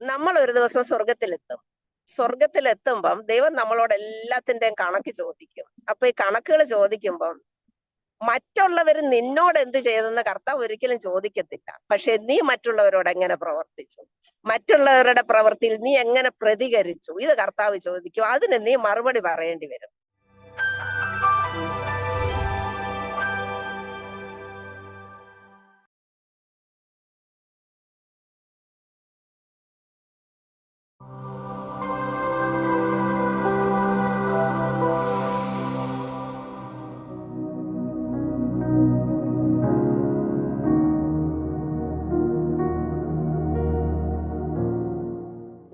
നമ്മൾ ഒരു ദിവസം സ്വർഗത്തിലെത്തും. സ്വർഗത്തിലെത്തുമ്പം ദൈവം നമ്മളോട് എല്ലാത്തിന്റെയും കണക്ക് ചോദിക്കും. അപ്പൊ ഈ കണക്കുകൾ ചോദിക്കുമ്പം മറ്റുള്ളവർ നിന്നോട് എന്ത് ചെയ്തെന്ന് കർത്താവ് ഒരിക്കലും ചോദിക്കത്തില്ല. പക്ഷെ നീ മറ്റുള്ളവരോട് എങ്ങനെ പ്രവർത്തിച്ചു, മറ്റുള്ളവരുടെ പ്രവൃത്തിയിൽ നീ എങ്ങനെ പ്രതികരിച്ചു, ഇത് കർത്താവ് ചോദിക്കും. അതിന് നീ മറുപടി പറയേണ്ടി വരും.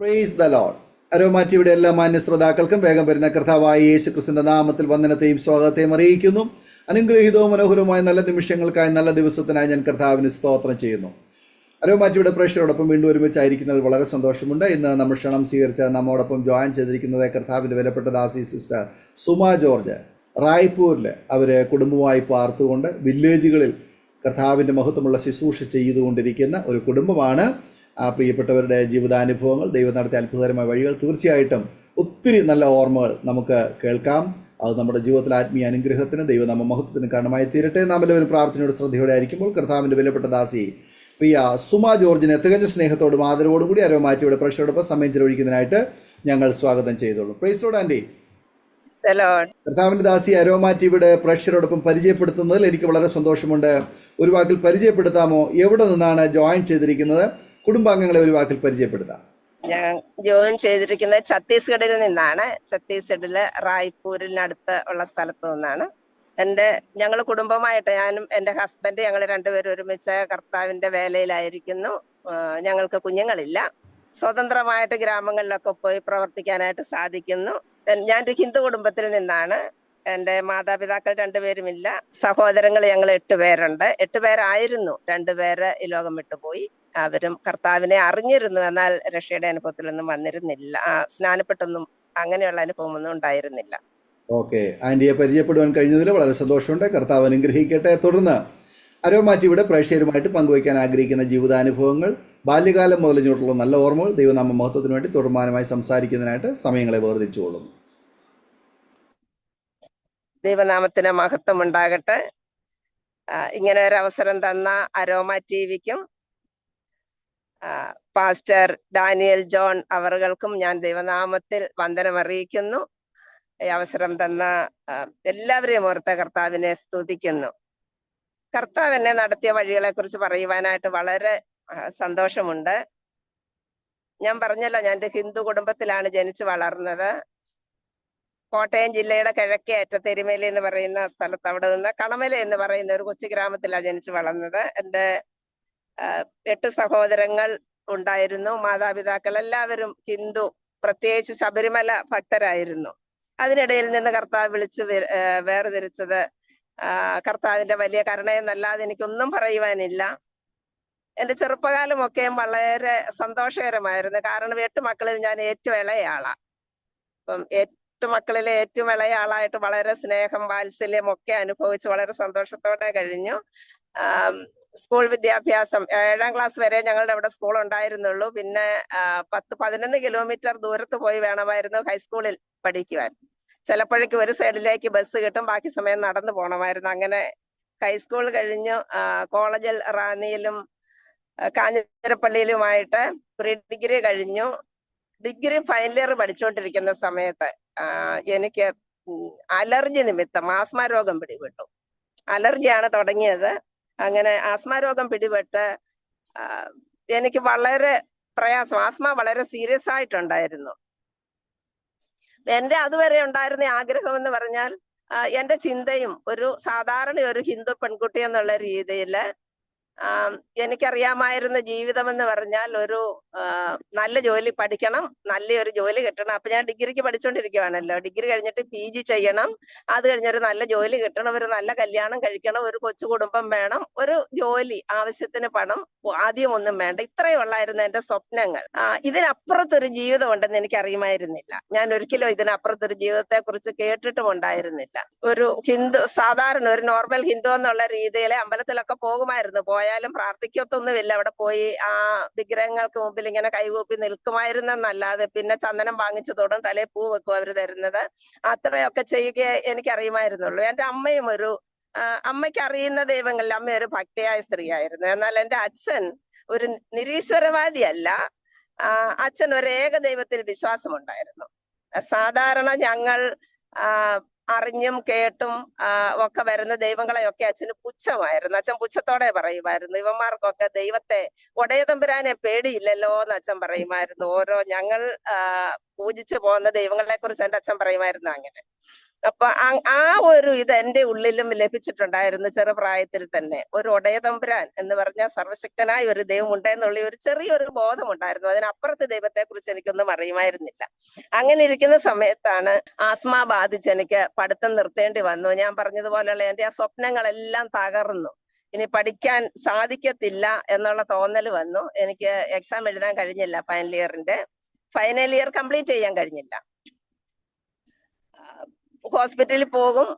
Praise the Lord. അരോമാറ്റിയുടെ എല്ലാ മാന്യ ശ്രോതാക്കൾക്കും വേഗം വരുന്ന കർത്താവായ യേശു ക്രിസ്തുവിന്റെ നാമത്തിൽ വന്ദനത്തെയും സ്വാഗതത്തെയും അറിയിക്കുന്നു. അനുഗ്രഹീതവും മനോഹരവുമായ നല്ല നിമിഷങ്ങൾക്കായി, നല്ല ദിവസത്തിനായി ഞാൻ കർത്താവിന് സ്തോത്രം ചെയ്യുന്നു. അരോമാറ്റിയുടെ പ്രേക്ഷകരോടൊപ്പം വീണ്ടും ഒരുമിച്ചായിരിക്കുന്നതിൽ വളരെ സന്തോഷമുണ്ട്. ഇന്ന് നമ്മൾ ക്ഷണം സ്വീകരിച്ച നമ്മോടൊപ്പം ജോയിൻ ചെയ്തിരിക്കുന്നത് കർത്താവിൻ്റെ വിലപ്പെട്ട ദാസി സിസ്റ്റർ സുമ ജോർജ്. റായ്പൂരിൽ അവർ കുടുംബമായി പാർത്തുകൊണ്ട് വില്ലേജുകളിൽ കർത്താവിൻ്റെ മഹത്വമുള്ള ശുശ്രൂഷ ചെയ്തുകൊണ്ടിരിക്കുന്ന ഒരു കുടുംബമാണ്. ആ പ്രിയപ്പെട്ടവരുടെ ജീവിതാനുഭവങ്ങൾ, ദൈവം നടത്തിയ അത്ഭുതകരമായ വഴികൾ, തീർച്ചയായിട്ടും ഒത്തിരി നല്ല ഓർമ്മകൾ നമുക്ക് കേൾക്കാം. അത് നമ്മുടെ ജീവിതത്തിൽ ആത്മീയ അനുഗ്രഹത്തിന്, ദൈവനാമ മഹത്വത്തിന് കാരണമായി തീരട്ടെ. നാം എല്ലാവരും പ്രാർത്ഥനയോട് ശ്രദ്ധയോടെ ആയിരിക്കുമ്പോൾ കർത്താവിൻ്റെ വിലപ്പെട്ട ദാസി പ്രിയ സുമ ജോർജിനെ തികഞ്ഞ സ്നേഹത്തോടും ആദരവോടും കൂടി അരോമാറ്റിയുടെ പ്രേക്ഷകരോടൊപ്പം സമയം ചെലവഴിക്കുന്നതിനായിട്ട് ഞങ്ങൾ സ്വാഗതം ചെയ്തോളൂ. Praise Lord aunty. കർത്താവിൻ്റെ ദാസി അരോമാറ്റിയുടെ പ്രേക്ഷകരോടൊപ്പം പരിചയപ്പെടുത്തുന്നതിൽ എനിക്ക് വളരെ സന്തോഷമുണ്ട്. ഒരു വാക്കിൽ പരിചയപ്പെടുത്താമോ? എവിടെ നിന്നാണ് ജോയിൻ ചെയ്തിരിക്കുന്നത്? കുടുംബാംഗങ്ങളെ ഒരു വാക്കിൽ പരിചയപ്പെടുത്താം. ഞാൻ ജോയിൻ ചെയ്തിരിക്കുന്നത് ഛത്തീസ്ഗഡിൽ നിന്നാണ്. ഛത്തീസ്ഗഡിലെ റായ്പൂരിനടുത്ത് ഉള്ള സ്ഥലത്തു നിന്നാണ്. ഞങ്ങൾ കുടുംബമായിട്ട്, ഞാനും എൻ്റെ ഹസ്ബൻഡ്, ഞങ്ങൾ രണ്ടുപേരും ഒരുമിച്ച് കർത്താവിന്റെ വേലയിലായിരിക്കുന്നു. ഞങ്ങൾക്ക് കുഞ്ഞുങ്ങളില്ല. സ്വതന്ത്രമായിട്ട് ഗ്രാമങ്ങളിലൊക്കെ പോയി പ്രവർത്തിക്കാനായിട്ട് സാധിക്കുന്നു. ഞാനൊരു ഹിന്ദു കുടുംബത്തിൽ നിന്നാണ്. എൻ്റെ മാതാപിതാക്കൾ രണ്ടുപേരുമില്ല. സഹോദരങ്ങൾ ഞങ്ങൾ 8 പേരുണ്ട്. 8 പേരായിരുന്നു. 2 പേര് ഈ ലോകം വിട്ടുപോയി. അവരും കർത്താവിനെ അറിഞ്ഞിരുന്നു, എന്നാൽ രക്ഷയുടെ അനുഭവത്തിലൊന്നും വന്നിരുന്നില്ല. സ്നാനപ്പെട്ടൊന്നും അങ്ങനെയുള്ള അനുഭവമൊന്നും ഉണ്ടായിരുന്നില്ല. ഓക്കെ, ആൻറ്റിയെ പരിചയപ്പെടുവാൻ കഴിഞ്ഞതിൽ വളരെ സന്തോഷമുണ്ട്. കർത്താവ് അനുഗ്രഹിക്കട്ടെ. തുടർന്ന് അരോമാറ്റിയുടെ പ്രേക്ഷകരുമായിട്ട് പങ്കുവയ്ക്കാൻ ആഗ്രഹിക്കുന്ന ജീവിതാനുഭവങ്ങൾ, ബാല്യകാലം മുതൽ ഇങ്ങോട്ടുള്ള നല്ല ഓർമ്മകൾ, ദൈവനാമ മഹത്വത്തിന് വേണ്ടി തുടർമാനമായി സംസാരിക്കുന്നതിനായിട്ട് സമയങ്ങളെ വേർതിരിച്ചുകൊള്ളും. ദൈവനാമത്തിന് മഹത്വം ഉണ്ടാകട്ടെ. ഇങ്ങനെ ഒരു അവസരം തന്ന അരോമ ടിവിക്കും പാസ്റ്റർ ഡാനിയൽ ജോൺ അവർകൾക്കും ഞാൻ ദൈവനാമത്തിൽ വന്ദനം അറിയിക്കുന്നു. ഈ അവസരം തന്ന എല്ലാവരെയും ഓർത്ത കർത്താവിനെ സ്തുതിക്കുന്നു. കർത്താവ് എന്നെ നടത്തിയ വഴികളെ കുറിച്ച് പറയുവാനായിട്ട് വളരെ സന്തോഷമുണ്ട്. ഞാൻ പറഞ്ഞല്ലോ, ഞാൻ ഒരു ഹിന്ദു കുടുംബത്തിലാണ് ജനിച്ചു വളർന്നത്. കോട്ടയം ജില്ലയുടെ കിഴക്കേ അറ്റത്ത് എരുമേലി എന്ന് പറയുന്ന സ്ഥലത്ത്, അവിടെ നിന്ന് കണമല എന്ന് പറയുന്ന ഒരു കൊച്ചു ഗ്രാമത്തിലാണ് ജനിച്ചു വളർന്നത്. എൻ്റെ 8 സഹോദരങ്ങൾ ഉണ്ടായിരുന്നു. മാതാപിതാക്കൾ എല്ലാവരും ഹിന്ദു, പ്രത്യേകിച്ച് ശബരിമല ഭക്തരായിരുന്നു. അതിനിടയിൽ നിന്ന് കർത്താവ് വിളിച്ചു വേർതിരിച്ചത് കർത്താവിന്റെ വലിയ കരുണയെന്നല്ലാതെ എനിക്കൊന്നും പറയുവാനില്ല. എൻ്റെ ചെറുപ്പകാലമൊക്കെ വളരെ സന്തോഷകരമായിരുന്നു. കാരണം 8 മക്കളിൽ ഞാൻ ഏറ്റവും ഇളയ ആളാ. അപ്പം 8 മക്കളിലെ ഏറ്റവും ഇളയ ആളായിട്ട് വളരെ സ്നേഹം, വാത്സല്യം ഒക്കെ അനുഭവിച്ച് വളരെ സന്തോഷത്തോടെ കഴിഞ്ഞു. സ്കൂൾ വിദ്യാഭ്യാസം 7ാം ക്ലാസ് വരെ ഞങ്ങളുടെ അവിടെ സ്കൂൾ ഉണ്ടായിരുന്നുള്ളൂ. പിന്നെ 10-11 കിലോമീറ്റർ ദൂരത്ത് പോയി വേണമായിരുന്നു ഹൈസ്കൂളിൽ പഠിക്കുവാൻ. ചിലപ്പോഴേക്ക് ഒരു സൈഡിലേക്ക് ബസ് കിട്ടും, ബാക്കി സമയം നടന്നു പോകണമായിരുന്നു. അങ്ങനെ ഹൈസ്കൂൾ കഴിഞ്ഞു. കോളേജിൽ റാന്നിയിലും കാഞ്ഞിരപ്പള്ളിയിലുമായിട്ട് പ്രീ ഡിഗ്രി കഴിഞ്ഞു. ഡിഗ്രി ഫൈനൽ ഇയർ പഠിച്ചുകൊണ്ടിരിക്കുന്ന സമയത്ത് എനിക്ക് അലർജി നിമിത്തം ആസ്മ രോഗം പിടിപെട്ടു. അലർജിയാണ് തുടങ്ങിയത്. അങ്ങനെ ആസ്മ രോഗം പിടിപെട്ട് എനിക്ക് വളരെ പ്രയാസം, ആസ്മ വളരെ സീരിയസ് ആയിട്ടുണ്ടായിരുന്നു. എൻ്റെ അതുവരെ ഉണ്ടായിരുന്ന ആഗ്രഹം എന്ന് പറഞ്ഞാൽ, എൻ്റെ ചിന്തയും ഒരു സാധാരണ ഒരു ഹിന്ദു പെൺകുട്ടി എന്നുള്ള രീതിയിൽ എനിക്കറിയാമായിരുന്ന ജീവിതം എന്ന് പറഞ്ഞാൽ ഒരു നല്ല ജോലി പഠിക്കണം, നല്ലൊരു ജോലി കിട്ടണം. അപ്പൊ ഞാൻ ഡിഗ്രിക്ക് പഠിച്ചുകൊണ്ടിരിക്കുകയാണല്ലോ. ഡിഗ്രി കഴിഞ്ഞിട്ട് PG ചെയ്യണം, അത് കഴിഞ്ഞൊരു നല്ല ജോലി കിട്ടണം, ഒരു നല്ല കല്യാണം കഴിക്കണം, ഒരു കൊച്ചു കുടുംബം വേണം, ഒരു ജോലി, ആവശ്യത്തിന് പണം, ആദ്യം ഒന്നും വേണ്ട. ഇത്രയും ഉള്ളായിരുന്നു എന്റെ സ്വപ്നങ്ങൾ. ഇതിനപ്പുറത്തൊരു ജീവിതം ഉണ്ടെന്ന് എനിക്ക് അറിയുമായിരുന്നില്ല. ഞാൻ ഒരിക്കലും ഇതിനപ്പുറത്തൊരു ജീവിതത്തെ കുറിച്ച് കേട്ടിട്ടും ഉണ്ടായിരുന്നില്ല. ഒരു ഹിന്ദു, സാധാരണ ഒരു നോർമൽ ഹിന്ദു എന്നുള്ള രീതിയിൽ അമ്പലത്തിലൊക്കെ പോകുമായിരുന്നു. പോയ പോയാലും പ്രാർത്ഥിക്കത്തൊന്നുമില്ല. അവിടെ പോയി ആ വിഗ്രഹങ്ങൾക്ക് മുമ്പിൽ ഇങ്ങനെ കൈകൂപ്പി നിൽക്കുമായിരുന്നെന്നല്ലാതെ പിന്നെ ചന്ദനം വാങ്ങിച്ചു തൊടും, തലയിൽ പൂ വെക്കും അവര് തരുന്നത്. അത്രയൊക്കെ ചെയ്യുക എനിക്കറിയുമായിരുന്നുള്ളൂ. എന്റെ അമ്മയും അമ്മയ്ക്ക് അറിയുന്ന ദൈവങ്ങളിൽ അമ്മ ഒരു ഭക്തിയായ സ്ത്രീയായിരുന്നു. എന്നാൽ എന്റെ അച്ഛൻ ഒരു നിരീശ്വരവാദിയല്ല. അച്ഛൻ ഒരു ഏക ദൈവത്തിൽ വിശ്വാസമുണ്ടായിരുന്നു. സാധാരണ ഞങ്ങൾ അറിഞ്ഞും കേട്ടും ഒക്കെ വരുന്ന ദൈവങ്ങളെയൊക്കെ അച്ഛന് പുച്ഛമായിരുന്നു. അച്ഛൻ പുച്ഛത്തോടെ പറയുമായിരുന്നു, ഇവന്മാർക്കൊക്കെ ദൈവത്തെ ഒടയതമ്പുരാനെ പേടിയില്ലല്ലോ എന്ന് അച്ഛൻ പറയുമായിരുന്നു. ഞങ്ങൾ പൂജിച്ചു പോകുന്ന ദൈവങ്ങളെ കുറിച്ച് എന്റെ അച്ഛൻ പറയുമായിരുന്നു അങ്ങനെ. അപ്പൊ ആ ഒരു ഇത് എന്റെ ഉള്ളിലും ലഭിച്ചിട്ടുണ്ടായിരുന്നു ചെറുപ്രായത്തിൽ തന്നെ. ഒരു ഒടയതമ്പുരാൻ എന്ന് പറഞ്ഞ സർവശക്തനായ ഒരു ദൈവം ഉണ്ടെന്നുള്ള ഒരു ചെറിയൊരു ബോധമുണ്ടായിരുന്നു. അതിനപ്പുറത്ത് ദൈവത്തെ കുറിച്ച് എനിക്കൊന്നും അറിയുമായിരുന്നില്ല. അങ്ങനെ ഇരിക്കുന്ന സമയത്താണ് ആസ്മ ബാധിച്ച് എനിക്ക് പഠിത്തം നിർത്തേണ്ടി വന്നു. ഞാൻ പറഞ്ഞതുപോലെയുള്ള എന്റെ ആ സ്വപ്നങ്ങളെല്ലാം തകർന്നു. ഇനി പഠിക്കാൻ സാധിക്കത്തില്ല എന്നുള്ള തോന്നൽ വന്നു. എനിക്ക് എക്സാം എഴുതാൻ കഴിഞ്ഞില്ല. ഫൈനൽ ഇയർ കംപ്ലീറ്റ് ചെയ്യാൻ കഴിഞ്ഞില്ല. ഹോസ്പിറ്റലിൽ പോകും,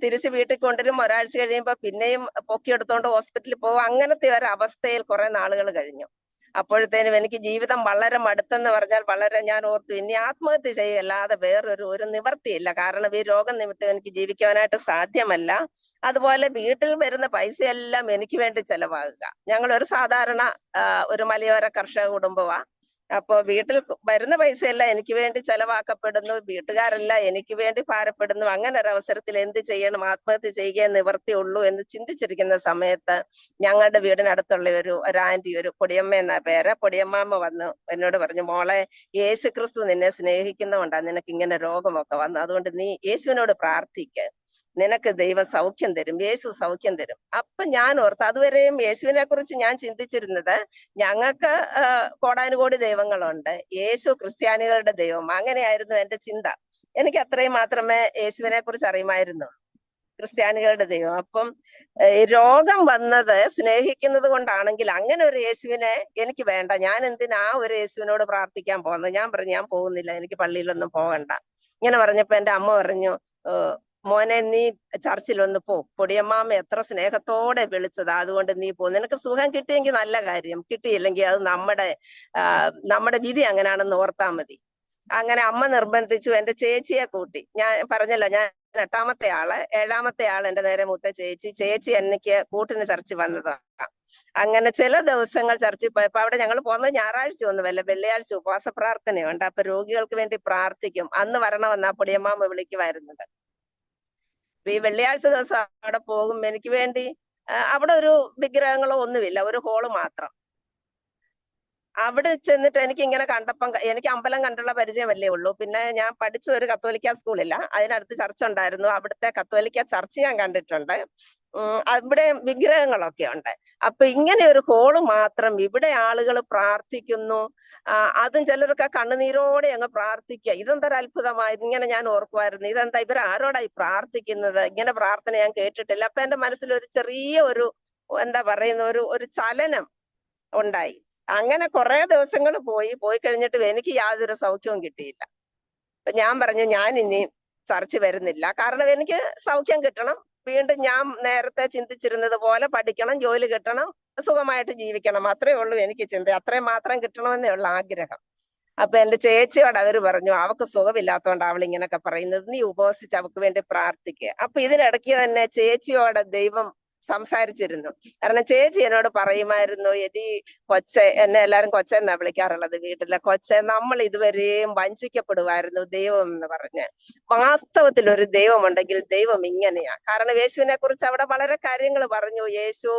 തിരിച്ച് വീട്ടിൽ കൊണ്ടുവരും. ഒരാഴ്ച കഴിയുമ്പോ പിന്നെയും പൊക്കിയെടുത്തോണ്ട് ഹോസ്പിറ്റലിൽ പോകും. അങ്ങനത്തെ ഒരു അവസ്ഥയിൽ കുറെ നാളുകൾ കഴിഞ്ഞു. അപ്പോഴത്തേനും എനിക്ക് ജീവിതം വളരെ മടുത്തെന്ന് പറഞ്ഞാൽ ഞാൻ ഓർത്തു, ഇനി ആത്മഹത്യ ചെയ്യല്ലാതെ വേറൊരു നിവർത്തിയില്ല. കാരണം ഈ രോഗം നിമിത്തം എനിക്ക് ജീവിക്കാനായിട്ട് സാധ്യമല്ല. അതുപോലെ വീട്ടിൽ വരുന്ന പൈസയെല്ലാം എനിക്ക് വേണ്ടി ചെലവാകുക. ഞങ്ങൾ ഒരു സാധാരണ ഒരു മലയോര കർഷക കുടുംബമാ. അപ്പൊ വീട്ടിൽ വരുന്ന പൈസയെല്ലാം എനിക്ക് വേണ്ടി ചെലവാക്കപ്പെടുന്നു, വീട്ടുകാരെല്ലാം എനിക്ക് വേണ്ടി ഭാരപ്പെടുന്നു. അങ്ങനെ ഒരു അവസരത്തിൽ എന്ത് ചെയ്യണം, ആത്മഹത്യ ചെയ്യുകയെ നിവർത്തിയുള്ളൂ എന്ന് ചിന്തിച്ചിരിക്കുന്ന സമയത്ത് ഞങ്ങളുടെ വീടിനടുത്തുള്ള ഒരു ആന്റി, ഒരു പൊടിയമ്മ എന്ന പേര്, പൊടിയമ്മാമ്മ വന്ന് എന്നോട് പറഞ്ഞു, മോളെ, യേശു ക്രിസ്തു നിന്നെ സ്നേഹിക്കുന്നതുകൊണ്ടാണ് നിനക്ക് ഇങ്ങനെ രോഗമൊക്കെ വന്നു. അതുകൊണ്ട് നീ യേശുവിനോട് പ്രാർത്ഥിക്ക്, നിനക്ക് ദൈവം സൗഖ്യം തരും, യേശു സൗഖ്യം തരും. അപ്പൊ ഞാൻ ഓർത്ത്, അതുവരെയും യേശുവിനെ കുറിച്ച് ഞാൻ ചിന്തിച്ചിരുന്നത് ഞങ്ങൾക്ക് കോടാനുകോടി ദൈവങ്ങളുണ്ട്, യേശു ക്രിസ്ത്യാനികളുടെ ദൈവം, അങ്ങനെയായിരുന്നു എന്റെ ചിന്ത. എനിക്ക് അത്രയും മാത്രമേ യേശുവിനെ കുറിച്ച് അറിയുമായിരുന്നുള്ളൂ, ക്രിസ്ത്യാനികളുടെ ദൈവം. അപ്പം രോഗം വന്നത് സ്നേഹിക്കുന്നത് കൊണ്ടാണെങ്കിൽ അങ്ങനെ ഒരു യേശുവിനെ എനിക്ക് വേണ്ട. ഞാൻ എന്തിനാ ഒരു യേശുവിനോട് പ്രാർത്ഥിക്കാൻ പോകുന്നത്? ഞാൻ പറഞ്ഞു, ഞാൻ പോകുന്നില്ല, എനിക്ക് പള്ളിയിലൊന്നും പോകണ്ട. ഇങ്ങനെ പറഞ്ഞപ്പോ എന്റെ അമ്മ പറഞ്ഞു, മോനെ, നീ ചർച്ചിലൊന്ന് പോ, പൊടിയമ്മാമ്മ എത്ര സ്നേഹത്തോടെ വിളിച്ചതാ, അതുകൊണ്ട് നീ പോ. നിനക്ക് സുഖം കിട്ടിയെങ്കിൽ നല്ല കാര്യം, കിട്ടിയില്ലെങ്കിൽ അത് നമ്മുടെ വിധി അങ്ങനെയാണെന്ന് ഓർത്താ മതി. അങ്ങനെ അമ്മ നിർബന്ധിച്ചു. എന്റെ ചേച്ചിയെ കൂട്ടി, ഞാൻ പറഞ്ഞല്ലോ ഞാൻ 8ാമത്തെ ആള്, 7ാമത്തെ ആൾ എന്റെ നേരെ മൂത്ത ചേച്ചി എനിക്ക് കൂട്ടിന് ചർച്ചിൽ വന്നതാണ്. അങ്ങനെ ചില ദിവസങ്ങൾ ചർച്ചിൽ പോയപ്പോ, അവിടെ ഞങ്ങൾ പോകുന്നത് ഞായറാഴ്ച ഒന്നുമല്ല, വെള്ളിയാഴ്ച ഉപവാസ പ്രാർത്ഥനയുണ്ട്. അപ്പൊ രോഗികൾക്ക് വേണ്ടി പ്രാർത്ഥിക്കും. അന്ന് വരണമെന്നാ പൊടിയമ്മാമ്മ വിളിക്കുമായിരുന്നത്. ഈ വെള്ളിയാഴ്ച ദിവസം അവിടെ പോകും. എനിക്ക് വേണ്ടി അവിടെ ഒരു വിഗ്രഹങ്ങളോ ഒന്നുമില്ല, ഒരു ഹോള് മാത്രം. അവിടെ ചെന്നിട്ട് എനിക്ക് ഇങ്ങനെ കണ്ടപ്പം, എനിക്ക് അമ്പലം കണ്ടുള്ള പരിചയമല്ലേ ഉള്ളൂ. പിന്നെ ഞാൻ പഠിച്ചത് ഒരു കത്തോലിക്ക സ്കൂളില്ല, അതിനടുത്ത് ചർച്ച ഉണ്ടായിരുന്നു. അവിടുത്തെ കത്തോലിക്ക ചർച്ച് ഞാൻ കണ്ടിട്ടുണ്ട്. അവിടെ വിഗ്രഹങ്ങളൊക്കെ ഉണ്ട്. അപ്പൊ ഇങ്ങനെ ഒരു ഹോള് മാത്രം, ഇവിടെ ആളുകൾ പ്രാർത്ഥിക്കുന്നു. അതും ചിലരൊക്കെ കണ്ണുനീരോടെ അങ്ങ് പ്രാർത്ഥിക്കുക. ഇതെന്തൊരു അത്ഭുതമായത്, ഇങ്ങനെ ഞാൻ ഓർക്കുമായിരുന്നു. ഇതെന്താ, ഇവരാരോടായി പ്രാർത്ഥിക്കുന്നത്? ഇങ്ങനെ പ്രാർത്ഥന ഞാൻ കേട്ടിട്ടില്ല. അപ്പൊ എന്റെ മനസ്സിൽ ഒരു ചെറിയ എന്താ പറയുന്ന ഒരു ചലനം ഉണ്ടായി. അങ്ങനെ കുറെ ദിവസങ്ങൾ പോയി കഴിഞ്ഞിട്ട് എനിക്ക് യാതൊരു സൗഖ്യവും കിട്ടിയില്ല. അപ്പൊ ഞാൻ പറഞ്ഞു, ഞാൻ ഇനി ചർച്ച വരുന്നില്ല. കാരണം എനിക്ക് സൗഖ്യം കിട്ടണം, വീണ്ടും ഞാൻ നേരത്തെ ചിന്തിച്ചിരുന്നത് പോലെ പഠിക്കണം, ജോലി കിട്ടണം, സുഖമായിട്ട് ജീവിക്കണം. അത്രേ ഉള്ളൂ എനിക്ക് ചിന്ത. അത്രയും മാത്രം കിട്ടണമെന്നേ ഉള്ള ആഗ്രഹം. അപ്പൊ എന്റെ ചേച്ചിയോട് അവര് പറഞ്ഞു, അവക്ക് സുഖമില്ലാത്തതുകൊണ്ട് അവൾ ഇങ്ങനൊക്കെ പറയുന്നത്, നീ ഉപവസിച്ച് അവക്ക് വേണ്ടി പ്രാർത്ഥിക്കുക. അപ്പൊ ഇതിനിടയ്ക്ക് തന്നെ ചേച്ചിയോട് ദൈവം സംസാരിച്ചിരുന്നു. കാരണം ചേച്ചി എന്നോട് പറയുമായിരുന്നു, എന്നെ എല്ലാരും കൊച്ചെ എന്നാ വിളിക്കാറുള്ളത് വീട്ടിലെ. കൊച്ചെ, നമ്മൾ ഇതുവരെയും വഞ്ചിക്കപ്പെടുമായിരുന്നു ദൈവം എന്ന് പറഞ്ഞ്. വാസ്തവത്തിൽ ഒരു ദൈവമുണ്ടെങ്കിൽ ദൈവം ഇങ്ങനെയാ. കാരണം യേശുവിനെ കുറിച്ച് അവിടെ വളരെ കാര്യങ്ങൾ പറഞ്ഞു. യേശു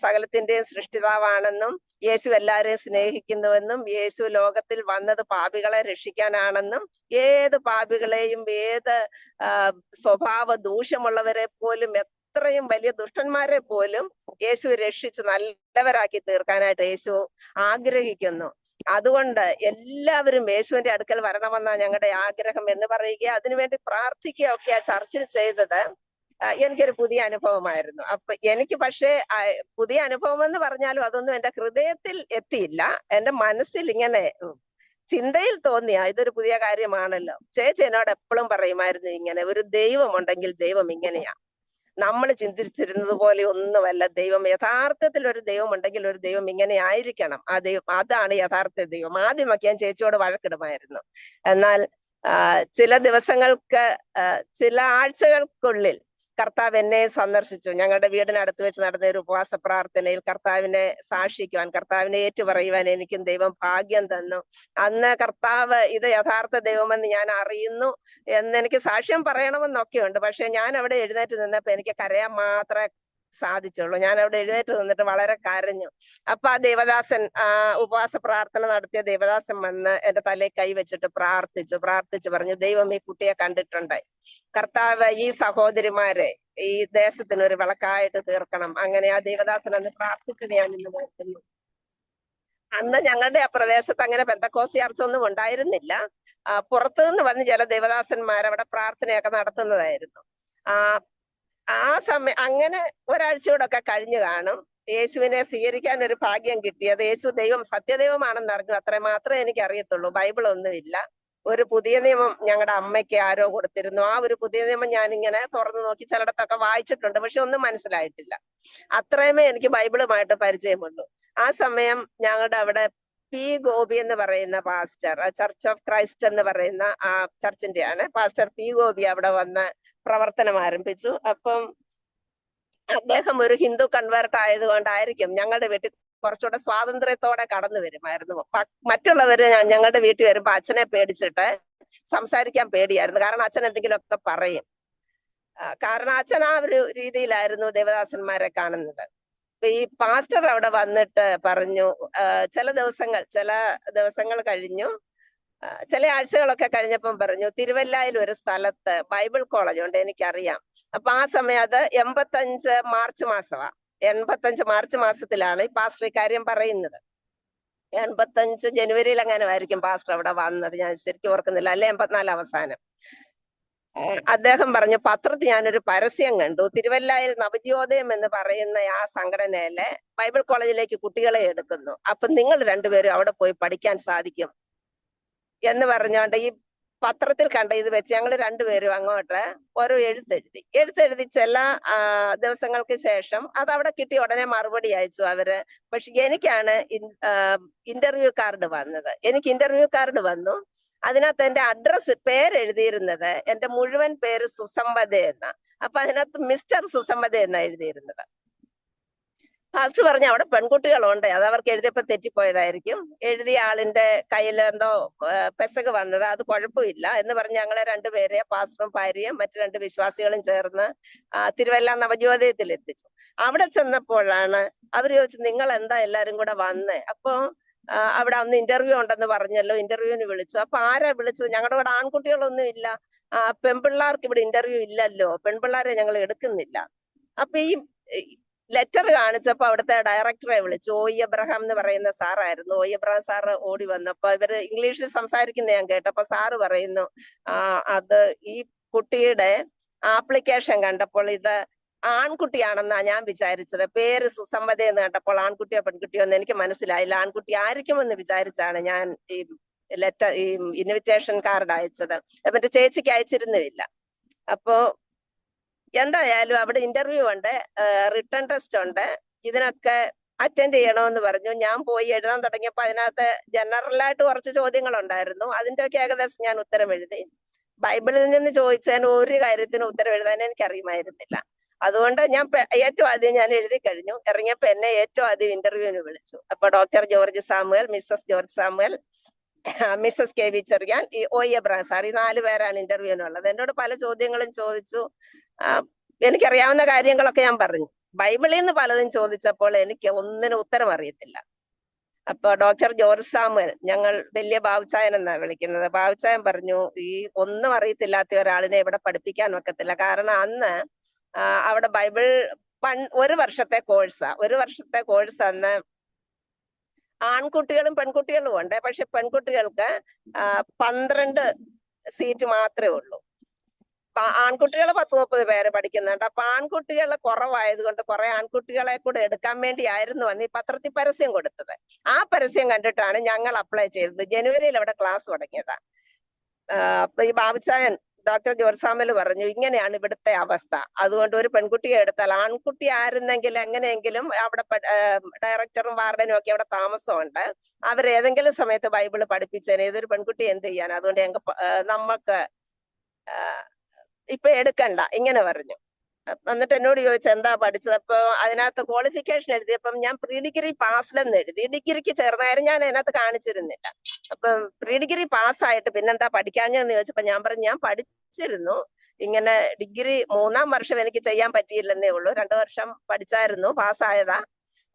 സകലത്തിന്റെയും സൃഷ്ടിതാവാണെന്നും, യേശു എല്ലാരെയും സ്നേഹിക്കുന്നുവെന്നും, യേശു ലോകത്തിൽ വന്നത് പാപികളെ രക്ഷിക്കാനാണെന്നും, ഏത് പാപികളെയും ഏത് സ്വഭാവ ദൂഷ്യമുള്ളവരെ പോലും, ഇത്രയും വലിയ ദുഷ്ടന്മാരെ പോലും യേശു രക്ഷിച്ച് നല്ലവരാക്കി തീർക്കാനായിട്ട് യേശു ആഗ്രഹിക്കുന്നു. അതുകൊണ്ട് എല്ലാവരും യേശുവിന്റെ അടുക്കൽ വരണമെന്നാ ഞങ്ങളുടെ ആഗ്രഹം എന്ന് പറയുക, അതിനുവേണ്ടി പ്രാർത്ഥിക്കുക ഒക്കെ ചർച്ചിൽ ചെയ്തത് എനിക്കൊരു പുതിയ അനുഭവമായിരുന്നു. അപ്പൊ എനിക്ക് പക്ഷേ പുതിയ അനുഭവം എന്ന് പറഞ്ഞാലും അതൊന്നും എന്റെ ഹൃദയത്തിൽ എത്തിയില്ല. എന്റെ മനസ്സിൽ ഇങ്ങനെ ചിന്തയിൽ തോന്നിയ ഇതൊരു പുതിയ കാര്യമാണല്ലോ. ചേച്ചി എന്നോട് എപ്പോഴും പറയുമായിരുന്നു, ഇങ്ങനെ ഒരു ദൈവം ഉണ്ടെങ്കിൽ ദൈവം ഇങ്ങനെയാ. നമ്മൾ ചിന്തിച്ചിരുന്നത് പോലെ ഒന്നുമല്ല ദൈവം. യഥാർത്ഥത്തിൽ ഒരു ദൈവം ഉണ്ടെങ്കിൽ ഒരു ദൈവം ഇങ്ങനെ ആയിരിക്കണം. ആ ദൈവം, അതാണ് യഥാർത്ഥ ദൈവം. ആദ്യമൊക്കെ ഞാൻ ചേച്ചിയോട് വഴക്കിടുമായിരുന്നു. എന്നാൽ ചില ദിവസങ്ങൾക്ക്, ചില ആഴ്ചകൾക്കുള്ളിൽ കർത്താവ് എന്നെ സന്ദർശിച്ചു. ഞങ്ങളുടെ വീടിനടുത്ത് വെച്ച് നടന്ന ഒരു ഉപവാസ പ്രാർത്ഥനയിൽ കർത്താവിനെ സാക്ഷിക്കുവാൻ, കർത്താവിനെ ഏറ്റുപറയുവാൻ എനിക്കും ദൈവം ഭാഗ്യം തന്നു. അന്ന് കർത്താവ് ഇത് യഥാർത്ഥ ദൈവമെന്ന് ഞാൻ അറിയുന്നു എന്ന് എനിക്ക് സാക്ഷ്യം പറയണമെന്നൊക്കെ ഉണ്ട്. പക്ഷെ ഞാൻ അവിടെ എഴുന്നേറ്റ് നിന്നപ്പോ എനിക്ക് കരയാൻ മാത്രമേ സാധിച്ചുള്ളൂ. ഞാൻ അവിടെ എഴുന്നേറ്റ് നിന്നിട്ട് വളരെ കരഞ്ഞു. അപ്പൊ ആ ദേവദാസൻ, ഉപവാസ പ്രാർത്ഥന നടത്തിയ ദേവദാസൻ വന്ന് എന്റെ തലയിൽ കൈവച്ചിട്ട് പ്രാർത്ഥിച്ചു പറഞ്ഞു, ദൈവം ഈ കുട്ടിയെ കണ്ടിട്ടുണ്ട്. കർത്താവ് ഈ സഹോദരിമാരെ ഈ ദേശത്തിന് ഒരു വിളക്കായിട്ട് തീർക്കണം. അങ്ങനെ ആ ദേവദാസൻ അന്ന് പ്രാർത്ഥിച്ചത് ഞാൻ ഇന്ന് ഓർക്കുന്നു. അന്ന് ഞങ്ങളുടെ ആ പ്രദേശത്ത് അങ്ങനെ പെന്തക്കോസ്തി ചർച്ച ഒന്നും ഉണ്ടായിരുന്നില്ല. പുറത്തുനിന്ന് വന്ന് ചില ദേവദാസന്മാർ അവിടെ പ്രാർത്ഥനയൊക്കെ നടത്തുന്നതായിരുന്നു. ആ സമയം അങ്ങനെ ഒരാഴ്ചയോടൊക്കെ കഴിഞ്ഞു കാണും. യേശുവിനെ സ്വീകരിക്കാൻ ഒരു ഭാഗ്യം കിട്ടിയത്. യേശു ദൈവം, സത്യദൈവമാണെന്ന് അറിഞ്ഞു, അത്ര മാത്രമേ എനിക്ക് അറിയത്തുള്ളൂ. ബൈബിൾ ഒന്നുമില്ല. ഒരു പുതിയ നിയമം ഞങ്ങളുടെ അമ്മയ്ക്ക് ആരോ കൊടുത്തിരുന്നു. ആ ഒരു പുതിയ നിയമം ഞാനിങ്ങനെ തുറന്നു നോക്കി ചിലയിടത്തൊക്കെ വായിച്ചിട്ടുണ്ട്, പക്ഷെ ഒന്നും മനസ്സിലായിട്ടില്ല. അത്രയുമേ എനിക്ക് ബൈബിളുമായിട്ട് പരിചയമുള്ളൂ. ആ സമയം ഞങ്ങളുടെ അവിടെ പി ഗോപി എന്ന് പറയുന്ന പാസ്റ്റർ, ചർച്ച് ഓഫ് ക്രൈസ്റ്റ് എന്ന് പറയുന്ന ആ ചർച്ചിന്റെയാണ് പാസ്റ്റർ പി ഗോപി അവിടെ വന്ന് പ്രവർത്തനം ആരംഭിച്ചു. അപ്പം അദ്ദേഹം ഒരു ഹിന്ദു കൺവേർട്ട് ആയതുകൊണ്ടായിരിക്കും ഞങ്ങളുടെ വീട്ടിൽ കുറച്ചുകൂടെ സ്വാതന്ത്ര്യത്തോടെ കടന്നു വരുമായിരുന്നു. മറ്റുള്ളവര് ഞങ്ങളുടെ വീട്ടിൽ വരുമ്പോ അച്ഛനെ പേടിച്ചിട്ട് സംസാരിക്കാൻ പേടിയായിരുന്നു. കാരണം അച്ഛൻ എന്തെങ്കിലുമൊക്കെ പറയും. കാരണം അച്ഛൻ ആ ഒരു രീതിയിലായിരുന്നു ദേവദാസന്മാരെ കാണുന്നത്. ഈ പാസ്റ്റർ അവിടെ വന്നിട്ട് പറഞ്ഞു, ചില ദിവസങ്ങൾ കഴിഞ്ഞു, ചില ആഴ്ചകളൊക്കെ കഴിഞ്ഞപ്പം പറഞ്ഞു, തിരുവല്ലയിൽ ഒരു സ്ഥലത്ത് ബൈബിൾ കോളേജ് ഉണ്ട്, എനിക്കറിയാം. അപ്പൊ ആ സമയം അത് 85 മാർച്ച് മാസമാ. 85 മാർച്ച് മാസത്തിലാണ് ഈ പാസ്റ്റർ കാര്യം പറയുന്നത്. 85 ജനുവരിയിൽ അങ്ങനെ ആയിരിക്കും പാസ്റ്റർ അവിടെ വന്നത്, ഞാൻ ശരിക്കും ഓർക്കുന്നില്ല, അല്ലെ 84 അവസാനം. അദ്ദേഹം പറഞ്ഞു, പത്രത്തിൽ ഞാനൊരു പരസ്യം കണ്ടു, തിരുവല്ലയിൽ നവജ്യോദയം എന്ന് പറയുന്ന ആ സംഘടനയിലെ ബൈബിൾ കോളേജിലേക്ക് കുട്ടികളെ എടുക്കുന്നു. അപ്പൊ നിങ്ങൾ രണ്ടുപേരും അവിടെ പോയി പഠിക്കാൻ സാധിക്കും എന്ന് പറഞ്ഞോണ്ട് ഈ പത്രത്തിൽ കണ്ട ഇത് വെച്ച് ഞങ്ങൾ രണ്ടുപേരും അങ്ങോട്ട് ഓരോ എഴുത്തെഴുതി ചില ദിവസങ്ങൾക്ക് ശേഷം അത് അവിടെ കിട്ടി. ഉടനെ മറുപടി അയച്ചു അവര്. പക്ഷെ എനിക്കാണ് ഇന്റർവ്യൂ കാർഡ് വന്നത്. എനിക്ക് ഇന്റർവ്യൂ കാർഡ് വന്നു. അതിനകത്ത് എന്റെ അഡ്രസ്, പേരെഴുതിയിരുന്നത്, എന്റെ മുഴുവൻ പേര് സുസമ്പത എന്ന. അപ്പൊ അതിനകത്ത് മിസ്റ്റർ സുസമ്പത എന്നാ എഴുതിയിരുന്നത്. ഫാസ്റ്റ് പറഞ്ഞ അവിടെ പെൺകുട്ടികളുണ്ട്, അത് അവർക്ക് എഴുതിയപ്പോ തെറ്റിപ്പോയതായിരിക്കും. എഴുതിയ ആളിന്റെ കയ്യിൽ എന്തോ പെസക് വന്നത്, അത് കുഴപ്പമില്ല എന്ന് പറഞ്ഞ് ഞങ്ങളെ രണ്ടുപേരെ, പാസ്റ്ററും ഭാര്യയും മറ്റു 2 വിശ്വാസികളും ചേർന്ന് തിരുവല്ല നവജ്യോദയത്തിൽ എത്തിച്ചു. അവിടെ ചെന്നപ്പോഴാണ് അവർ ചോദിച്ചു, നിങ്ങൾ എന്താ എല്ലാരും കൂടെ വന്നേ? അപ്പൊ അവിടെ അന്ന് ഇന്റർവ്യൂ ഉണ്ടെന്ന് പറഞ്ഞല്ലോ, ഇന്റർവ്യൂവിന് വിളിച്ചു. അപ്പൊ ആരാ വിളിച്ചത്? ഞങ്ങളുടെ ഇവിടെ ആൺകുട്ടികളൊന്നും ഇല്ല, പെൺപിള്ളേർക്ക് ഇവിടെ ഇന്റർവ്യൂ ഇല്ലല്ലോ, പെൺപിള്ളേരെ ഞങ്ങൾ എടുക്കുന്നില്ല. അപ്പൊ ഈ ലെറ്റർ കാണിച്ചപ്പോ അവിടുത്തെ ഡയറക്ടറെ വിളിച്ചു. ഒ എബ്രഹാം എന്ന് പറയുന്ന സാറായിരുന്നു. ഒ എബ്രഹാം സാറ് ഓടി വന്നപ്പോ ഇവര് ഇംഗ്ലീഷിൽ സംസാരിക്കുന്ന ഞാൻ കേട്ടപ്പോ സാറ് പറയുന്നു, അത് ഈ കുട്ടിയുടെ ആപ്ലിക്കേഷൻ കണ്ടപ്പോൾ ഇത് ആൺകുട്ടിയാണെന്നാ ഞാൻ വിചാരിച്ചത്. പേര് സുസമ്മത എന്ന് കണ്ടപ്പോൾ ആൺകുട്ടിയോ പെൺകുട്ടിയോ എന്ന് എനിക്ക് മനസ്സിലായില്ല. ആൺകുട്ടി ആയിരിക്കുമെന്ന് വിചാരിച്ചാണ് ഞാൻ ഈ ഇൻവിറ്റേഷൻ കാർഡ് അയച്ചത്. മറ്റേ ചേച്ചിക്ക് അയച്ചിരുന്നില്ല. അപ്പോ എന്തായാലും അവിടെ ഇന്റർവ്യൂ ഉണ്ട്, റിട്ടേൺ ടെസ്റ്റ് ഉണ്ട്, ഇതിനൊക്കെ അറ്റൻഡ് ചെയ്യണമെന്ന് പറഞ്ഞു. ഞാൻ പോയി എഴുതാൻ തുടങ്ങിയപ്പോ അതിനകത്ത് ജനറലായിട്ട് കുറച്ച് ചോദ്യങ്ങൾ ഉണ്ടായിരുന്നു. അതിന്റെയൊക്കെ ഏകദേശം ഞാൻ ഉത്തരം എഴുതി. ബൈബിളിൽ നിന്ന് ചോദിച്ചതിന് ഒരു കാര്യത്തിന് ഉത്തരം എഴുതാൻ എനിക്ക് അറിയുമായിരുന്നില്ല. അതുകൊണ്ട് ഞാൻ ഏറ്റവും ആദ്യം ഞാൻ എഴുതി കഴിഞ്ഞു. ഇറങ്ങിയപ്പോ എന്നെ ഏറ്റവും ആദ്യം ഇന്റർവ്യൂവിന് വിളിച്ചു. അപ്പൊ doctor George Samuel, Mrs George Samuel, Mrs K V Cherian, E O Abraham sir, ഈ 4 പേരാണ് ഇന്റർവ്യൂവിനുള്ളത്. എന്നോട് പല ചോദ്യങ്ങളും ചോദിച്ചു. എനിക്കറിയാവുന്ന കാര്യങ്ങളൊക്കെ ഞാൻ പറഞ്ഞു. ബൈബിളിൽ നിന്ന് പലതും ചോദിച്ചപ്പോൾ എനിക്ക് ഒന്നിനും ഉത്തരം അറിയത്തില്ല. അപ്പൊ ഡോക്ടർ ജോർജ് സാമുവൽ, ഞങ്ങൾ വലിയ ബാബുച്ചായൻ എന്നാ വിളിക്കുന്നത്, ബാബുച്ചായൻ പറഞ്ഞു, ഈ ഒന്നും അറിയത്തില്ലാത്ത ഒരാളിനെ ഇവിടെ പഠിപ്പിക്കാൻ വെക്കത്തില്ല. കാരണം അന്ന് അവിടെ ബൈബിൾ 1 വർഷത്തെ കോഴ്സ് അന്ന് ആൺകുട്ടികളും പെൺകുട്ടികളും ഉണ്ട്. പക്ഷെ പെൺകുട്ടികൾക്ക് 12 സീറ്റ് മാത്രമേ ഉള്ളൂ. ആൺകുട്ടികൾ 10-30 പേര് പഠിക്കുന്നുണ്ട്. അപ്പൊ ആൺകുട്ടികൾ കുറവായതുകൊണ്ട് കുറെ ആൺകുട്ടികളെ കൂടെ എടുക്കാൻ വേണ്ടിയായിരുന്നു അന്ന് ഈ പത്രത്തിൽ പരസ്യം കൊടുത്തത്. ആ പരസ്യം കണ്ടിട്ടാണ് ഞങ്ങൾ അപ്ലൈ ചെയ്തത്. ജനുവരിയിൽ അവിടെ ക്ലാസ് തുടങ്ങിയതാ. അപ്പൊ ഈ ബാബുച്ചായൻ ഡോക്ടർ ജോർജ് സാമുവൽ പറഞ്ഞു ഇങ്ങനെയാണ് ഇവിടുത്തെ അവസ്ഥ. അതുകൊണ്ട് ഒരു പെൺകുട്ടിയെ എടുത്താൽ, ആൺകുട്ടി ആയിരുന്നെങ്കിൽ എങ്ങനെയെങ്കിലും അവിടെ ഡയറക്ടറും വാർഡനും ഒക്കെ അവിടെ താമസമുണ്ട്, അവരേതെങ്കിലും സമയത്ത് ബൈബിള് പഠിപ്പിച്ചേനെ. ഇതൊരു പെൺകുട്ടി എന്ത് ചെയ്യാൻ? അതുകൊണ്ട് നമുക്ക് ഇപ്പൊ എടുക്കണ്ട ഇങ്ങനെ പറഞ്ഞു. എന്നിട്ട് എന്നോട് ചോദിച്ചു എന്താ പഠിച്ചത്. അപ്പൊ അതിനകത്ത് ക്വാളിഫിക്കേഷൻ എഴുതിയപ്പം ഞാൻ പ്രീ ഡിഗ്രി പാസ്ഡെന്ന് എഴുതി. ഡിഗ്രിക്ക് ചേർന്ന കാര്യം ഞാൻ അതിനകത്ത് കാണിച്ചിരുന്നില്ല. അപ്പം പ്രീ ഡിഗ്രി പാസ്സായിട്ട് പിന്നെന്താ പഠിക്കാഞ്ഞെന്ന് ചോദിച്ചപ്പോ ഞാൻ പറഞ്ഞു ഞാൻ പഠിച്ചിരുന്നു, ഇങ്ങനെ ഡിഗ്രി 3-ാം വർഷം എനിക്ക് ചെയ്യാൻ പറ്റിയില്ലെന്നേ ഉള്ളൂ, 2 വർഷം പഠിച്ചായിരുന്നു, പാസ്സായതാ.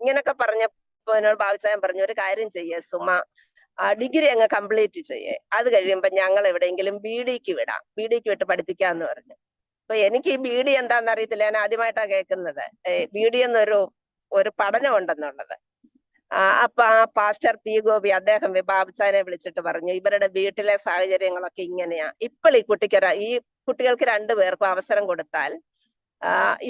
ഇങ്ങനൊക്കെ പറഞ്ഞപ്പോ എന്നോട് ബാബുച്ചായൻ പറഞ്ഞു ഒരു കാര്യം ചെയ്യേ സുമ, ഡിഗ്രി അങ്ങ് കംപ്ലീറ്റ് ചെയ്യേ, അത് കഴിയുമ്പോ ഞങ്ങൾ എവിടെയെങ്കിലും BD-ക്ക് വിടാം, BD-ക്ക് വിട്ട് പഠിപ്പിക്കാന്ന് പറഞ്ഞു. അപ്പൊ എനിക്ക് ഈ BD എന്താന്ന് അറിയത്തില്ല, ഞാൻ ആദ്യമായിട്ടാ കേൾക്കുന്നത്. BD എന്നൊരു പഠനം ഉണ്ടെന്നുള്ളത്. അപ്പൊ ആ പാസ്റ്റർ P. ഗോപി അദ്ദേഹം ബാബുച്ചാനെ വിളിച്ചിട്ട് പറഞ്ഞു ഇവരുടെ വീട്ടിലെ സാഹചര്യങ്ങളൊക്കെ ഇങ്ങനെയാ, ഇപ്പോൾ ഈ കുട്ടികൾക്ക് 2 പേർക്കും അവസരം കൊടുത്താൽ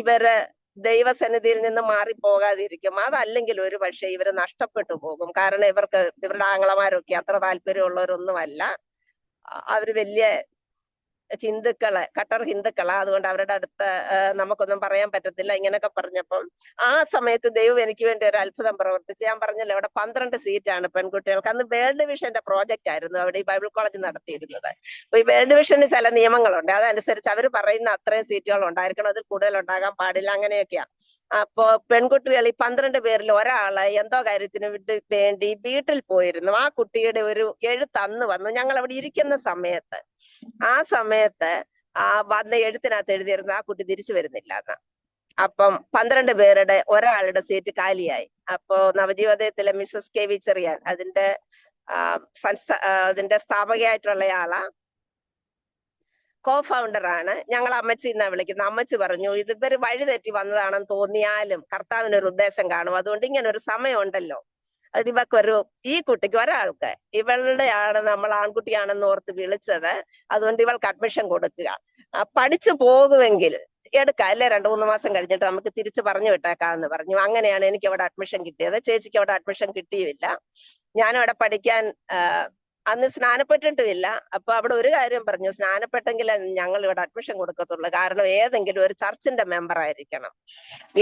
ഇവര് ദൈവസന്നിധിയിൽ നിന്ന് മാറിപ്പോകാതിരിക്കും, അതല്ലെങ്കിൽ ഒരു പക്ഷെ ഇവര് നഷ്ടപ്പെട്ടു പോകും. കാരണം ഇവരുടെ ആങ്ങളമാരൊക്കെ അത്ര താല്പര്യമുള്ളവരൊന്നുമല്ല, അവര് വലിയ കട്ടർ ഹിന്ദുക്കളാ, അതുകൊണ്ട് അവരുടെ അടുത്ത് നമുക്കൊന്നും പറയാൻ പറ്റത്തില്ല. ഇങ്ങനെയൊക്കെ പറഞ്ഞപ്പം ആ സമയത്ത് ദൈവം എനിക്ക് വേണ്ടി ഒരു അത്ഭുതം പ്രവർത്തിച്ച്. ഞാൻ പറഞ്ഞല്ലോ അവിടെ 12 സീറ്റാണ് പെൺകുട്ടികൾക്ക്. അന്ന് വേൾഡ് വിഷന്റെ പ്രോജക്റ്റ് ആയിരുന്നു അവിടെ ഈ ബൈബിൾ കോളേജ് നടത്തിയിരുന്നത്. അപ്പൊ ഈ വേൾഡ് വിഷന് ചില നിയമങ്ങളുണ്ട്, അതനുസരിച്ച് അവർ പറയുന്ന അത്രയും സീറ്റുകൾ ഉണ്ടായിരിക്കണം, അതിൽ കൂടുതൽ ഉണ്ടാകാൻ പാടില്ല, അങ്ങനെയൊക്കെയാ. അപ്പോ പെൺകുട്ടികൾ ഈ 12 പേരിൽ ഒരാള് എന്തോ കാര്യത്തിന് വേണ്ടി വീട്ടിൽ പോയിരുന്നു. ആ കുട്ടിയുടെ ഒരു എഴുത്ത് അന്ന് വന്നു ഞങ്ങൾ അവിടെ ഇരിക്കുന്ന സമയത്ത്. ആ സമയത്ത് വന്ന എഴുത്തിനകത്ത് എഴുതിയിരുന്ന ആ കുട്ടി തിരിച്ചു വരുന്നില്ല എന്ന്. അപ്പം 12 പേരുടെ ഒരാളുടെ സീറ്റ് കാലിയായി. അപ്പോ നവജീവോദയത്തിലെ മിസ്സസ് KV ചെറിയാൻ അതിന്റെ സ്ഥാപകയായിട്ടുള്ളയാളാ, ഫൗണ്ടറാണ്. ഞങ്ങൾ അമ്മച്ചി എന്നാ വിളിക്കുന്നത്. അമ്മച്ചി പറഞ്ഞു ഇവര് വഴിതെറ്റി വന്നതാണെന്ന് തോന്നിയാലും കർത്താവിനൊരു ഉദ്ദേശം കാണും, അതുകൊണ്ട് ഇങ്ങനെ ഒരു സമയമുണ്ടല്ലോ, ഈ കുട്ടിക്ക് ഒരാൾക്ക് നമ്മൾ ആൺകുട്ടിയാണെന്ന് ഓർത്ത് വിളിച്ചത്, അതുകൊണ്ട് ഇവൾക്ക് അഡ്മിഷൻ കൊടുക്കുക, പഠിച്ചു പോകുമെങ്കിൽ എടുക്കാം, അല്ലെ 2-3 മാസം കഴിഞ്ഞിട്ട് നമുക്ക് തിരിച്ചു പറഞ്ഞു വിട്ടേക്കാന്ന് പറഞ്ഞു. അങ്ങനെയാണ് എനിക്ക് അവിടെ അഡ്മിഷൻ കിട്ടിയത്. ചേച്ചിക്ക് അവിടെ അഡ്മിഷൻ കിട്ടിയില്ല. ഞാനവിടെ പഠിക്കാൻ അന്ന് സ്നാനപ്പെട്ടിട്ടുമില്ല. അപ്പൊ അവിടെ ഒരു കാര്യം പറഞ്ഞു, സ്നാനപ്പെട്ടെങ്കിൽ ഞങ്ങൾ ഇവിടെ അഡ്മിഷൻ കൊടുക്കത്തുള്ളൂ, കാരണം ഏതെങ്കിലും ഒരു ചർച്ചിന്റെ മെമ്പർ ആയിരിക്കണം,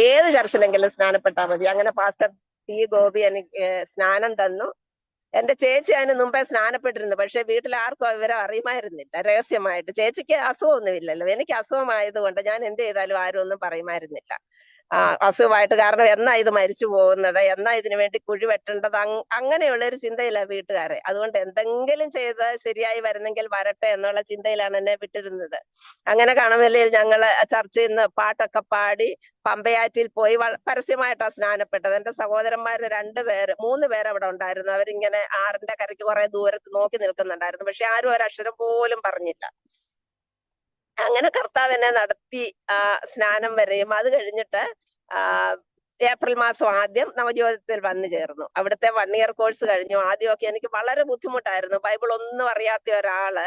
ഏത് ചർച്ചിലെങ്കിലും സ്നാനപ്പെട്ടാൽ മതി. അങ്ങനെ പാസ്റ്റർ P. ഗോപി എനിക്ക് സ്നാനം തന്നു. എന്റെ ചേച്ചി അതിന് മുമ്പേ സ്നാനപ്പെട്ടിരുന്നു, പക്ഷെ വീട്ടിൽ ആർക്കും വിവരം അറിയുമായിരുന്നില്ല, രഹസ്യമായിട്ട്. ചേച്ചിക്ക് അസുഖമൊന്നുമില്ലല്ലോ, എനിക്ക് അസുഖമായതുകൊണ്ട് ഞാൻ എന്ത് ചെയ്താലും ആരും ഒന്നും പറയുമായിരുന്നില്ല. അസുഖമായിട്ട്, കാരണം എന്നാ ഇത് മരിച്ചു പോകുന്നത്, എന്നാ ഇതിനു വേണ്ടി കുഴി വെട്ടേണ്ടത്, അങ്ങനെയുള്ള ഒരു ചിന്തയില്ല വീട്ടുകാരെ. അതുകൊണ്ട് എന്തെങ്കിലും ചെയ്ത് ശരിയായി വരുന്നെങ്കിൽ വരട്ടെ എന്നുള്ള ചിന്തയിലാണ് എന്നെ വിട്ടിരുന്നത്. അങ്ങനെ കണമലയിൽ ഞങ്ങള് ചർച്ചയിൽ നിന്ന് പാട്ടൊക്കെ പാടി പമ്പയാറ്റിൽ പോയി പരസ്യമായിട്ടാണ് സ്നാനപ്പെട്ടത്. എന്റെ സഹോദരന്മാര് 3 പേര് അവിടെ ഉണ്ടായിരുന്നു. അവരിങ്ങനെ ആറിന്റെ കരയ്ക്ക് കുറെ ദൂരത്ത് നോക്കി നിൽക്കുന്നുണ്ടായിരുന്നു, പക്ഷെ ആരും ഒരക്ഷരം പോലും പറഞ്ഞില്ല. അങ്ങനെ കർത്താവ് എന്നെ നടത്തി സ്നാനം വരെയും. അത് കഴിഞ്ഞിട്ട് ഏപ്രിൽ മാസം ആദ്യം നവജോതത്തിൽ വന്നു ചേർന്നു. അവിടുത്തെ 1 ഇയർ കോഴ്സ് കഴിഞ്ഞു. ആദ്യമൊക്കെ എനിക്ക് വളരെ ബുദ്ധിമുട്ടായിരുന്നു. ബൈബിൾ ഒന്നും അറിയാത്ത ഒരാള്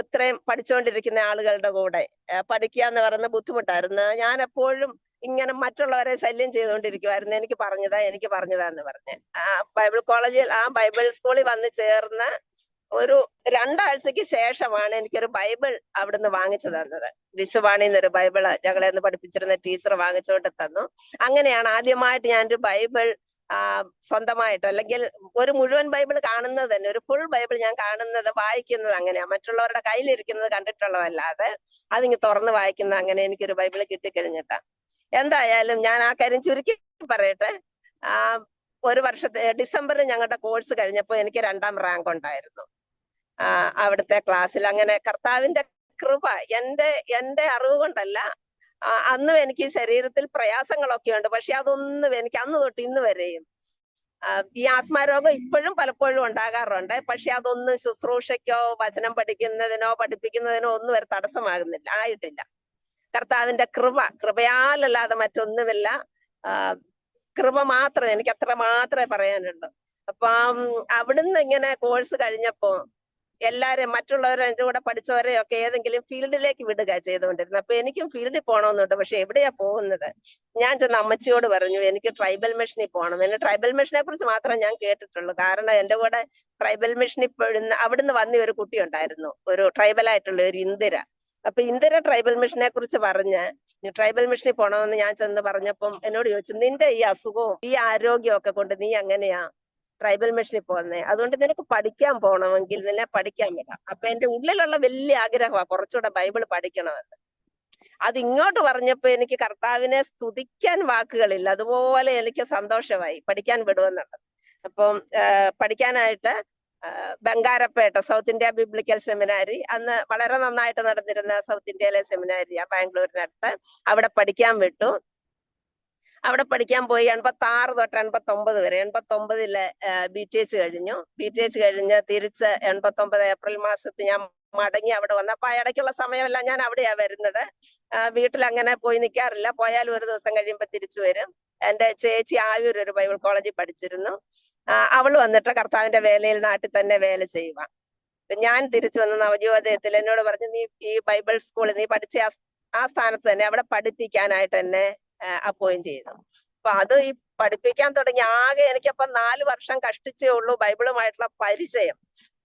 എത്രയും പഠിച്ചുകൊണ്ടിരിക്കുന്ന ആളുകളുടെ കൂടെ പഠിക്കുക എന്ന് പറയുന്ന ബുദ്ധിമുട്ടായിരുന്നു. ഞാൻ എപ്പോഴും ഇങ്ങനെ മറ്റുള്ളവരെ ശല്യം ചെയ്തുകൊണ്ടിരിക്കുമായിരുന്നു, എനിക്ക് പറഞ്ഞതാ എന്ന് പറഞ്ഞ്. ബൈബിൾ കോളേജിൽ ബൈബിൾ സ്കൂളിൽ വന്ന് ചേർന്ന് ഒരു 2 ആഴ്ചക്ക് ശേഷമാണ് എനിക്കൊരു ബൈബിൾ അവിടുന്ന് വാങ്ങിച്ചു തന്നത്. വിശ്വവാണി എന്നൊരു ബൈബിള് ഞങ്ങളെ ഒന്ന് പഠിപ്പിച്ചിരുന്ന ടീച്ചർ വാങ്ങിച്ചുകൊണ്ട് തന്നു. അങ്ങനെയാണ് ആദ്യമായിട്ട് ഞാനൊരു ബൈബിൾ സ്വന്തമായിട്ട്, അല്ലെങ്കിൽ ഒരു മുഴുവൻ ബൈബിൾ കാണുന്നത് തന്നെ, ഒരു ഫുൾ ബൈബിൾ ഞാൻ കാണുന്നത് വായിക്കുന്നത് അങ്ങനെയാ, മറ്റുള്ളവരുടെ കയ്യിലിരിക്കുന്നത് കണ്ടിട്ടുള്ളതല്ലാതെ അതിങ്ങ് തുറന്ന് വായിക്കുന്ന അങ്ങനെ എനിക്കൊരു ബൈബിൾ കിട്ടിക്കഴിഞ്ഞിട്ടാ. എന്തായാലും ഞാൻ ആ കാര്യം ചുരുക്കി പറയട്ടെ. ഒരു വർഷത്തെ ഡിസംബറിൽ ഞങ്ങളുടെ കോഴ്സ് കഴിഞ്ഞപ്പോൾ എനിക്ക് 2ാം റാങ്ക് ഉണ്ടായിരുന്നു അവിടുത്തെ ക്ലാസ്സിൽ. അങ്ങനെ കർത്താവിന്റെ കൃപ, എന്റെ അറിവ് കൊണ്ടല്ല. അന്നും എനിക്ക് ശരീരത്തിൽ പ്രയാസങ്ങളൊക്കെ ഉണ്ട്, പക്ഷെ അതൊന്നും എനിക്ക് അന്ന് തൊട്ട് ഇന്ന് വരെയും ഈ ആസ്മാരോഗം ഇപ്പോഴും പലപ്പോഴും ഉണ്ടാകാറുണ്ട്, പക്ഷെ അതൊന്നും ശുശ്രൂഷയ്ക്കോ വചനം പഠിക്കുന്നതിനോ പഠിപ്പിക്കുന്നതിനോ ഒന്നും ഒരു ആയിട്ടില്ല. കർത്താവിന്റെ കൃപയാലല്ലാതെ മറ്റൊന്നുമില്ല. കൃപ മാത്രം, എനിക്ക് അത്ര മാത്രമേ പറയാനുള്ളൂ. അപ്പം അവിടുന്ന് ഇങ്ങനെ കോഴ്സ് കഴിഞ്ഞപ്പോ എല്ലാരും മറ്റുള്ളവരെ എന്റെ കൂടെ പഠിച്ചവരെയൊക്കെ ഏതെങ്കിലും ഫീൽഡിലേക്ക് വിടുക ചെയ്തുകൊണ്ടിരുന്നത്. അപ്പൊ എനിക്കും ഫീൽഡിൽ പോകണമെന്നുണ്ട്. പക്ഷെ എവിടെയാ പോകുന്നത്? ഞാൻ ചെന്ന് അമ്മച്ചിയോട് പറഞ്ഞു, എനിക്ക് ട്രൈബൽ മിഷനിൽ പോകണം. എന്നെ ട്രൈബൽ മിഷനെ കുറിച്ച് മാത്രമേ ഞാൻ കേട്ടിട്ടുള്ളൂ. കാരണം എന്റെ കൂടെ ട്രൈബൽ മിഷനിൽ അവിടുന്ന് വന്ന ഒരു കുട്ടി ഉണ്ടായിരുന്നു, ഒരു ട്രൈബൽ ആയിട്ടുള്ള ഒരു ഇന്ദിര. അപ്പൊ ഇന്ദിര ട്രൈബൽ മിഷനെ കുറിച്ച് പറഞ്ഞ് ട്രൈബൽ മിഷനിൽ പോണമെന്ന് ഞാൻ ചെന്ന് പറഞ്ഞപ്പം എന്നോട് ചോദിച്ചു, നിന്റെ ഈ അസുഖവും ഈ ആരോഗ്യവും ഒക്കെ കൊണ്ട് നീ എങ്ങനെയാ ട്രൈബൽ മിഷനിൽ പോകുന്നേ? അതുകൊണ്ട് നിനക്ക് പഠിക്കാൻ പോകണമെങ്കിൽ നിന്നെ പഠിക്കാൻ വിടാം. അപ്പൊ എന്റെ ഉള്ളിലുള്ള വലിയ ആഗ്രഹമാണ് കുറച്ചുകൂടെ ബൈബിൾ പഠിക്കണമെന്ന്. അത് ഇങ്ങോട്ട് പറഞ്ഞപ്പോ എനിക്ക് കർത്താവിനെ സ്തുതിക്കാൻ വാക്കുകളില്ല. അതുപോലെ എനിക്ക് സന്തോഷമായി പഠിക്കാൻ വിടുമെന്നുള്ളത്. അപ്പം പഠിക്കാനായിട്ട് ബംഗാരപ്പേട്ട സൗത്ത് ഇന്ത്യ ബിബ്ലിക്കൽ സെമിനാരി, അന്ന് വളരെ നന്നായിട്ട് നടന്നിരുന്ന സൗത്ത് ഇന്ത്യയിലെ സെമിനാരിയാ, ബാംഗ്ലൂരിനടുത്ത്. അവിടെ പഠിക്കാൻ വിട്ടു. അവിടെ പഠിക്കാൻ പോയി 86 തൊട്ട് 89 വരെ. 89-ല് BTH കഴിഞ്ഞു. BTH കഴിഞ്ഞ് തിരിച്ച് 89 ഏപ്രിൽ മാസത്തിൽ ഞാൻ മടങ്ങി അവിടെ വന്നു. അപ്പൊ ഇടയ്ക്കുള്ള സമയമെല്ലാം ഞാൻ അവിടെയാ വരുന്നത്. വീട്ടിൽ അങ്ങനെ പോയി നിൽക്കാറില്ല. പോയാലും ഒരു ദിവസം കഴിയുമ്പോൾ തിരിച്ചു വരും. എന്റെ ചേച്ചി ആയൂർ ഒരു ബൈബിൾ കോളേജിൽ പഠിച്ചിരുന്നു. അവള് വന്നിട്ട് കർത്താവിന്റെ വേലയിൽ നാട്ടിൽ തന്നെ വേല ചെയ്യുക. ഞാൻ തിരിച്ചു വന്ന നവജീവോദയത്തിൽ എന്നോട് പറഞ്ഞു, നീ ഈ ബൈബിൾ സ്കൂളിൽ നീ പഠിച്ച ആ സ്ഥാനത്ത് തന്നെ അവിടെ പഠിപ്പിക്കാനായിട്ട് എന്നെ അപ്പോയിന്റ് ചെയ്തു. അപ്പൊ അത് ഈ പഠിപ്പിക്കാൻ തുടങ്ങി. ആകെ എനിക്കപ്പം 4 വർഷം കഷ്ടിച്ചേ ഉള്ളൂ ബൈബിളുമായിട്ടുള്ള പരിചയം.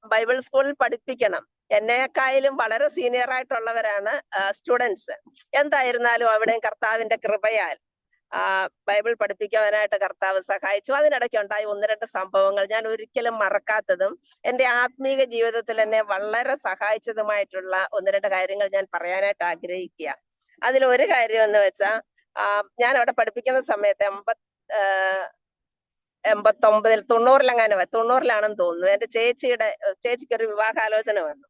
ബൈബിൾ സ്കൂളിൽ പഠിപ്പിക്കണം. എന്നെക്കായാലും വളരെ സീനിയർ ആയിട്ടുള്ളവരാണ് സ്റ്റുഡൻസ്. എന്തായിരുന്നാലും അവിടെയും കർത്താവിന്റെ കൃപയാൽ ബൈബിൾ പഠിപ്പിക്കാനായിട്ട് കർത്താവ് സഹായിച്ചു. അതിനിടയ്ക്ക് ഉണ്ടായ 1-2 സംഭവങ്ങൾ ഞാൻ ഒരിക്കലും മറക്കാത്തതും എന്റെ ആത്മീക ജീവിതത്തിൽ എന്നെ വളരെ സഹായിച്ചതുമായിട്ടുള്ള 1-2 കാര്യങ്ങൾ ഞാൻ പറയാനായിട്ട് ആഗ്രഹിക്കുക. അതിലൊരു കാര്യം എന്ന് വെച്ചാൽ, ഞാൻ അവിടെ പഠിപ്പിക്കുന്ന സമയത്ത് 89-ൽ 90-ലാണെന്ന് തോന്നുന്നു, എന്റെ ചേച്ചിക്ക് ഒരു വിവാഹാലോചന വന്നു.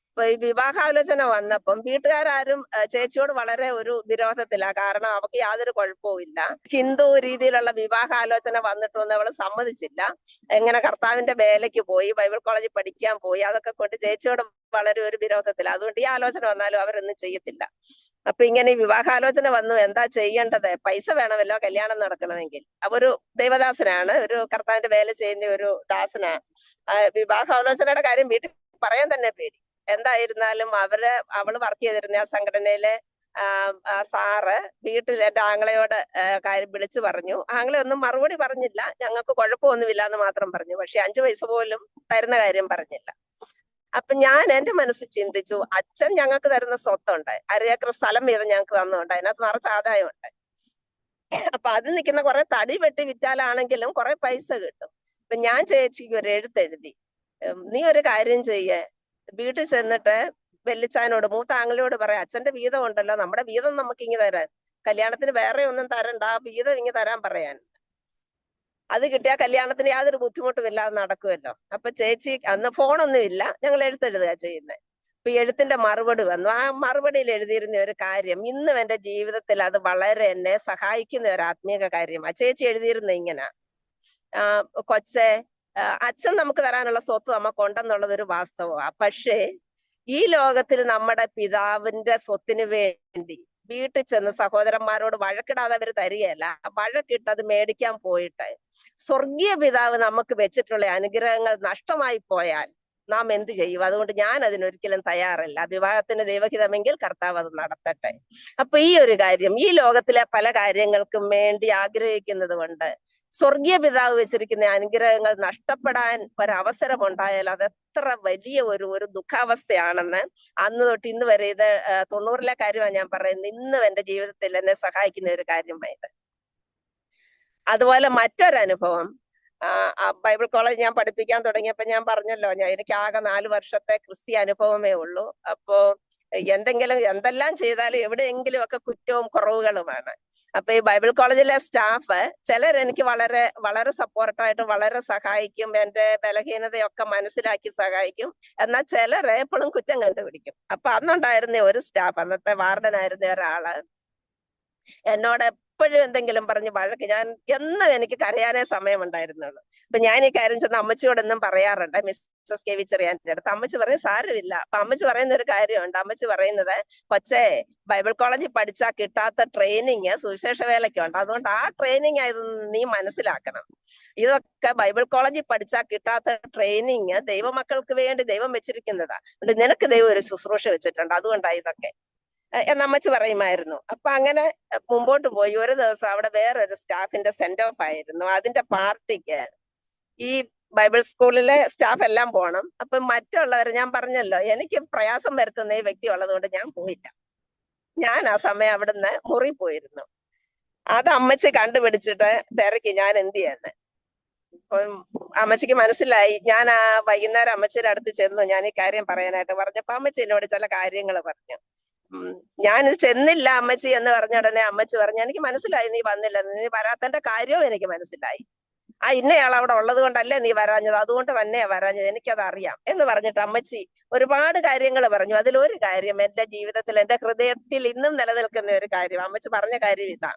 അപ്പൊ ഈ വിവാഹാലോചന വന്നപ്പം വീട്ടുകാരും ചേച്ചിയോട് വളരെ ഒരു വിരോധത്തിലാ. കാരണം അവൾക്ക് യാതൊരു കുഴപ്പവും ഇല്ല. ഹിന്ദു രീതിയിലുള്ള വിവാഹാലോചന വന്നിട്ടൊന്നും അവള് സമ്മതിച്ചില്ല. എങ്ങനെ കർത്താവിന്റെ വേലയ്ക്ക് പോയി, ബൈബിൾ കോളേജിൽ പഠിക്കാൻ പോയി, അതൊക്കെ കൊണ്ട് ചേച്ചിയോട് വളരെ ഒരു വിരോധത്തില. അതുകൊണ്ട് ഈ ആലോചന വന്നാലും അവരൊന്നും ചെയ്യത്തില്ല. അപ്പൊ ഇങ്ങനെ ഈ വിവാഹാലോചന വന്നു, എന്താ ചെയ്യേണ്ടത്? പൈസ വേണമല്ലോ കല്യാണം നടക്കണമെങ്കിൽ. ഒരു ദൈവദാസനാണ്, ഒരു കർത്താവിന്റെ വേല ചെയ്യുന്ന ഒരു ദാസനാണ്. വിവാഹാലോചനയുടെ കാര്യം വീട്ടിൽ പറയാൻ തന്നെ പേടി. എന്തായിരുന്നാലും അവള് വർക്ക് ചെയ്തിരുന്ന ആ സംഘടനയിലെ സാറ് വീട്ടിൽ എന്റെ ആങ്ങളയോട് കാര്യം വിളിച്ചു പറഞ്ഞു. ആങ്ങളെ ഒന്നും മറുപടി പറഞ്ഞില്ല. ഞങ്ങൾക്ക് കുഴപ്പമൊന്നുമില്ല എന്ന് മാത്രം പറഞ്ഞു. പക്ഷെ 5 പൈസ പോലും തരുന്ന കാര്യം പറഞ്ഞില്ല. അപ്പൊ ഞാൻ എന്റെ മനസ്സിൽ ചിന്തിച്ചു, അച്ഛൻ ഞങ്ങൾക്ക് തരുന്ന സ്വത്തുണ്ട്, 1/2 ഏക്കർ സ്ഥലം വീതം ഞങ്ങൾക്ക് തന്നുണ്ട്, അതിനകത്ത് നിറച്ച് ആദായമുണ്ട്. അപ്പൊ അത് നിൽക്കുന്ന കുറെ തടി വെട്ടി വിറ്റാലാണെങ്കിലും കുറെ പൈസ കിട്ടും. അപ്പൊ ഞാൻ ചേച്ചിക്ക് ഒരു എഴുത്തെഴുതി, നീ ഒരു കാര്യം ചെയ്യേ, വീട്ടിൽ ചെന്നിട്ട് വെല്ലിച്ചാനോട്, മൂത്ത ആങ്ങളോട് പറയാം, അച്ഛന്റെ വീതം ഉണ്ടല്ലോ, നമ്മുടെ വീതം നമുക്ക് ഇങ്ങ് തരാൻ, കല്യാണത്തിന് വേറെ ഒന്നും തരണ്ട, ആ വീതം ഇങ്ങ് തരാൻ പറയാൻ. അത് കിട്ടിയാൽ കല്യാണത്തിന് യാതൊരു ബുദ്ധിമുട്ടും ഇല്ലാതെ നടക്കുമല്ലോ. അപ്പൊ ചേച്ചി, അന്ന് ഫോണൊന്നും ഇല്ല, ഞങ്ങൾ എഴുത്തെഴുതുക ചെയ്യുന്നത്. അപ്പൊ എഴുത്തിന്റെ മറുപടി വന്നു. ആ മറുപടിയിൽ എഴുതിയിരുന്ന ഒരു കാര്യം ഇന്നും എന്റെ ജീവിതത്തിൽ അത് വളരെ എന്നെ സഹായിക്കുന്ന ഒരു ആത്മീക കാര്യമാണ്. ചേച്ചി എഴുതിയിരുന്ന ഇങ്ങനെ, കൊച്ചെ, അച്ഛൻ നമുക്ക് തരാനുള്ള സ്വത്ത് നമുക്കുണ്ടെന്നുള്ളത് ഒരു വാസ്തവമാണ്. പക്ഷേ ഈ ലോകത്തിൽ നമ്മുടെ പിതാവിന്റെ സ്വത്തിന് വേണ്ടി വീട്ടിൽ ചെന്ന് സഹോദരന്മാരോട് വഴക്കിടാതെ അവർ തരികയല്ല. വഴക്കിട്ട് അത് മേടിക്കാൻ പോയിട്ട് സ്വർഗീയ പിതാവ് നമുക്ക് വെച്ചിട്ടുള്ള അനുഗ്രഹങ്ങൾ നഷ്ടമായി പോയാൽ നാം എന്ത് ചെയ്യും? അതുകൊണ്ട് ഞാൻ അതിനൊരിക്കലും തയ്യാറല്ല. വിവാഹത്തിന് ദൈവഹിതമെങ്കിൽ കർത്താവ് അത് നടത്തട്ടെ. അപ്പൊ ഈ ഒരു കാര്യം, ഈ ലോകത്തിലെ പല കാര്യങ്ങൾക്കും വേണ്ടി ആഗ്രഹിക്കുന്നത് കൊണ്ട് സ്വർഗീയ പിതാവ് വെച്ചിരിക്കുന്ന അനുഗ്രഹങ്ങൾ നഷ്ടപ്പെടാൻ ഒരവസരം ഉണ്ടായാൽ അത് എത്ര വലിയ ഒരു ദുഃഖാവസ്ഥയാണെന്ന് അന്ന് തൊട്ട് ഇന്ന് വരെ, ഇത് 90-ലെ കാര്യമാണ് ഞാൻ പറയുന്നത്, ഇന്നും എന്റെ ജീവിതത്തിൽ എന്നെ സഹായിക്കുന്ന ഒരു കാര്യമായത്. അതുപോലെ മറ്റൊരനുഭവം, ബൈബിൾ കോളേജ് ഞാൻ പഠിപ്പിക്കാൻ തുടങ്ങിയപ്പോ ഞാൻ പറഞ്ഞല്ലോ, എനിക്ക് ആകെ 4 വർഷത്തെ ക്രിസ്തീയ അനുഭവമേ ഉള്ളൂ. അപ്പോ എന്തെല്ലാം ചെയ്താലും എവിടെയെങ്കിലും ഒക്കെ കുറ്റവും കുറവുകളുമാണ്. അപ്പൊ ഈ ബൈബിൾ കോളേജിലെ സ്റ്റാഫ് ചിലരെനിക്ക് വളരെ വളരെ സപ്പോർട്ടായിട്ട് വളരെ സഹായിക്കും, എന്റെ ബലഹീനതയൊക്കെ മനസ്സിലാക്കി സഹായിക്കും. എന്നാൽ ചിലരെ എപ്പോഴും കുറ്റം കണ്ടുപിടിക്കും. അപ്പൊ അന്നുണ്ടായിരുന്ന ഒരു സ്റ്റാഫ്, അന്നത്തെ വാർഡനായിരുന്ന ഒരാള് എന്നോട് എപ്പോഴും എന്തെങ്കിലും പറഞ്ഞ് വഴക്ക്. ഞാൻ എന്നും എനിക്ക് കരയാനേ സമയമുണ്ടായിരുന്നുള്ളൂ. അപ്പൊ ഞാൻ ഈ കാര്യം ചെന്ന് അമ്മച്ചിയോടൊന്നും പറയാറുണ്ട്, മിസ് SSK ചെറിയാൻ്റെ അടുത്ത്. അമ്മച്ചി പറയും സാരമില്ല. അപ്പൊ അമ്മച്ചി പറയുന്ന ഒരു കാര്യമുണ്ട്. അമ്മച്ചി പറയുന്നത്, കൊച്ചേ, ബൈബിൾ കോളേജിൽ പഠിച്ചാൽ കിട്ടാത്ത ട്രെയിനിങ് സുവിശേഷ വേലയ്ക്കുണ്ട്. അതുകൊണ്ട് ആ ട്രെയിനിങ് ആയതൊന്ന് നീ മനസ്സിലാക്കണം. ഇതൊക്കെ ബൈബിൾ കോളേജിൽ പഠിച്ചാൽ കിട്ടാത്ത ട്രെയിനിങ് ദൈവമക്കൾക്ക് വേണ്ടി ദൈവം വെച്ചിരിക്കുന്നതാ. അതുകൊണ്ട് നിനക്ക് ദൈവം ഒരു ശുശ്രൂഷ വെച്ചിട്ടുണ്ട്, അതുകൊണ്ടാണ് ഇതൊക്കെ എന്നമ്മച്ചി പറയുമായിരുന്നു. അപ്പൊ അങ്ങനെ മുമ്പോട്ട് പോയി. ഒരു ദിവസം അവിടെ വേറൊരു സ്റ്റാഫിന്റെ സെൻഡ് ഓഫ് ആയിരുന്നു. അതിന്റെ പാർട്ടിക്ക് ഈ ബൈബിൾ സ്കൂളിലെ സ്റ്റാഫ് എല്ലാം പോണം. അപ്പൊ മറ്റുള്ളവർ, ഞാൻ പറഞ്ഞല്ലോ എനിക്ക് പ്രയാസം വരുത്തുന്ന ഈ വ്യക്തി ഉള്ളത് കൊണ്ട് ഞാൻ പോയില്ല. ഞാൻ ആ സമയം അവിടുന്ന് മുറി പോയിരുന്നു. അത് അമ്മച്ചി കണ്ടുപിടിച്ചിട്ട് തിരക്കി ഞാൻ എന്ത് ചെയ്യുന്നത്. അപ്പം അമ്മച്ചിക്ക് മനസ്സിലായി. ഞാൻ ആ വൈകുന്നേരം അമ്മച്ചിയുടെ അടുത്ത് ചെന്നു. ഞാൻ ഈ കാര്യം പറയാനായിട്ട് പറഞ്ഞപ്പോ അമ്മച്ചി എന്നോട് ചില കാര്യങ്ങൾ പറഞ്ഞു. ഞാൻ ചെന്നില്ല അമ്മച്ചി എന്ന് പറഞ്ഞ ഉടനെ അമ്മച്ചി പറഞ്ഞു, എനിക്ക് മനസ്സിലായി നീ വന്നില്ല, നീ വരാത്തന്റെ കാര്യവും എനിക്ക് മനസ്സിലായി. ആ ഇന്നയാൾ അവിടെ ഉള്ളത് കൊണ്ടല്ലേ നീ വരാഞ്ഞത്, അതുകൊണ്ട് തന്നെയാ വരാഞ്ഞത്, എനിക്കത് അറിയാം എന്ന് പറഞ്ഞിട്ട് അമ്മച്ചി ഒരുപാട് കാര്യങ്ങൾ പറഞ്ഞു. അതിലൊരു കാര്യം എന്റെ ജീവിതത്തിൽ, എന്റെ ഹൃദയത്തിൽ ഇന്നും നിലനിൽക്കുന്ന ഒരു കാര്യം, അമ്മച്ചി പറഞ്ഞ കാര്യം ഇതാ.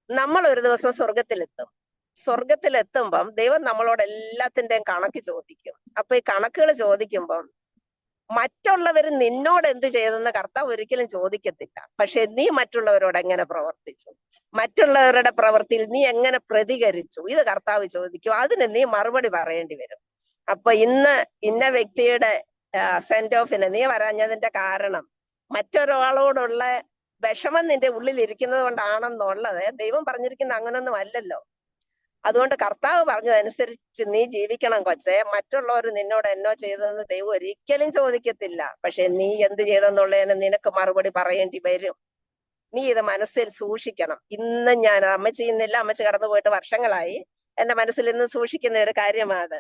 നമ്മൾ ഒരു ദിവസം സ്വർഗത്തിലെത്തും. സ്വർഗത്തിലെത്തുമ്പം ദൈവം നമ്മളോട് എല്ലാത്തിന്റെയും കണക്ക് ചോദിക്കും. അപ്പൊ ഈ കണക്കുകൾ ചോദിക്കുമ്പം മറ്റുള്ളവർ നിന്നോട് എന്ത് ചെയ്തെന്ന് കർത്താവ് ഒരിക്കലും ചോദിക്കത്തില്ല. പക്ഷെ നീ മറ്റുള്ളവരോട് എങ്ങനെ പ്രവർത്തിച്ചു, മറ്റുള്ളവരുടെ പ്രവൃത്തിയിൽ നീ എങ്ങനെ പ്രതികരിച്ചു, ഇത് കർത്താവ് ചോദിക്കും. അതിന് നീ മറുപടി പറയേണ്ടി വരും. അപ്പൊ ഇന്ന് ഇന്ന വ്യക്തിയുടെ സെൻഡ് ഓഫിന് നീ വരാഞ്ഞതിന്റെ കാരണം മറ്റൊരാളോടുള്ള വിഷമം നിന്റെ ഉള്ളിൽ ഇരിക്കുന്നത് കൊണ്ടാണെന്നുള്ളത് ദൈവം പറഞ്ഞിരിക്കുന്ന അങ്ങനൊന്നും അല്ലല്ലോ. അതുകൊണ്ട് കർത്താവ് പറഞ്ഞതനുസരിച്ച് നീ ജീവിക്കണം കൊച്ചേ. മറ്റുള്ളവർ നിന്നോട് എന്നോ ചെയ്തതെന്ന് ദൈവം ഒരിക്കലും ചോദിക്കത്തില്ല. പക്ഷെ നീ എന്ത് ചെയ്തെന്നുള്ളതിന് നിനക്ക് മറുപടി പറയേണ്ടി വരും. നീ ഇത് മനസ്സിൽ സൂക്ഷിക്കണം. ഇന്ന് ഞാൻ, അമ്മ ചെയ്യുന്നില്ല, അമ്മച്ചി കടന്നു പോയിട്ട് വർഷങ്ങളായി, എന്റെ മനസ്സിൽ ഇന്ന് സൂക്ഷിക്കുന്ന ഒരു കാര്യമാണ്.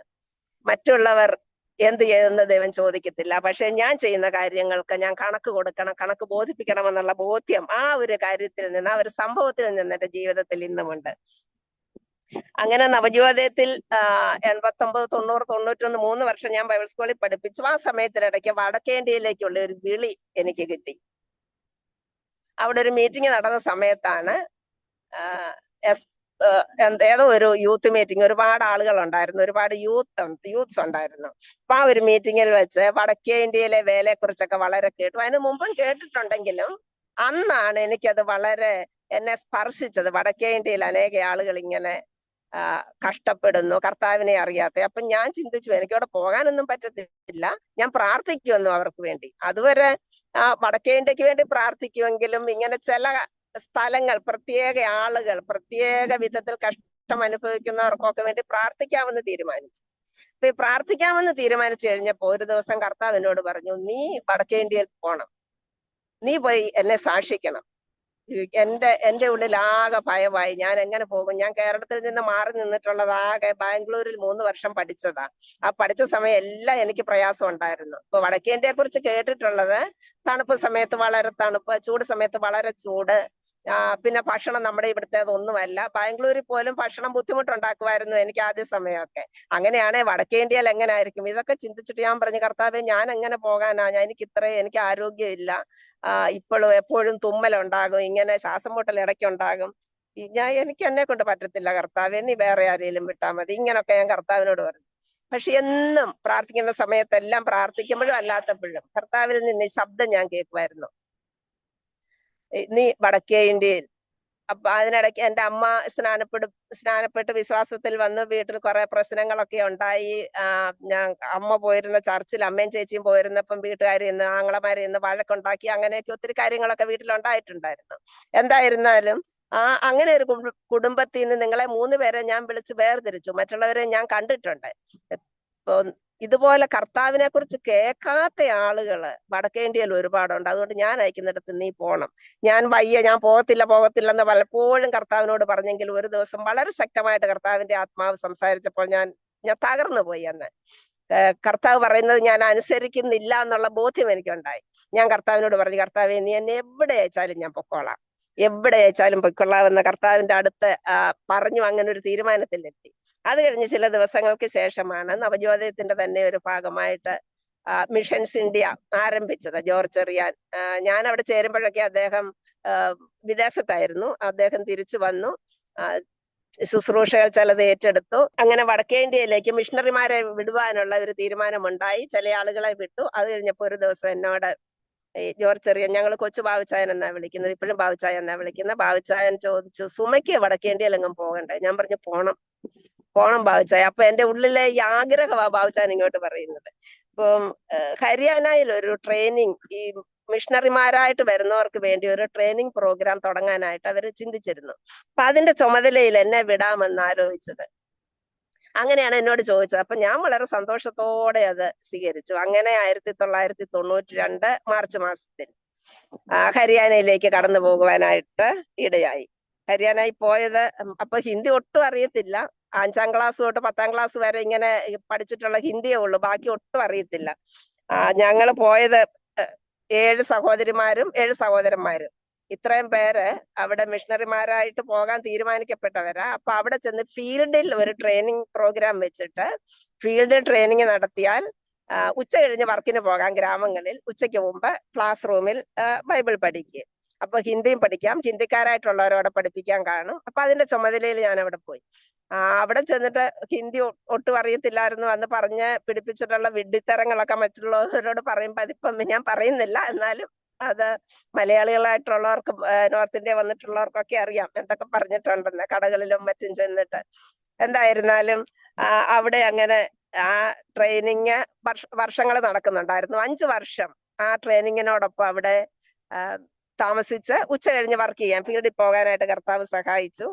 മറ്റുള്ളവർ എന്ത് ചെയ്തെന്ന് ദൈവം ചോദിക്കത്തില്ല. പക്ഷെ ഞാൻ ചെയ്യുന്ന കാര്യങ്ങൾക്ക് ഞാൻ കണക്ക് കൊടുക്കണം, കണക്ക് ബോധിപ്പിക്കണമെന്നുള്ള ബോധ്യം ആ ഒരു കാര്യത്തിൽ നിന്ന്, ആ ഒരു സംഭവത്തിൽ നിന്ന് എന്റെ ജീവിതത്തിൽ ഇന്നുമുണ്ട്. അങ്ങനെ നവജോദയത്തിൽ 89, 90, 91, 3 വർഷം ഞാൻ ബൈബിൾ സ്കൂളിൽ പഠിപ്പിച്ചു. ആ സമയത്തിനിടയ്ക്ക് വടക്കേണ്ടിയിലേക്കുള്ള ഒരു വിളി എനിക്ക് കിട്ടി. അവിടെ ഒരു മീറ്റിംഗ് നടന്ന സമയത്താണ് ഏതോ ഒരു യൂത്ത് മീറ്റിംഗ്, ഒരുപാട് ആളുകൾ ഉണ്ടായിരുന്നു, ഒരുപാട് യൂത്ത്സ് ഉണ്ടായിരുന്നു. അപ്പൊ ആ ഒരു മീറ്റിങ്ങിൽ വെച്ച് വടക്കേ ഇന്ത്യയിലെ വേലയെ കുറിച്ചൊക്കെ വളരെ കേട്ടു. അതിന് മുമ്പും കേട്ടിട്ടുണ്ടെങ്കിലും അന്നാണ് എനിക്കത് വളരെ എന്നെ സ്പർശിച്ചത്. വടക്കേ ഇന്ത്യയിൽ അനേക ആളുകൾ ഇങ്ങനെ കഷ്ടപ്പെടുന്നു, കർത്താവിനെ അറിയാത്ത. അപ്പൊ ഞാൻ ചിന്തിച്ചു, എനിക്കവിടെ പോകാനൊന്നും പറ്റത്തില്ല, ഞാൻ പ്രാർത്ഥിക്കുമെന്നു അവർക്ക് വേണ്ടി. അതുവരെ വടക്കേ ഇന്ത്യക്ക് വേണ്ടി പ്രാർത്ഥിക്കുമെങ്കിലും ഇങ്ങനെ ചില സ്ഥലങ്ങൾ, പ്രത്യേക ആളുകൾ, പ്രത്യേക വിധത്തിൽ കഷ്ടം അനുഭവിക്കുന്നവർക്കൊക്കെ വേണ്ടി പ്രാർത്ഥിക്കാമെന്ന് തീരുമാനിച്ചു. അപ്പൊ ഈ പ്രാർത്ഥിക്കാമെന്ന് തീരുമാനിച്ചു കഴിഞ്ഞപ്പോ ഒരു ദിവസം കർത്താവ് എന്നോട് പറഞ്ഞു, നീ വടക്കേ ഇന്ത്യയിൽ പോണം, നീ പോയി എന്നെ സാക്ഷിക്കണം. എന്റെ ഉള്ളിൽ ആകെ ഭയമായി. ഞാൻ എങ്ങനെ പോകും? ഞാൻ കേരളത്തിൽ നിന്ന് മാറി നിന്നിട്ടുള്ളത് ആകെ ബാംഗ്ലൂരിൽ 3 വർഷം പഠിച്ചതാ. ആ പഠിച്ച സമയം എല്ലാം എനിക്ക് പ്രയാസം ഉണ്ടായിരുന്നു. ഇപ്പൊ വടക്കേ ഇന്ത്യയെ കുറിച്ച് കേട്ടിട്ടുള്ളത് തണുപ്പ് സമയത്ത് വളരെ തണുപ്പ്, ചൂട് സമയത്ത് വളരെ ചൂട്, പിന്നെ ഭക്ഷണം നമ്മുടെ ഇവിടുത്തേതൊന്നുമല്ല. ബാംഗ്ലൂരിൽ പോലും ഭക്ഷണം ബുദ്ധിമുട്ടുണ്ടാക്കുമായിരുന്നു എനിക്ക് ആദ്യ സമയമൊക്കെ. അങ്ങനെയാണെ വടക്കേ ഇന്ത്യയിൽ എങ്ങനെ ആയിരിക്കും? ഇതൊക്കെ ചിന്തിച്ചിട്ട് ഞാൻ പറഞ്ഞു, കർത്താവേ, ഞാൻ എങ്ങനെ പോകാനാ? എനിക്ക് ആരോഗ്യമില്ല, ഇപ്പോഴും എപ്പോഴും തുമ്മലുണ്ടാകും, ഇങ്ങനെ ശ്വാസം മുട്ടൽ ഇടയ്ക്കുണ്ടാകും. എനിക്ക് എന്നെ കൊണ്ട് പറ്റത്തില്ല കർത്താവേ, നീ വേറെ ആരെങ്കിലും വിട്ടാൽ മതി, ഇങ്ങനൊക്കെ ഞാൻ കർത്താവിനോട് പറഞ്ഞു. പക്ഷെ എന്നും പ്രാർത്ഥിക്കുന്ന സമയത്തെല്ലാം, പ്രാർത്ഥിക്കുമ്പോഴും അല്ലാത്തപ്പോഴും കർത്താവിൽ നിന്ന് ഈ ശബ്ദം ഞാൻ കേൾക്കുമായിരുന്നു, നീ വടക്കേ ഇന്ത്യയിൽ. അപ്പൊ അതിനിടയ്ക്ക് എന്റെ അമ്മ സ്നാനപ്പെട്ട് വിശ്വാസത്തിൽ വന്ന് വീട്ടിൽ കുറെ പ്രശ്നങ്ങളൊക്കെ ഉണ്ടായി. ഞാൻ അമ്മ പോയിരുന്ന ചർച്ചിൽ അമ്മയും ചേച്ചിയും പോയിരുന്നപ്പം വീട്ടുകാരിൽ നിന്ന്, ആങ്ങളമാരിൽ നിന്ന് വഴക്കുണ്ടാക്കി. അങ്ങനെയൊക്കെ ഒത്തിരി കാര്യങ്ങളൊക്കെ വീട്ടിലുണ്ടായിട്ടുണ്ടായിരുന്നു. എന്തായിരുന്നാലും അങ്ങനെ ഒരു കുടുംബത്തിൽ നിന്ന് നിങ്ങളെ 3 പേരെ ഞാൻ വിളിച്ച് വേർതിരിച്ചു. മറ്റുള്ളവരെ ഞാൻ കണ്ടിട്ടുണ്ട്. ഇതുപോലെ കർത്താവിനെ കുറിച്ച് കേൾക്കാത്ത ആളുകള് വടക്കേ ഇന്ത്യയിൽ ഒരുപാടുണ്ട്. അതുകൊണ്ട് ഞാൻ അയക്കുന്നിടത്ത് നീ പോണം. ഞാൻ വയ്യ, ഞാൻ പോകത്തില്ലെന്ന് പലപ്പോഴും കർത്താവിനോട് പറഞ്ഞെങ്കിലും ഒരു ദിവസം വളരെ ശക്തമായിട്ട് കർത്താവിന്റെ ആത്മാവ് സംസാരിച്ചപ്പോൾ ഞാൻ തകർന്നു പോയി. അന്ന് കർത്താവ് പറയുന്നത് ഞാൻ അനുസരിക്കുന്നില്ല എന്നുള്ള ബോധ്യം എനിക്കുണ്ടായി. ഞാൻ കർത്താവിനോട് പറഞ്ഞു, കർത്താവേ, നീ എന്നെ എവിടെ അയച്ചാലും ഞാൻ പൊക്കോളാം, എവിടെ അയച്ചാലും പൊയ്ക്കൊള്ളാമെന്ന് കർത്താവിന്റെ അടുത്ത് പറഞ്ഞു. അങ്ങനെ ഒരു തീരുമാനത്തിലെത്തി. അത് കഴിഞ്ഞ് ചില ദിവസങ്ങൾക്ക് ശേഷമാണ് നവജോദയത്തിന്റെ തന്നെ ഒരു ഭാഗമായിട്ട് മിഷൻസ് ഇന്ത്യ ആരംഭിച്ചത്. ജോർജ് ചെറിയാൻ, ഞാൻ അവിടെ ചേരുമ്പോഴൊക്കെ അദ്ദേഹം വിദേശത്തായിരുന്നു. അദ്ദേഹം തിരിച്ചു വന്നു. ശുശ്രൂഷകൾ ചിലത് ഏറ്റെടുത്തു. അങ്ങനെ വടക്കേ ഇന്ത്യയിലേക്ക് മിഷണറിമാരെ വിടുവാനുള്ള ഒരു തീരുമാനമുണ്ടായി. ചില ആളുകളെ വിട്ടു. അത് കഴിഞ്ഞപ്പോ ഒരു ദിവസം എന്നോട് ഈ ജോർജ് ചെറിയ, ഞങ്ങൾ കൊച്ചു ബാബുച്ചായൻ എന്നാ വിളിക്കുന്നത്, ഇപ്പോഴും ബാബുച്ചായൻ എന്നാ വിളിക്കുന്നത്, ബാബുച്ചായൻ ചോദിച്ചു, സുമയ്ക്ക് വടക്കേ ഇന്ത്യയിലെങ്ങും പോകണ്ടേ? ഞാൻ പറഞ്ഞു പോണം ബാബുച്ചായ. അപ്പൊ എന്റെ ഉള്ളിലെ ഈ ആഗ്രഹമാ ബാബുച്ചായൻ ഇങ്ങോട്ട് പറയുന്നത്. ഇപ്പം ഹരിയാനയിൽ ഒരു ട്രെയിനിങ്, ഈ മിഷണറിമാരായിട്ട് വരുന്നവർക്ക് വേണ്ടി ഒരു ട്രെയിനിങ് പ്രോഗ്രാം തുടങ്ങാനായിട്ട് അവർ ചിന്തിച്ചിരുന്നു. അപ്പൊ അതിന്റെ ചുമതലയിൽ എന്നെ വിടാമെന്ന് ആലോചിച്ചത്. അങ്ങനെയാണ് എന്നോട് ചോദിച്ചത്. അപ്പൊ ഞാൻ വളരെ സന്തോഷത്തോടെ അത് സ്വീകരിച്ചു. അങ്ങനെ 1992 മാർച്ച് മാസത്തിൽ ഹരിയാനയിലേക്ക് കടന്നു പോകുവാനായിട്ട് ഇടയായി. ഹരിയാനയിൽ പോയത്, അപ്പൊ ഹിന്ദി ഒട്ടും അറിയത്തില്ല. 5ാം ക്ലാസ് തൊട്ട് 10ാം ക്ലാസ് വരെ ഇങ്ങനെ പഠിച്ചിട്ടുള്ള ഹിന്ദിയേ ഉള്ളൂ, ബാക്കി ഒട്ടും അറിയത്തില്ല. ഞങ്ങൾ പോയത് 7 സഹോദരിമാരും 7 സഹോദരന്മാരും, ഇത്രയും പേര് അവിടെ മിഷണറിമാരായിട്ട് പോകാൻ തീരുമാനിക്കപ്പെട്ടവരാ. അപ്പൊ അവിടെ ചെന്ന് ഫീൽഡിൽ ഒരു ട്രെയിനിങ് പ്രോഗ്രാം വെച്ചിട്ട് ഫീൽഡ് ട്രെയിനിങ് നടത്തിയാൽ ഉച്ച കഴിഞ്ഞ് വർക്കിന് പോകാം ഗ്രാമങ്ങളിൽ. ഉച്ചയ്ക്ക് മുമ്പ് ക്ലാസ് റൂമിൽ ബൈബിൾ പഠിക്കുക. അപ്പൊ ഹിന്ദിയും പഠിക്കാം, ഹിന്ദിക്കാരായിട്ടുള്ളവരോടെ പഠിപ്പിക്കാൻ കാണും. അപ്പൊ അതിന്റെ ചുമതലയിൽ ഞാൻ അവിടെ പോയി. അവിടെ ചെന്നിട്ട് ഹിന്ദി ഒട്ടും അറിയത്തില്ലായിരുന്നു. അന്ന് പറഞ്ഞ് പിടിപ്പിച്ചിട്ടുള്ള വിഡ്ഢിത്തരങ്ങളൊക്കെ മറ്റുള്ളവരോട് പറയുമ്പോ അതിപ്പം ഞാൻ പറയുന്നില്ല, എന്നാലും അത് മലയാളികളായിട്ടുള്ളവർക്കും നോർത്ത് ഇന്ത്യ വന്നിട്ടുള്ളവർക്കൊക്കെ അറിയാം എന്തൊക്കെ പറഞ്ഞിട്ടുണ്ടെന്ന്, കടകളിലും മറ്റും ചെന്നിട്ട്. എന്തായിരുന്നാലും അവിടെ അങ്ങനെ ആ ട്രെയിനിങ് വർഷങ്ങൾ നടക്കുന്നുണ്ടായിരുന്നു. 5 വർഷം ആ ട്രെയിനിങ്ങിനോടൊപ്പം അവിടെ താമസിച്ച് ഉച്ച കഴിഞ്ഞ് വർക്ക് ചെയ്യാൻ, ഫീൽഡിൽ പോകാനായിട്ട് കർത്താവ് സഹായിച്ചു.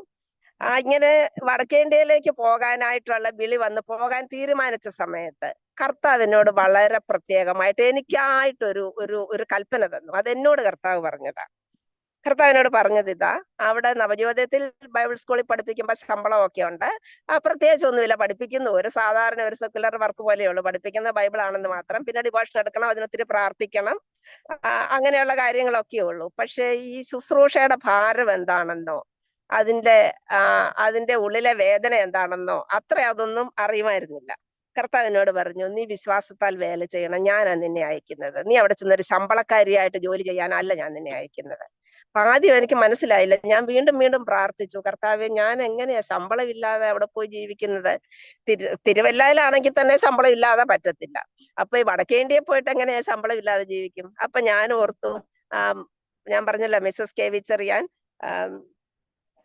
ഇങ്ങനെ വടക്കേ ഇന്ത്യയിലേക്ക് പോകാനായിട്ടുള്ള വിളി വന്ന് പോകാൻ തീരുമാനിച്ച സമയത്ത് കർത്താവിനോട് വളരെ പ്രത്യേകമായിട്ട് എനിക്കായിട്ടൊരു ഒരു കൽപ്പന തന്നു. അതെന്നോട് കർത്താവ് പറഞ്ഞതാ. കർത്താവിനോട് പറഞ്ഞത് ഇതാ, അവിടെ നവജോദയത്തിൽ ബൈബിൾ സ്കൂളിൽ പഠിപ്പിക്കുമ്പോൾ ശമ്പളമൊക്കെ ഉണ്ട്. പ്രത്യേകിച്ച് ഒന്നുമില്ല, പഠിപ്പിക്കുന്നു ഒരു സാധാരണ ഒരു സെക്കുലർ വർക്ക് പോലെയുള്ളൂ. പഠിപ്പിക്കുന്ന ബൈബിൾ ആണെന്ന് മാത്രം. പിന്നെ ഡിവോഷൻ എടുക്കണം, അതിനൊത്തിരി പ്രാർത്ഥിക്കണം, അങ്ങനെയുള്ള കാര്യങ്ങളൊക്കെ ഉള്ളൂ. പക്ഷെ ഈ ശുശ്രൂഷയുടെ ഭാരം എന്താണെന്നോ അതിന്റെ ഉള്ളിലെ വേദന എന്താണെന്നോ അതൊന്നും അറിയുമായിരുന്നില്ല. കർത്താവിനോട് പറഞ്ഞു, നീ വിശ്വാസത്താൽ വേല ചെയ്യണം, ഞാനാണ് നിന്നെ അയക്കുന്നത്. നീ അവിടെ ചെന്നൊരു ശമ്പളക്കാരിയായിട്ട് ജോലി ചെയ്യാനല്ല ഞാൻ നിന്നെ അയക്കുന്നത്. ആദ്യം എനിക്ക് മനസ്സിലായില്ല. ഞാൻ വീണ്ടും വീണ്ടും പ്രാർത്ഥിച്ചു, കർത്താവെ, ഞാൻ എങ്ങനെയാ ശമ്പളമില്ലാതെ അവിടെ പോയി ജീവിക്കുന്നത്? തിരുവല്ലയിലാണെങ്കിൽ തന്നെ ശമ്പളം ഇല്ലാതെ പറ്റത്തില്ല. അപ്പൊ ഈ വടക്കേ ഇന്ത്യയിൽ പോയിട്ട് എങ്ങനെയാ ശമ്പളം ഇല്ലാതെ ജീവിക്കും? അപ്പൊ ഞാൻ ഓർത്തു, ഞാൻ പറഞ്ഞല്ലോ മിസ്സസ് കെ വി ചെറിയാൻ,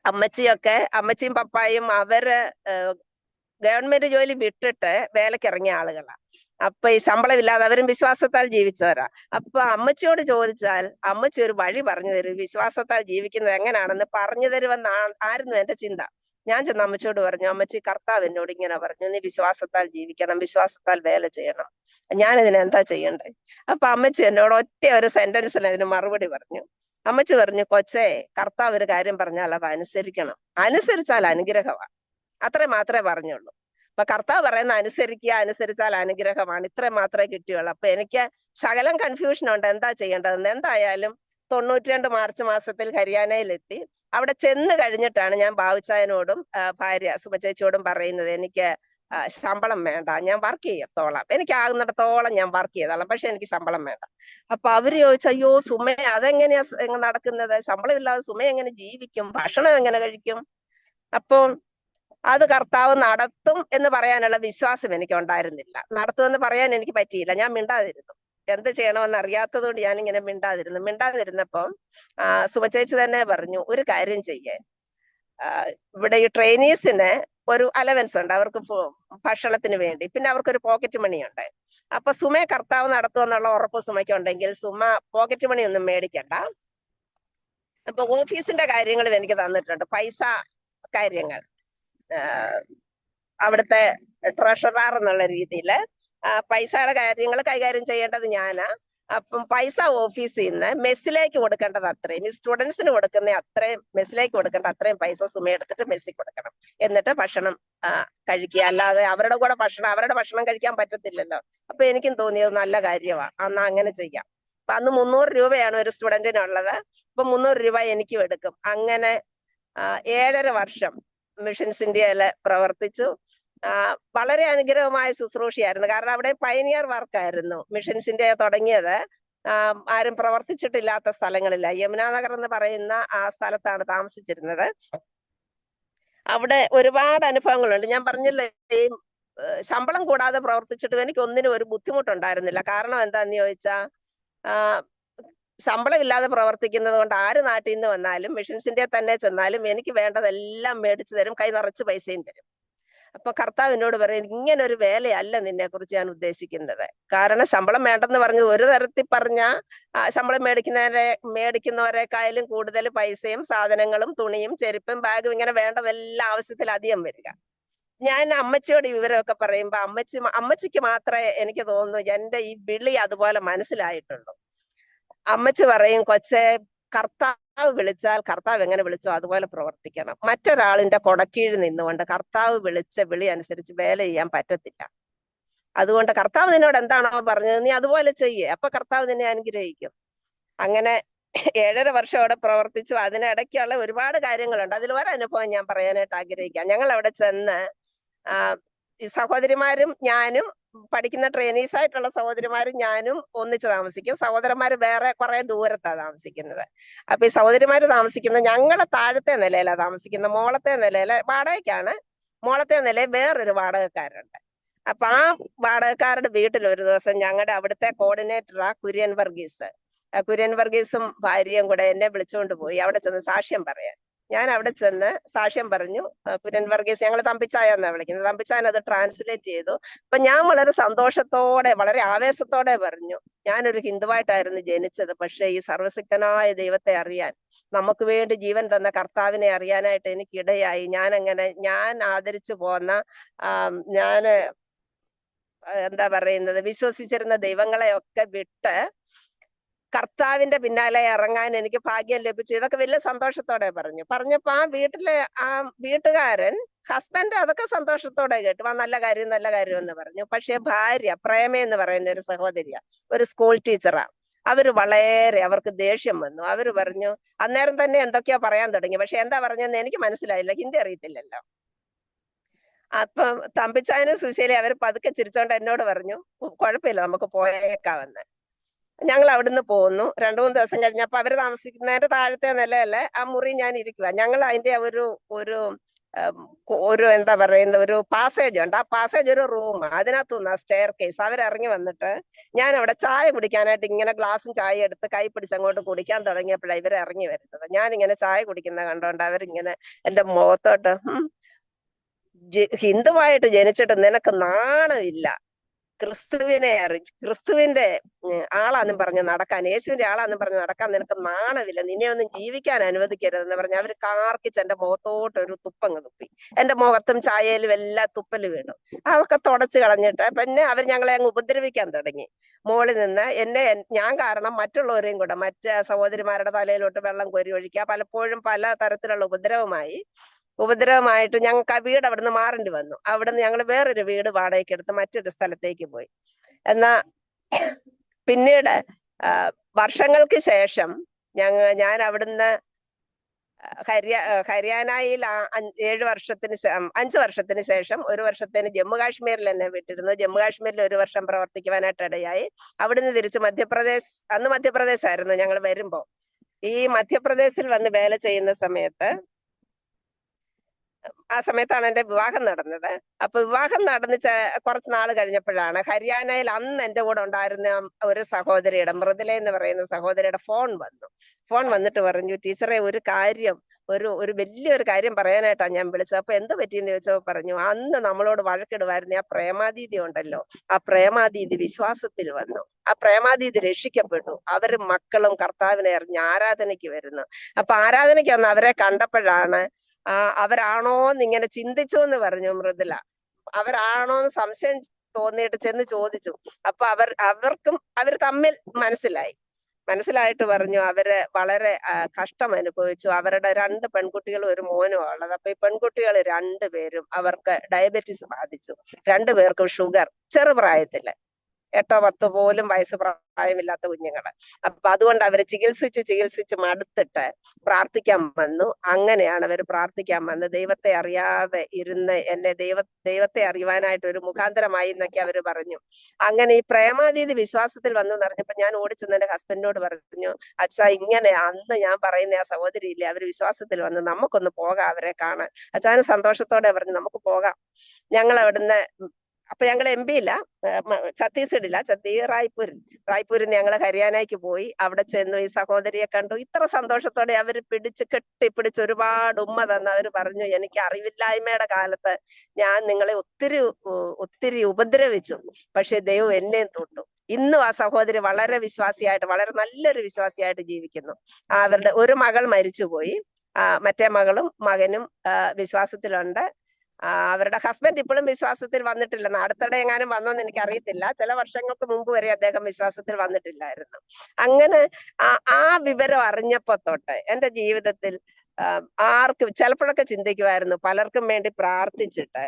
അമ്മച്ചിയും പപ്പായും അവര് ഗവൺമെന്റ് ജോലി വിട്ടിട്ട് വേലക്കിറങ്ങിയ ആളുകളാ. അപ്പൊ ഈ ശമ്പളം ഇല്ലാതെ അവരും വിശ്വാസത്താൽ ജീവിച്ചവരാ. അപ്പൊ അമ്മച്ചിയോട് ചോദിച്ചാൽ അമ്മച്ചി ഒരു വഴി പറഞ്ഞു തരും, വിശ്വാസത്താൽ ജീവിക്കുന്നത് എങ്ങനെയാണെന്ന് പറഞ്ഞു തരുമെന്നായിരുന്നു എന്റെ ചിന്ത. ഞാൻ ചെന്ന് അമ്മച്ചിയോട് പറഞ്ഞു, അമ്മച്ചി, കർത്താവ് എന്നോട് ഇങ്ങനെ പറഞ്ഞു, നീ വിശ്വാസത്താൽ ജീവിക്കണം, വിശ്വാസത്താൽ വേല ചെയ്യണം, ഞാനിതിന് എന്താ ചെയ്യണ്ടേ? അപ്പൊ അമ്മച്ചി എന്നോട് ഒറ്റ ഒരു സെന്റൻസിൽ അതിന് മറുപടി പറഞ്ഞു. അമ്മച്ചി പറഞ്ഞു, കൊച്ചേ, കർത്താവ് ഒരു കാര്യം പറഞ്ഞാൽ അത് അനുസരിക്കണം, അനുസരിച്ചാൽ അനുഗ്രഹമാണ്. അത്രേ മാത്രമേ പറഞ്ഞുള്ളൂ. അപ്പൊ കർത്താവ് പറയുന്ന അനുസരിച്ചാൽ അനുഗ്രഹമാണ്, ഇത്ര മാത്രമേ കിട്ടിയുള്ളൂ. അപ്പൊ എനിക്ക് ശകലം കൺഫ്യൂഷൻ ഉണ്ട് എന്താ ചെയ്യേണ്ടതെന്ന്. എന്തായാലും 92 മാർച്ച് മാസത്തിൽ ഹരിയാനയിലെത്തി. അവിടെ ചെന്ന് കഴിഞ്ഞിട്ടാണ് ഞാൻ ബാബുച്ചായനോടും ഭാര്യ സുമചേച്ചിയോടും പറയുന്നത്, എനിക്ക് ശമ്പളം വേണ്ട, ഞാൻ വർക്ക് ചെയ്യത്തോളാം, എനിക്ക് ആകുന്നിടത്തോളം ഞാൻ വർക്ക് ചെയ്തോളാം, പക്ഷെ എനിക്ക് ശമ്പളം വേണ്ട. അപ്പൊ അവര് ചോദിച്ചു, അയ്യോ സുമ, അതെങ്ങനെയാ നടക്കുന്നത്? ശമ്പളം ഇല്ലാതെ സുമ എങ്ങനെ ജീവിക്കും? ഭക്ഷണം എങ്ങനെ കഴിക്കും? അപ്പൊ അത് കർത്താവ് നടത്തും എന്ന് പറയാനുള്ള വിശ്വാസം എനിക്ക് ഉണ്ടായിരുന്നില്ല. നടത്തുമെന്ന് പറയാൻ എനിക്ക് പറ്റിയില്ല. ഞാൻ മിണ്ടാതിരുന്നു. എന്ത് ചെയ്യണമെന്ന് അറിയാത്തത് കൊണ്ട് ഞാനിങ്ങനെ മിണ്ടാതിരുന്നപ്പം സുമചേച്ചി തന്നെ പറഞ്ഞു, ഒരു കാര്യം ചെയ്യേ, ഇവിടെ ഈ ട്രെയിനീസിന് ഒരു അലവൻസ് ഉണ്ട്, അവർക്ക് ഭക്ഷണത്തിന് വേണ്ടി, പിന്നെ അവർക്കൊരു പോക്കറ്റ് മണി ഉണ്ട്. അപ്പൊ സുമയെ കർത്താവ് നടത്തുമെന്നുള്ള ഉറപ്പ് സുമയ്ക്കുണ്ടെങ്കിൽ സുമ പോക്കറ്റ് മണി ഒന്നും മേടിക്കണ്ട. അപ്പൊ ഓഫീസിന്റെ കാര്യങ്ങളും എനിക്ക് തന്നിട്ടുണ്ട്, പൈസ കാര്യങ്ങൾ, അവിടുത്തെ ട്രഷറർ എന്നുള്ള രീതിയിൽ പൈസയുടെ കാര്യങ്ങൾ കൈകാര്യം ചെയ്യേണ്ടത് ഞാനാ. അപ്പം പൈസ ഓഫീസിൽ നിന്ന് മെസ്സിലേക്ക് കൊടുക്കേണ്ടത് അത്രയും, ഈ സ്റ്റുഡൻസിന് കൊടുക്കുന്ന അത്രയും മെസ്സിലേക്ക് കൊടുക്കേണ്ട അത്രയും പൈസ സുമ എടുത്തിട്ട് മെസ്സിൽ കൊടുക്കണം. എന്നിട്ട് ഭക്ഷണം കഴിക്കുക. അല്ലാതെ അവരുടെ ഭക്ഷണം കഴിക്കാൻ പറ്റത്തില്ലല്ലോ. അപ്പൊ എനിക്കും തോന്നിയത് നല്ല കാര്യമാണ്, അന്ന് അങ്ങനെ ചെയ്യാം. അപ്പൊ അന്ന് 300 രൂപയാണ് ഒരു സ്റ്റുഡന്റിനുള്ളത്. അപ്പൊ 300 രൂപ എനിക്കും എടുക്കും. അങ്ങനെ 7.5 വർഷം മിഷൻസ് ഇന്ത്യയില് പ്രവർത്തിച്ചു. വളരെ അനുഗ്രഹമായ ശുശ്രൂഷയായിരുന്നു. കാരണം അവിടെ പയനിയർ വർക്കായിരുന്നു. മിഷൻസ് ഇന്ത്യ തുടങ്ങിയത് ആരും പ്രവർത്തിച്ചിട്ടില്ലാത്ത സ്ഥലങ്ങളില്ല. യമുനാനഗർ എന്ന് പറയുന്ന ആ സ്ഥലത്താണ് താമസിച്ചിരുന്നത്. അവിടെ ഒരുപാട് അനുഭവങ്ങളുണ്ട്. ഞാൻ പറഞ്ഞില്ലേ, ഈ ശമ്പളം കൂടാതെ പ്രവർത്തിച്ചിട്ടും എനിക്ക് ഒന്നിനും ഒരു ബുദ്ധിമുട്ടുണ്ടായിരുന്നില്ല. കാരണം എന്താന്ന് ചോദിച്ചാ, ശമ്പളം ഇല്ലാതെ പ്രവർത്തിക്കുന്നത് കൊണ്ട് ആര് നാട്ടിൽ നിന്ന് വന്നാലും മിഷൻസിന്റെ തന്നെ ചെന്നാലും എനിക്ക് വേണ്ടതെല്ലാം മേടിച്ചു തരും, കൈ നിറച്ച് പൈസയും തരും. അപ്പൊ കർത്താവ് എന്നോട് പറയും, ഇങ്ങനെ ഒരു വേലയല്ല നിന്നെ കുറിച്ച് ഞാൻ ഉദ്ദേശിക്കുന്നത്. കാരണം ശമ്പളം വേണ്ടെന്ന് പറഞ്ഞത് ഒരു തരത്തിൽ പറഞ്ഞ ശമ്പളം മേടിക്കുന്നവരെക്കായാലും കൂടുതൽ പൈസയും സാധനങ്ങളും തുണിയും ചെരുപ്പും ബാഗും ഇങ്ങനെ വേണ്ടതെല്ലാം ആവശ്യത്തിലധികം വരിക. ഞാൻ അമ്മച്ചിയോട് ഈ വിവരമൊക്കെ പറയുമ്പോ അമ്മച്ചിക്ക് മാത്രമേ എനിക്ക് തോന്നുന്നു എന്റെ ഈ വിളി അതുപോലെ മനസ്സിലായിട്ടുള്ളൂ. അമ്മച്ചി പറയും, കൊച്ചെ, കർത്താവ് വിളിച്ചാൽ കർത്താവ് എങ്ങനെ വിളിച്ചോ അതുപോലെ പ്രവർത്തിക്കണം. മറ്റൊരാളിന്റെ കൊടക്കീഴിൽ നിന്നുകൊണ്ട് കർത്താവ് വിളിച്ച വിളി അനുസരിച്ച് വേല ചെയ്യാൻ പറ്റത്തില്ല. അതുകൊണ്ട് കർത്താവ് നിന്നോട് എന്താണോ പറഞ്ഞത് നീ അതുപോലെ ചെയ്യേ, അപ്പൊ കർത്താവ് നിന്നെ അനുഗ്രഹിക്കും. അങ്ങനെ 7.5 വർഷം അവിടെ പ്രവർത്തിച്ചു. അതിനിടയ്ക്കുള്ള ഒരുപാട് കാര്യങ്ങളുണ്ട്. അതിൽ ഒരനുഭവം ഞാൻ പറയാനായിട്ട് ആഗ്രഹിക്കാം. ഞങ്ങൾ അവിടെ ചെന്ന് ഈ സഹോദരിമാരും ഞാനും, പഠിക്കുന്ന ട്രെയിനീസ് ആയിട്ടുള്ള സഹോദരിമാരും ഞാനും ഒന്നിച്ച് താമസിക്കും. സഹോദരന്മാര് വേറെ കുറെ ദൂരത്താണ് താമസിക്കുന്നത്. അപ്പൊ ഈ സഹോദരിമാര് താമസിക്കുന്നത് ഞങ്ങളെ താഴത്തെ നിലയിലാണ് താമസിക്കുന്നത്. മോളത്തെ നിലയില് വാടകയ്ക്കാണ്. മോളത്തെ നിലയിൽ വേറൊരു വാടകക്കാരുണ്ട്. അപ്പൊ ആ വാടകക്കാരുടെ വീട്ടിൽ ഒരു ദിവസം ഞങ്ങളുടെ അവിടുത്തെ കോർഡിനേറ്ററാ കുര്യൻ വർഗീസ്. കുര്യൻ വർഗീസും ഭാര്യയും കൂടെ എന്നെ വിളിച്ചുകൊണ്ട് പോയി അവിടെ ചെന്ന് സാക്ഷ്യം പറയാൻ. ഞാൻ അവിടെ ചെന്ന് സാക്ഷ്യം പറഞ്ഞു. കുര്യൻ വർഗീസ്, ഞങ്ങൾ തമ്പിച്ചായ എന്നാ വിളിക്കുന്നത്, തമ്പിച്ചാൻ അത് ട്രാൻസ്ലേറ്റ് ചെയ്തു. അപ്പൊ ഞാൻ വളരെ സന്തോഷത്തോടെ, വളരെ ആവേശത്തോടെ പറഞ്ഞു, ഞാനൊരു ഹിന്ദുവായിട്ടായിരുന്നു ജനിച്ചത്, പക്ഷെ ഈ സർവശക്തനായ ദൈവത്തെ അറിയാൻ, നമുക്ക് വേണ്ടി ജീവൻ തന്ന കർത്താവിനെ അറിയാനായിട്ട് എനിക്കിടയായി. ഞാൻ ആദരിച്ചു പോന്ന ഞാന് എന്താ പറയുന്നത്, വിശ്വസിച്ചിരുന്ന ദൈവങ്ങളെയൊക്കെ വിട്ട് കർത്താവിന്റെ പിന്നാലെ ഇറങ്ങാൻ എനിക്ക് ഭാഗ്യം ലഭിച്ചു. ഇതൊക്കെ വലിയ സന്തോഷത്തോടെ പറഞ്ഞപ്പോ ആ വീട്ടുകാരൻ, ഹസ്ബൻഡ് അതൊക്കെ സന്തോഷത്തോടെ കേട്ടു. നല്ല കാര്യം എന്ന് പറഞ്ഞു. പക്ഷെ ഭാര്യ പ്രേമ എന്ന് പറയുന്ന ഒരു സഹോദരിയ, ഒരു സ്കൂൾ ടീച്ചറാ. അവർക്ക് ദേഷ്യം വന്നു. അവര് പറഞ്ഞു, അന്നേരം തന്നെ എന്തൊക്കെയോ പറയാൻ തുടങ്ങി. പക്ഷെ എന്താ പറഞ്ഞതെന്ന് എനിക്ക് മനസ്സിലായില്ല, ഹിന്ദി അറിയത്തില്ലല്ലോ. അപ്പം തമ്പിച്ചായനും സുശീലയും അവര് പതുക്കെ ചിരിച്ചോണ്ട് എന്നോട് പറഞ്ഞു, കുഴപ്പമില്ല, നമുക്ക് പോയേക്കാവെന്ന്. ഞങ്ങൾ അവിടുന്ന് പോന്നു. 2-3 ദിവസം കഴിഞ്ഞപ്പോ അവര് താമസിക്കുന്നതിന്റെ താഴത്തെ നിലയല്ലേ ആ മുറി ഞാൻ ഇരിക്കുക. ഞങ്ങൾ അതിന്റെ ഒരു എന്താ പറയുന്ന ഒരു പാസേജ് ഉണ്ട്. ആ പാസേജ് ഒരു റൂം, അതിനകത്തുനിന്ന് സ്റ്റെയർ കേസ്. അവരിറങ്ങി വന്നിട്ട് ഞാൻ അവിടെ ചായ കുടിക്കാനായിട്ട് ഇങ്ങനെ ഗ്ലാസും ചായ എടുത്ത് കൈ പിടിച്ച് അങ്ങോട്ട് കുടിക്കാൻ തുടങ്ങിയപ്പോഴാണ് ഇവർ ഇറങ്ങി വരുന്നത്. ഞാനിങ്ങനെ ചായ കുടിക്കുന്ന കണ്ടോണ്ട് അവരിങ്ങനെ എന്റെ മുഖത്തോട്ട്, ഹിന്ദുവായിട്ട് ജനിച്ചിട്ട് നിനക്ക് നാണമില്ല, ക്രിസ്തുവിന്റെ ആളാന്നും പറഞ്ഞ് നടക്കാൻ, യേശുവിന്റെ ആളാന്നും പറഞ്ഞ് നടക്കാൻ നിനക്ക് നാണമില്ല, നിന്നെ ഒന്നും ജീവിക്കാൻ അനുവദിക്കരുതെന്ന് പറഞ്ഞ് അവര് കാർക്കിച്ച് എന്റെ മുഖത്തോട്ട് ഒരു തുപ്പങ്ങ് തുപ്പി. എന്റെ മുഖത്തും ചായയിലും എല്ലാം തുപ്പല് വീണു. അതൊക്കെ തുടച്ചു കളഞ്ഞിട്ട് പിന്നെ അവർ ഞങ്ങളെ അങ്ങ് ഉപദ്രവിക്കാൻ തുടങ്ങി. മോളിൽ നിന്ന് ഞാൻ കാരണം മറ്റുള്ളവരെയും കൂടെ, മറ്റ് സഹോദരിമാരുടെ തലയിലോട്ട് വെള്ളം കോരി ഒഴിക്കുക, പലപ്പോഴും പല തരത്തിലുള്ള ഉപദ്രവമായിട്ട് ഞങ്ങൾക്ക് ആ വീട് അവിടുന്ന് മാറേണ്ടി വന്നു. അവിടുന്ന് ഞങ്ങൾ വേറൊരു വീട് വാടകയ്ക്ക് എടുത്ത് മറ്റൊരു സ്ഥലത്തേക്ക് പോയി. എന്നാ പിന്നീട് വർഷങ്ങൾക്ക് ശേഷം ഞാൻ അവിടുന്ന് ഹരിയാനയിൽ 5 വർഷത്തിന് ശേഷം 1 വർഷത്തിന് ജമ്മു കാശ്മീരിൽ എന്നെ വിട്ടിരുന്നു. ജമ്മു കാശ്മീരിൽ 1 വർഷം പ്രവർത്തിക്കുവാനായിട്ട് ഇടയായി. അവിടുന്ന് തിരിച്ച് അന്ന് മധ്യപ്രദേശ് ആയിരുന്നു ഞങ്ങൾ വരുമ്പോ. ഈ മധ്യപ്രദേശിൽ വന്ന് വേല ചെയ്യുന്ന സമയത്ത്, ആ സമയത്താണ് എന്റെ വിവാഹം നടന്നത്. അപ്പൊ വിവാഹം നടന്ന് കുറച്ച് നാൾ കഴിഞ്ഞപ്പോഴാണ് ഹരിയാനയിൽ അന്ന് എന്റെ കൂടെ ഉണ്ടായിരുന്ന ഒരു സഹോദരിയുടെ, മൃദുല എന്ന് പറയുന്ന സഹോദരിയുടെ ഫോൺ വന്നിട്ട് പറഞ്ഞു, ടീച്ചറെ, ഒരു വലിയൊരു കാര്യം പറയാനായിട്ടാണ് ഞാൻ വിളിച്ചത്. അപ്പൊ എന്ത് പറ്റിയെന്ന് ചോദിച്ചപ്പോ പറഞ്ഞു, അന്ന് നമ്മളോട് വഴക്കിടുവായിരുന്നു ആ പ്രേമാദീതി ഉണ്ടല്ലോ, ആ പ്രേമാദീതി വിശ്വാസത്തിൽ വന്നു, ആ പ്രേമാദീതി രക്ഷിക്കപ്പെട്ടു, അവരും മക്കളും കർത്താവിനെ അറിഞ്ഞ് ആരാധനയ്ക്ക് വരുന്നു. അപ്പൊ ആരാധനയ്ക്ക് വന്ന് അവരെ കണ്ടപ്പോഴാണ് അവരാണോന്ന് ഇങ്ങനെ ചിന്തിച്ചു എന്ന് പറഞ്ഞു മൃദുല. അവരാണോന്ന് സംശയം തോന്നിയിട്ട് ചെന്ന് ചോദിച്ചു. അപ്പൊ അവർ തമ്മിൽ മനസ്സിലായിട്ട് പറഞ്ഞു അവര് വളരെ കഷ്ടം അനുഭവിച്ചു. അവരുടെ 2 പെൺകുട്ടികളും 1 മോനും ഉള്ളത്. അപ്പൊ ഈ പെൺകുട്ടികൾ 2 പേരും അവർക്ക് ഡയബറ്റീസ് ബാധിച്ചു. 2 പേർക്കും ഷുഗർ ചെറുപ്രായത്തില്. 8 10 പോലും വയസ്സ് പ്രായമില്ലാത്ത കുഞ്ഞുങ്ങള്. അപ്പൊ അതുകൊണ്ട് അവര് ചികിത്സിച്ച് മടുത്തിട്ട് പ്രാർത്ഥിക്കാൻ വന്നു. അങ്ങനെയാണ് അവര് പ്രാർത്ഥിക്കാൻ വന്ന് ദൈവത്തെ അറിയാതെ ഇരുന്ന് എന്നെ ദൈവത്തെ അറിയുവാനായിട്ട് ഒരു മുഖാന്തരമായി എന്നൊക്കെ അവര് പറഞ്ഞു. അങ്ങനെ ഈ പ്രേമാതീതി വിശ്വാസത്തിൽ വന്നു എന്നറിഞ്ഞപ്പോ ഞാൻ ഓടിച്ചെന്ന് എന്റെ ഹസ്ബൻഡിനോട് പറഞ്ഞു, അച്ഛാ ഇങ്ങനെ അന്ന് ഞാൻ പറയുന്ന ആ സഹോദരി ഇല്ലേ, അവര് വിശ്വാസത്തിൽ വന്ന്, നമുക്കൊന്ന് പോകാം അവരെ കാണാൻ. അച്ഛാന് സന്തോഷത്തോടെ പറഞ്ഞു നമുക്ക് പോകാം. ഞങ്ങൾ അവിടുന്ന് അപ്പൊ ഞങ്ങൾ MP ഇല്ല, ഛത്തീസ്ഗഡില്ല, റായ്പൂരിൽ നിന്ന് ഞങ്ങൾ ഹരിയാനയ്ക്ക് പോയി. അവിടെ ചെന്നു ഈ സഹോദരിയെ കണ്ടു. ഇത്ര സന്തോഷത്തോടെ അവര് കെട്ടിപ്പിടിച്ച് ഒരുപാട് ഉമ്മ തന്ന് അവര് പറഞ്ഞു, എനിക്ക് അറിവില്ലായ്മയുടെ കാലത്ത് ഞാൻ നിങ്ങളെ ഒത്തിരി ഉപദ്രവിച്ചു, പക്ഷെ ദൈവം എന്നെയും തൊട്ടു. ഇന്നും ആ സഹോദരി വളരെ വിശ്വാസിയായിട്ട്, വളരെ നല്ലൊരു വിശ്വാസിയായിട്ട് ജീവിക്കുന്നു. അവരുടെ ഒരു മകൾ മരിച്ചുപോയി, മറ്റേ മകളും മകനും വിശ്വാസത്തിലുണ്ട്. അവരുടെ ഹസ്ബൻഡ് ഇപ്പോഴും വിശ്വാസത്തിൽ വന്നിട്ടില്ലെന്ന്. അടുത്തിടെ എങ്ങാനും വന്നോന്ന് എനിക്ക് അറിയത്തില്ല. ചില വർഷങ്ങൾക്ക് മുമ്പ് വരെ അദ്ദേഹം വിശ്വാസത്തിൽ വന്നിട്ടില്ലായിരുന്നു. അങ്ങനെ ആ വിവരം അറിഞ്ഞപ്പോ തൊട്ട് എന്റെ ജീവിതത്തിൽ ആർക്കും ചിലപ്പോഴൊക്കെ ചിന്തിക്കുമായിരുന്നു, പലർക്കും വേണ്ടി പ്രാർത്ഥിച്ചിട്ട്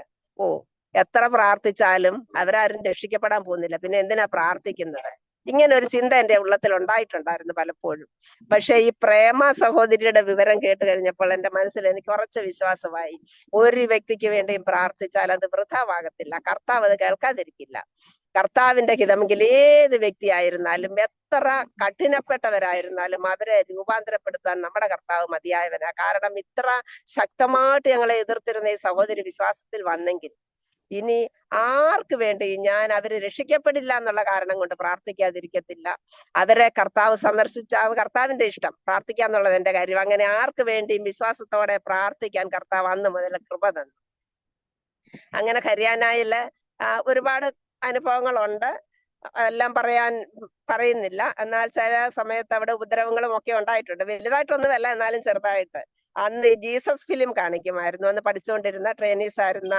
എത്ര പ്രാർത്ഥിച്ചാലും അവരാരും രക്ഷിക്കപ്പെടാൻ പോകുന്നില്ല, പിന്നെ എന്തിനാ പ്രാർത്ഥിക്കുന്നത്? ഇങ്ങനെ ഒരു ചിന്ത എന്റെ ഉള്ളത്തിൽ ഉണ്ടായിട്ടുണ്ടായിരുന്നു പലപ്പോഴും. പക്ഷെ ഈ പ്രേമ സഹോദരിയുടെ വിവരം കേട്ട് കഴിഞ്ഞപ്പോൾ എന്റെ മനസ്സിൽ എനിക്ക് ഉറച്ച വിശ്വാസമായി, ഒരു വ്യക്തിക്ക് വേണ്ടിയും പ്രാർത്ഥിച്ചാൽ അത് വൃഥാവാകത്തില്ല, കർത്താവ് അത് കേൾക്കാതിരിക്കില്ല. കർത്താവിന്റെ ഹിതമെങ്കിൽ ഏത് വ്യക്തിയായിരുന്നാലും എത്ര കഠിനപ്പെട്ടവരായിരുന്നാലും അവരെ രൂപാന്തരപ്പെടുത്താൻ നമ്മുടെ കർത്താവ് മതിയായവനാ. കാരണം ഇത്ര ശക്തമായിട്ട് ഞങ്ങളെ എതിർത്തിരുന്ന ഈ സഹോദരി വിശ്വാസത്തിൽ വന്നെങ്കിൽ ഇനി ആർക്ക് വേണ്ടി ഞാൻ അവര് രക്ഷിക്കപ്പെടില്ല എന്നുള്ള കാരണം കൊണ്ട് പ്രാർത്ഥിക്കാതിരിക്കത്തില്ല. അവരെ കർത്താവ് സന്ദർശിച്ച കർത്താവിന്റെ ഇഷ്ടം, പ്രാർത്ഥിക്കാന്നുള്ളത് എന്റെ കാര്യം. അങ്ങനെ ആർക്ക് വേണ്ടിയും വിശ്വാസത്തോടെ പ്രാർത്ഥിക്കാൻ കർത്താവ് അന്ന് മുതൽ കൃപ തന്നു. അങ്ങനെ ഹരിയാനയില് ഒരുപാട് അനുഭവങ്ങളുണ്ട്, എല്ലാം പറയുന്നില്ല. എന്നാൽ ചില സമയത്ത് അവിടെ ഉപദ്രവങ്ങളും ഒക്കെ ഉണ്ടായിട്ടുണ്ട്. വലുതായിട്ടൊന്നുമല്ല, എന്നാലും ചെറുതായിട്ട്. അന്ന് ജീസസ് ഫിലിം കാണിക്കുമായിരുന്നു. അന്ന് പഠിച്ചുകൊണ്ടിരുന്ന ട്രെയിനീസ് ആയിരുന്ന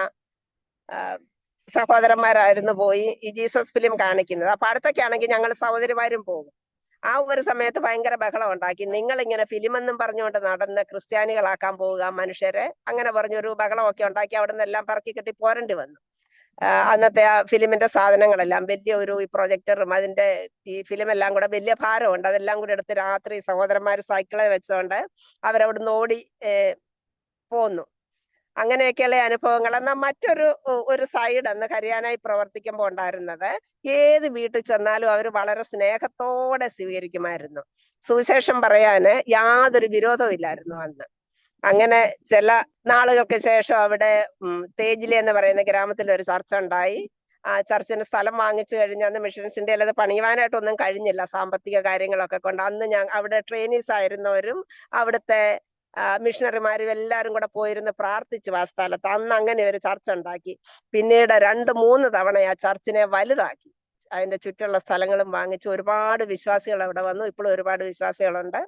സഹോദരന്മാരായിരുന്നു പോയി ഈ ജീസസ് ഫിലിം കാണിക്കുന്നത്. അപ്പൊ അടുത്തൊക്കെ ആണെങ്കിൽ ഞങ്ങൾ സഹോദരിമാരും പോകും. ആ ഒരു സമയത്ത് ഭയങ്കര ബഹളം ഉണ്ടാക്കി, നിങ്ങൾ ഇങ്ങനെ ഫിലിം എന്നും പറഞ്ഞുകൊണ്ട് നടന്ന് ക്രിസ്ത്യാനികളാക്കാൻ പോവുക മനുഷ്യരെ, അങ്ങനെ പറഞ്ഞൊരു ബഹളമൊക്കെ ഉണ്ടാക്കി. അവിടെ നിന്ന് എല്ലാം പറക്കി കെട്ടി പോരേണ്ടി വന്നു. അന്നത്തെ ആ ഫിലിമിന്റെ സാധനങ്ങളെല്ലാം വലിയ ഒരു പ്രൊജക്ടറും അതിന്റെ ഈ ഫിലിം എല്ലാം കൂടെ വലിയ ഭാരമുണ്ട്, അതെല്ലാം കൂടെ എടുത്ത് രാത്രി സഹോദരന്മാർ സൈക്കിളെ വെച്ചുകൊണ്ട് അവരവിടുന്ന് ഓടി പോന്നു. അങ്ങനെയൊക്കെയുള്ള അനുഭവങ്ങൾ. എന്നാൽ മറ്റൊരു സൈഡ് അന്ന് ഹരിയാനയിൽ പ്രവർത്തിക്കുമ്പോൾ ഉണ്ടായിരുന്നത്, ഏത് വീട്ടിൽ ചെന്നാലും അവർ വളരെ സ്നേഹത്തോടെ സ്വീകരിക്കുമായിരുന്നു. സുവിശേഷം പറയാന് യാതൊരു വിരോധവും ഇല്ലായിരുന്നു അന്ന്. അങ്ങനെ ചില നാളുകൾക്ക് ശേഷം അവിടെ തേജിലി എന്ന് പറയുന്ന ഗ്രാമത്തിൽ ഒരു ചർച്ച ഉണ്ടായി. ആ ചർച്ചിന് സ്ഥലം വാങ്ങിച്ചു കഴിഞ്ഞ് അന്ന് മിഷൻസിന്റെ അല്ലാതെ പണിയുവാനായിട്ടൊന്നും കഴിഞ്ഞില്ല, സാമ്പത്തിക കാര്യങ്ങളൊക്കെ കൊണ്ട്. അന്ന് അവിടെ ട്രെയിനീസ് ആയിരുന്നവരും അവിടുത്തെ മിഷണറിമാരും എല്ലാരും കൂടെ പോയിരുന്ന് പ്രാർത്ഥിച്ചു ആ സ്ഥലത്ത്. അന്ന് അങ്ങനെ ഒരു ചർച്ച ഉണ്ടാക്കി. പിന്നീട് 2-3 തവണ ആ ചർച്ചിനെ വലുതാക്കി, അതിന്റെ ചുറ്റുള്ള സ്ഥലങ്ങളും വാങ്ങിച്ചു. ഒരുപാട് വിശ്വാസികൾ അവിടെ വന്നു. ഇപ്പോഴും ഒരുപാട് വിശ്വാസികളുണ്ട്.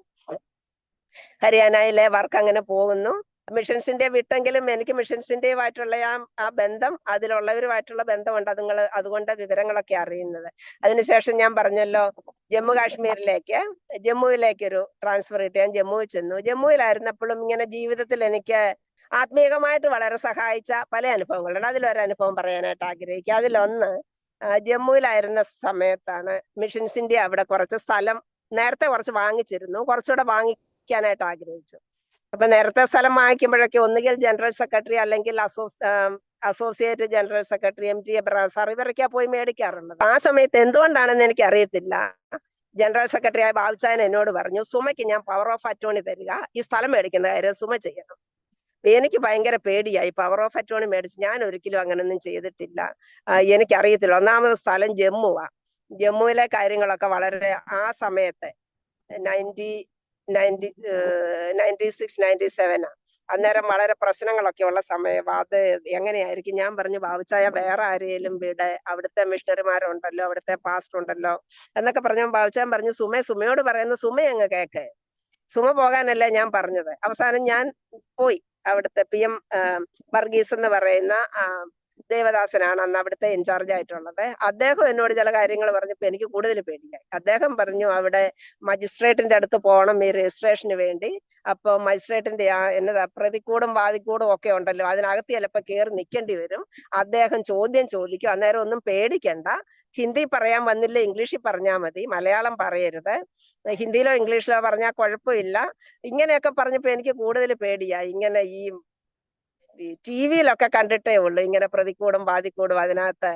ഹരിയാനയിലെ വർക്ക് അങ്ങനെ പോകുന്നു. മിഷൻസിന്റെ വിട്ടെങ്കിലും എനിക്ക് മിഷൻസിന്റെയുമായിട്ടുള്ള ആ ബന്ധം, അതിലുള്ളവരുമായിട്ടുള്ള ബന്ധമുണ്ട്. അതുകൊണ്ട് വിവരങ്ങളൊക്കെ അറിയുന്നത്. അതിനുശേഷം ഞാൻ പറഞ്ഞല്ലോ, ജമ്മുവിലേക്ക് ഒരു ട്രാൻസ്ഫർ കിട്ടി. ഞാൻ ജമ്മുവിൽ ചെന്നു. ജമ്മുവിലായിരുന്നപ്പോഴും ഇങ്ങനെ ജീവിതത്തിൽ എനിക്ക് ആത്മീയമായിട്ട് വളരെ സഹായിച്ച പല അനുഭവങ്ങളുണ്ട്. അതിലൊരു അനുഭവം പറയാനായിട്ട് ആഗ്രഹിക്കുക. അതിലൊന്ന്, ജമ്മുവിലായിരുന്ന സമയത്താണ് മിഷൻസിന്റെ അവിടെ കുറച്ച് സ്ഥലം നേരത്തെ കുറച്ച് വാങ്ങിച്ചിരുന്നു, കുറച്ചുകൂടെ വാങ്ങിക്കാനായിട്ട് ആഗ്രഹിച്ചു. അപ്പൊ നേരത്തെ സ്ഥലം വാങ്ങിക്കുമ്പോഴൊക്കെ ഒന്നുകിൽ ജനറൽ സെക്രട്ടറി അല്ലെങ്കിൽ associate general secretary MT sir ഇവരൊക്കെ പോയി മേടിക്കാറുള്ളത്. ആ സമയത്ത് എന്തുകൊണ്ടാണെന്ന് എനിക്ക് അറിയത്തില്ല, ജനറൽ സെക്രട്ടറി ആയ ബാബുച്ചായൻ എന്നോട് പറഞ്ഞു, സുമയ്ക്ക് ഞാൻ പവർ ഓഫ് അറ്റോർണി തരിക, ഈ സ്ഥലം മേടിക്കുന്ന കാര്യം സുമ ചെയ്യണം. എനിക്ക് ഭയങ്കര പേടിയായി. പവർ ഓഫ് അറ്റോർണി മേടിച്ച് ഞാൻ ഒരിക്കലും അങ്ങനൊന്നും ചെയ്തിട്ടില്ല, എനിക്കറിയത്തില്ല. ഒന്നാമത് സ്ഥലം ജമ്മുവിലെ കാര്യങ്ങളൊക്കെ വളരെ ആ സമയത്ത് 96-97 അന്നേരം വളരെ പ്രശ്നങ്ങളൊക്കെ ഉള്ള സമയം. അത് എങ്ങനെയായിരിക്കും? ഞാൻ പറഞ്ഞു, ബാബുച്ചായ വേറെ ആരെയും വീട്, അവിടുത്തെ മിഷണറിമാരുണ്ടല്ലോ, അവിടുത്തെ പാസ്റ്റർ ഉണ്ടല്ലോ എന്നൊക്കെ പറഞ്ഞു. ബാബുച്ചായൻ പറഞ്ഞു, സുമയോട് പറയുന്ന സുമ അങ്ങ് കേക്ക്, സുമ പോകാനല്ലേ ഞാൻ പറഞ്ഞത്. അവസാനം ഞാൻ പോയി. അവിടുത്തെ PM വർഗീസ് എന്ന് പറയുന്ന ദേവദാസനാണ് അന്ന് അവിടുത്തെ ഇൻചാർജ് ആയിട്ടുള്ളത്. അദ്ദേഹം എന്നോട് ചില കാര്യങ്ങൾ പറഞ്ഞപ്പോ എനിക്ക് കൂടുതൽ പേടിയായി. അദ്ദേഹം പറഞ്ഞു, അവിടെ മജിസ്ട്രേറ്റിന്റെ അടുത്ത് പോകണം ഈ രജിസ്ട്രേഷന് വേണ്ടി. അപ്പൊ മജിസ്ട്രേറ്റിന്റെ പ്രതിക്കൂടും വാദിക്കൂടും ഒക്കെ ഉണ്ടല്ലോ, അതിനകത്ത് ചിലപ്പോ കയറി നിൽക്കേണ്ടി വരും. അദ്ദേഹം ചോദ്യം ചോദിക്കും, അന്നേരം ഒന്നും പേടിക്കണ്ട, ഹിന്ദി പറയാൻ വന്നില്ല, ഇംഗ്ലീഷിൽ പറഞ്ഞാൽ മതി, മലയാളം പറയരുത്, ഹിന്ദിയിലോ ഇംഗ്ലീഷിലോ പറഞ്ഞാൽ കുഴപ്പമില്ല. ഇങ്ങനെയൊക്കെ പറഞ്ഞപ്പോ എനിക്ക് കൂടുതൽ പേടിയായി. ഇങ്ങനെ ഈ ടിവിയിലൊക്കെ കണ്ടിട്ടേ ഉള്ളൂ ഇങ്ങനെ പ്രതിക്കൂടും ബാധിക്കൂടും അതിനകത്ത്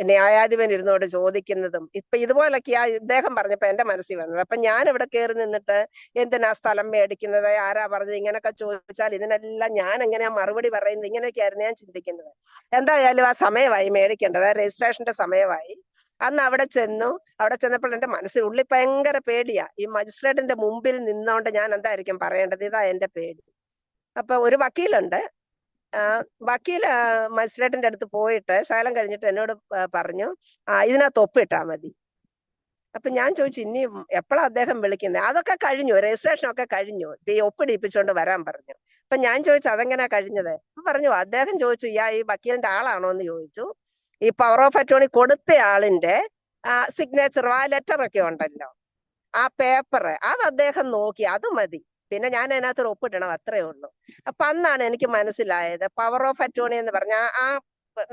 ന്യായാധിപൻ ഇരുന്നോട് ചോദിക്കുന്നതും. ഇപ്പൊ ഇതുപോലൊക്കെയാ ഇദ്ദേഹം പറഞ്ഞപ്പോ എന്റെ മനസ്സിൽ വന്നത്. അപ്പൊ ഞാൻ ഇവിടെ കയറി നിന്നിട്ട് എന്തിനാ സ്ഥലം മേടിക്കുന്നത്, ആരാ പറഞ്ഞത്, ഇങ്ങനൊക്കെ ചോദിച്ചാൽ ഇതിനെല്ലാം ഞാൻ എങ്ങനെയാ മറുപടി പറയുന്നത്, ഇങ്ങനെയൊക്കെയായിരുന്നു ഞാൻ ചിന്തിക്കുന്നത്. എന്തായാലും ആ സമയമായി മേടിക്കേണ്ടത്, രജിസ്ട്രേഷന്റെ സമയമായി. അന്ന് അവിടെ ചെന്നു. അവിടെ ചെന്നപ്പോൾ എന്റെ മനസ്സിനുള്ളിൽ ഭയങ്കര പേടിയാ. ഈ മജിസ്ട്രേറ്റിന്റെ മുമ്പിൽ നിന്നോണ്ട് ഞാൻ എന്തായിരിക്കും പറയേണ്ടത്, ഇതാ എന്റെ പേടി. അപ്പൊ ഒരു വക്കീലുണ്ട്. വക്കീല് മജിസ്ട്രേറ്റിന്റെ അടുത്ത് പോയിട്ട് ശകലം കഴിഞ്ഞിട്ട് എന്നോട് പറഞ്ഞു, ഇതിനകത്ത് ഒപ്പിട്ടാ മതി. അപ്പൊ ഞാൻ ചോദിച്ചു, ഇനി എപ്പോഴാ അദ്ദേഹം വിളിക്കുന്നത്? അതൊക്കെ കഴിഞ്ഞു, രജിസ്ട്രേഷൻ ഒക്കെ കഴിഞ്ഞു, ഈ ഒപ്പിടിപ്പിച്ചോണ്ട് വരാൻ പറഞ്ഞു. അപ്പൊ ഞാൻ ചോദിച്ചു, അതെങ്ങനെയാ കഴിഞ്ഞത്? പറഞ്ഞു, അദ്ദേഹം ചോദിച്ചു, ഈ വക്കീലിന്റെ ആളാണോ എന്ന് ചോദിച്ചു. ഈ പവർ ഓഫ് അറ്റോർണി കൊടുത്ത ആളിന്റെ സിഗ്നേച്ചർ, ആ ലെറ്റർ ഒക്കെ ഉണ്ടല്ലോ, ആ പേപ്പർ, അത് അദ്ദേഹം നോക്കി, അത് മതി, പിന്നെ ഞാൻ അതിനകത്ത് ഒപ്പിടണം, അത്രേ ഉള്ളൂ. അപ്പൊ അന്നാണ് എനിക്ക് മനസ്സിലായത് പവർ ഓഫ് അറ്റോർണി എന്ന് പറഞ്ഞ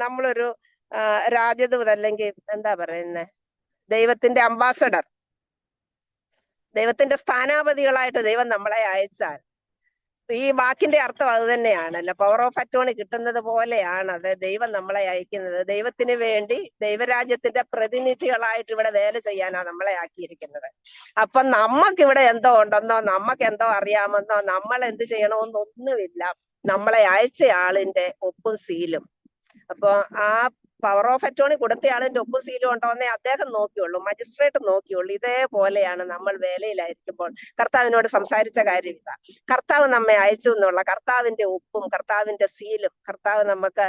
നമ്മളൊരു രാജദൂത് അല്ലെങ്കിൽ എന്താ പറയുന്നത്, ദൈവത്തിന്റെ അംബാസഡർ, ദൈവത്തിന്റെ സ്ഥാനാപതികളായിട്ട് ദൈവം നമ്മളെ അയച്ചാൽ, ഈ വാക്കിന്റെ അർത്ഥം അത് തന്നെയാണല്ലോ. പവർ ഓഫ് അറ്റോർണി കിട്ടുന്നത് പോലെയാണ് അത് ദൈവം നമ്മളെ അയക്കുന്നത്. ദൈവത്തിന് വേണ്ടി ദൈവരാജ്യത്തിന്റെ പ്രതിനിധികളായിട്ട് ഇവിടെ വേല ചെയ്യാനാണ് നമ്മളെ ആക്കിയിരിക്കുന്നത്. അപ്പൊ നമുക്കിവിടെ എന്തോ ഉണ്ടെന്നോ നമുക്ക് എന്തോ അറിയാമെന്നോ നമ്മൾ എന്ത് ചെയ്യണമെന്നൊന്നുമില്ല. നമ്മളെ അയച്ച ആളിന്റെ ഒപ്പും സീലും. അപ്പൊ ആ പവർ ഓഫ് അറ്റോർണി കൊടുത്തയാളിന്റെ ഒപ്പും സീലും ഉണ്ടോന്നേ അദ്ദേഹം നോക്കിയുള്ളൂ, മജിസ്ട്രേറ്റ് നോക്കിയുള്ളൂ. ഇതേപോലെയാണ് നമ്മൾ വേലയിലായിരിക്കുമ്പോൾ കർത്താവിനോട് സംസാരിച്ച കാര്യം ഇതാ. കർത്താവ് നമ്മെ അയച്ചു എന്നുള്ള കർത്താവിന്റെ ഒപ്പും കർത്താവിന്റെ സീലും, കർത്താവ് നമുക്ക്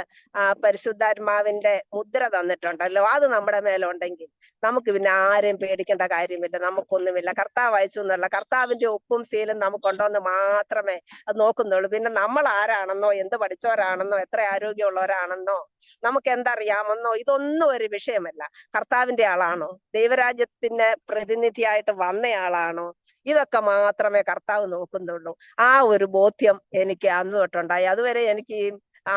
പരിശുദ്ധാത്മാവിന്റെ മുദ്ര തന്നിട്ടുണ്ടല്ലോ, അത് നമ്മുടെ മേലുണ്ടെങ്കിൽ നമുക്ക് പിന്നെ ആരെയും പേടിക്കേണ്ട കാര്യമില്ല, നമുക്കൊന്നുമില്ല. കർത്താവ് അയച്ചു എന്നുള്ള കർത്താവിന്റെ ഒപ്പും സീലും നമുക്കുണ്ടോന്ന് മാത്രമേ അത് നോക്കുന്നുള്ളൂ. പിന്നെ നമ്മൾ ആരാണെന്നോ, എന്ത് പഠിച്ചവരാണെന്നോ, എത്ര ആരോഗ്യമുള്ളവരാണെന്നോ, നമുക്ക് എന്തറിയാമെന്നോ, ഇതൊന്നും ഒരു വിഷയമല്ല. കർത്താവിന്റെ ആളാണോ, ദൈവരാജ്യത്തിന്റെ പ്രതിനിധിയായിട്ട് വന്നയാളാണോ, ഇതൊക്കെ മാത്രമേ കർത്താവ് നോക്കുന്നുള്ളൂ. ആ ഒരു ബോധ്യം എനിക്ക് അന്ന് തൊട്ടുണ്ടായി. അതുവരെ എനിക്ക്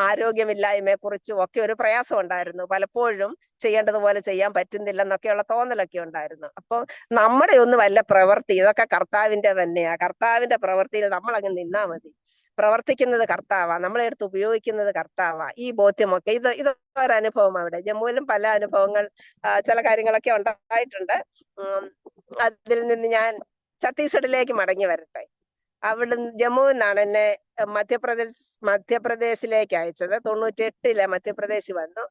ആരോഗ്യമില്ലായ്മയെ കുറിച്ചും ഒക്കെ ഒരു പ്രയാസം ഉണ്ടായിരുന്നു. പലപ്പോഴും ചെയ്യേണ്ടതുപോലെ ചെയ്യാൻ പറ്റുന്നില്ലെന്നൊക്കെയുള്ള തോന്നലൊക്കെ ഉണ്ടായിരുന്നു. അപ്പൊ നമ്മുടെ ഒന്നും വല്ല പ്രവൃത്തി, ഇതൊക്കെ കർത്താവിന്റെ തന്നെയാ. കർത്താവിന്റെ പ്രവൃത്തിയിൽ നമ്മൾ അങ്ങ് നിന്നാ മതി. പ്രവർത്തിക്കുന്നത് കർത്താവാ, നമ്മളെ അടുത്ത് ഉപയോഗിക്കുന്നത് കർത്താവാ. ഈ ബോധ്യമൊക്കെ ഇതൊരു അനുഭവം. അവിടെ ജമ്മുവിലും പല അനുഭവങ്ങൾ, ചില കാര്യങ്ങളൊക്കെ ഉണ്ടായിട്ടുണ്ട്. അതിൽ നിന്ന് ഞാൻ ഛത്തീസ്ഗഡിലേക്ക് മടങ്ങി വരട്ടെ. അവിടുന്ന് ജമ്മുവിൽ നിന്നാണ് എന്നെ മധ്യപ്രദേശിലേക്ക് അയച്ചത്. 98 മധ്യപ്രദേശ് വന്നു.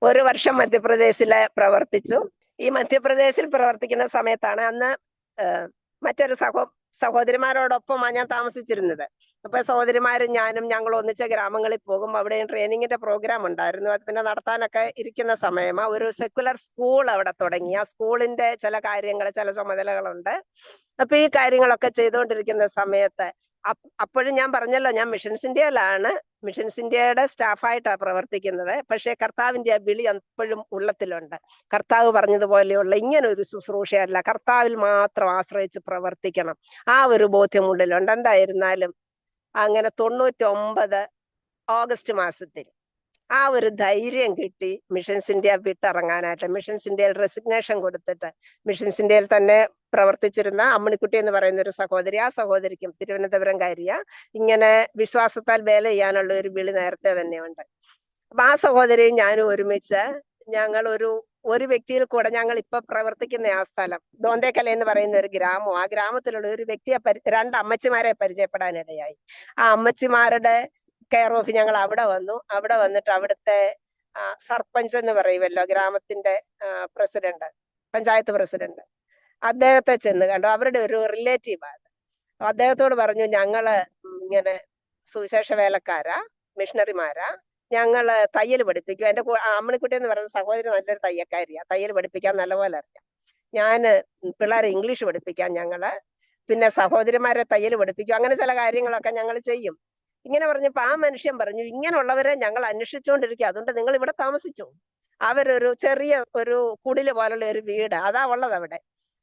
1 വർഷം മധ്യപ്രദേശില് പ്രവർത്തിച്ചു. ഈ മധ്യപ്രദേശിൽ പ്രവർത്തിക്കുന്ന സമയത്താണ് അന്ന് മറ്റൊരു സഹോദരിമാരോടൊപ്പമാണ് ഞാൻ താമസിച്ചിരുന്നത്. അപ്പൊ സഹോദരിമാരും ഞാനും ഞങ്ങൾ ഒന്നിച്ച ഗ്രാമങ്ങളിൽ പോകും. അവിടെ ട്രെയിനിങ്ങിന്റെ പ്രോഗ്രാം ഉണ്ടായിരുന്നു. അത് പിന്നെ നടത്താനൊക്കെ ഇരിക്കുന്ന സമയമാ. ഒരു സെക്കുലർ സ്കൂൾ അവിടെ തുടങ്ങി. ആ സ്കൂളിന്റെ ചില കാര്യങ്ങൾ, ചില ചുമതലകളുണ്ട്. അപ്പൊ ഈ കാര്യങ്ങളൊക്കെ ചെയ്തുകൊണ്ടിരിക്കുന്ന സമയത്ത് അപ്പോഴും ഞാൻ പറഞ്ഞല്ലോ, ഞാൻ മിഷൻസ് ഇന്ത്യയിലാണ്, മിഷൻസ് ഇന്ത്യയുടെ സ്റ്റാഫായിട്ടാണ് പ്രവർത്തിക്കുന്നത്. പക്ഷെ കർത്താവിന്റെ ആ വിളി എപ്പോഴും ഉള്ളത്തിലുണ്ട്. കർത്താവ് പറഞ്ഞതുപോലെയുള്ള ഇങ്ങനെ ഒരു ശുശ്രൂഷയല്ല, കർത്താവിൽ മാത്രം ആശ്രയിച്ച് പ്രവർത്തിക്കണം, ആ ഒരു ബോധ്യം ഉള്ളിലുണ്ട്. എന്തായിരുന്നാലും അങ്ങനെ 99 ഓഗസ്റ്റ് മാസത്തിൽ ആ ഒരു ധൈര്യം കിട്ടി മിഷൻസ് ഇന്ത്യ വിട്ടിറങ്ങാനായിട്ട്. മിഷൻസ് ഇന്ത്യയിൽ റെസിഗ്നേഷൻ കൊടുത്തിട്ട് മിഷൻസ് ഇന്ത്യയിൽ തന്നെ പ്രവർത്തിച്ചിരുന്ന അമ്മണിക്കുട്ടി എന്ന് പറയുന്ന ഒരു സഹോദരി, ആ സഹോദരിക്കും തിരുവനന്തപുരംകാരിയ, ഇങ്ങനെ വിശ്വാസത്താൽ വേല ചെയ്യാനുള്ള ഒരു വിളി നേരത്തെ തന്നെ ഉണ്ട്. അപ്പൊ ആ സഹോദരിയും ഞാനും ഒരുമിച്ച് ഞങ്ങൾ ഒരു വ്യക്തിയിൽ കൂടെ, ഞങ്ങൾ ഇപ്പൊ പ്രവർത്തിക്കുന്ന ആ സ്ഥലം ദോന്തേക്കല എന്ന് പറയുന്ന ഒരു ഗ്രാമം, ആ ഗ്രാമത്തിലുള്ള ഒരു വ്യക്തിയെ 2 അമ്മച്ചിമാരെ പരിചയപ്പെടാനിടയായി. ആ അമ്മച്ചിമാരുടെ കെയർ ഓഫ് ഞങ്ങൾ അവിടെ വന്നു. അവിടെ വന്നിട്ട് അവിടുത്തെ സർപഞ്ച് എന്ന് പറയുമല്ലോ, ഗ്രാമത്തിന്റെ പ്രസിഡന്റ്, പഞ്ചായത്ത് പ്രസിഡന്റ്, അദ്ദേഹത്തെ ചെന്ന് കണ്ടു. അവരുടെ ഒരു റിലേറ്റീവാണ്. അദ്ദേഹത്തോട് പറഞ്ഞു, ഞങ്ങള് ഇങ്ങനെ സുവിശേഷ വേലക്കാരാ, മിഷണറിമാരാ, ഞങ്ങള് തയ്യൽ പഠിപ്പിക്കും. എന്റെ അമ്മണിക്കുട്ടി എന്ന് പറയുന്ന സഹോദരി നല്ലൊരു തയ്യക്കാരിയാ, തയ്യൽ പഠിപ്പിക്കാൻ നല്ലപോലെ അറിയാം. ഞാന് പിള്ളേരെ ഇംഗ്ലീഷ് പഠിപ്പിക്കാം ഞങ്ങള്, പിന്നെ സഹോദരിമാരെ തയ്യൽ പഠിപ്പിക്കും, അങ്ങനെ ചില കാര്യങ്ങളൊക്കെ ഞങ്ങൾ ചെയ്യും. ഇങ്ങനെ പറഞ്ഞപ്പോ ആ മനുഷ്യൻ പറഞ്ഞു, ഇങ്ങനെയുള്ളവരെ ഞങ്ങൾ അന്വേഷിച്ചുകൊണ്ടിരിക്കുക, അതുകൊണ്ട് നിങ്ങൾ ഇവിടെ താമസിച്ചു. അവരൊരു ചെറിയ ഒരു കുടില് പോലുള്ള ഒരു വീട് അതാ ഉള്ളത് അവിടെ.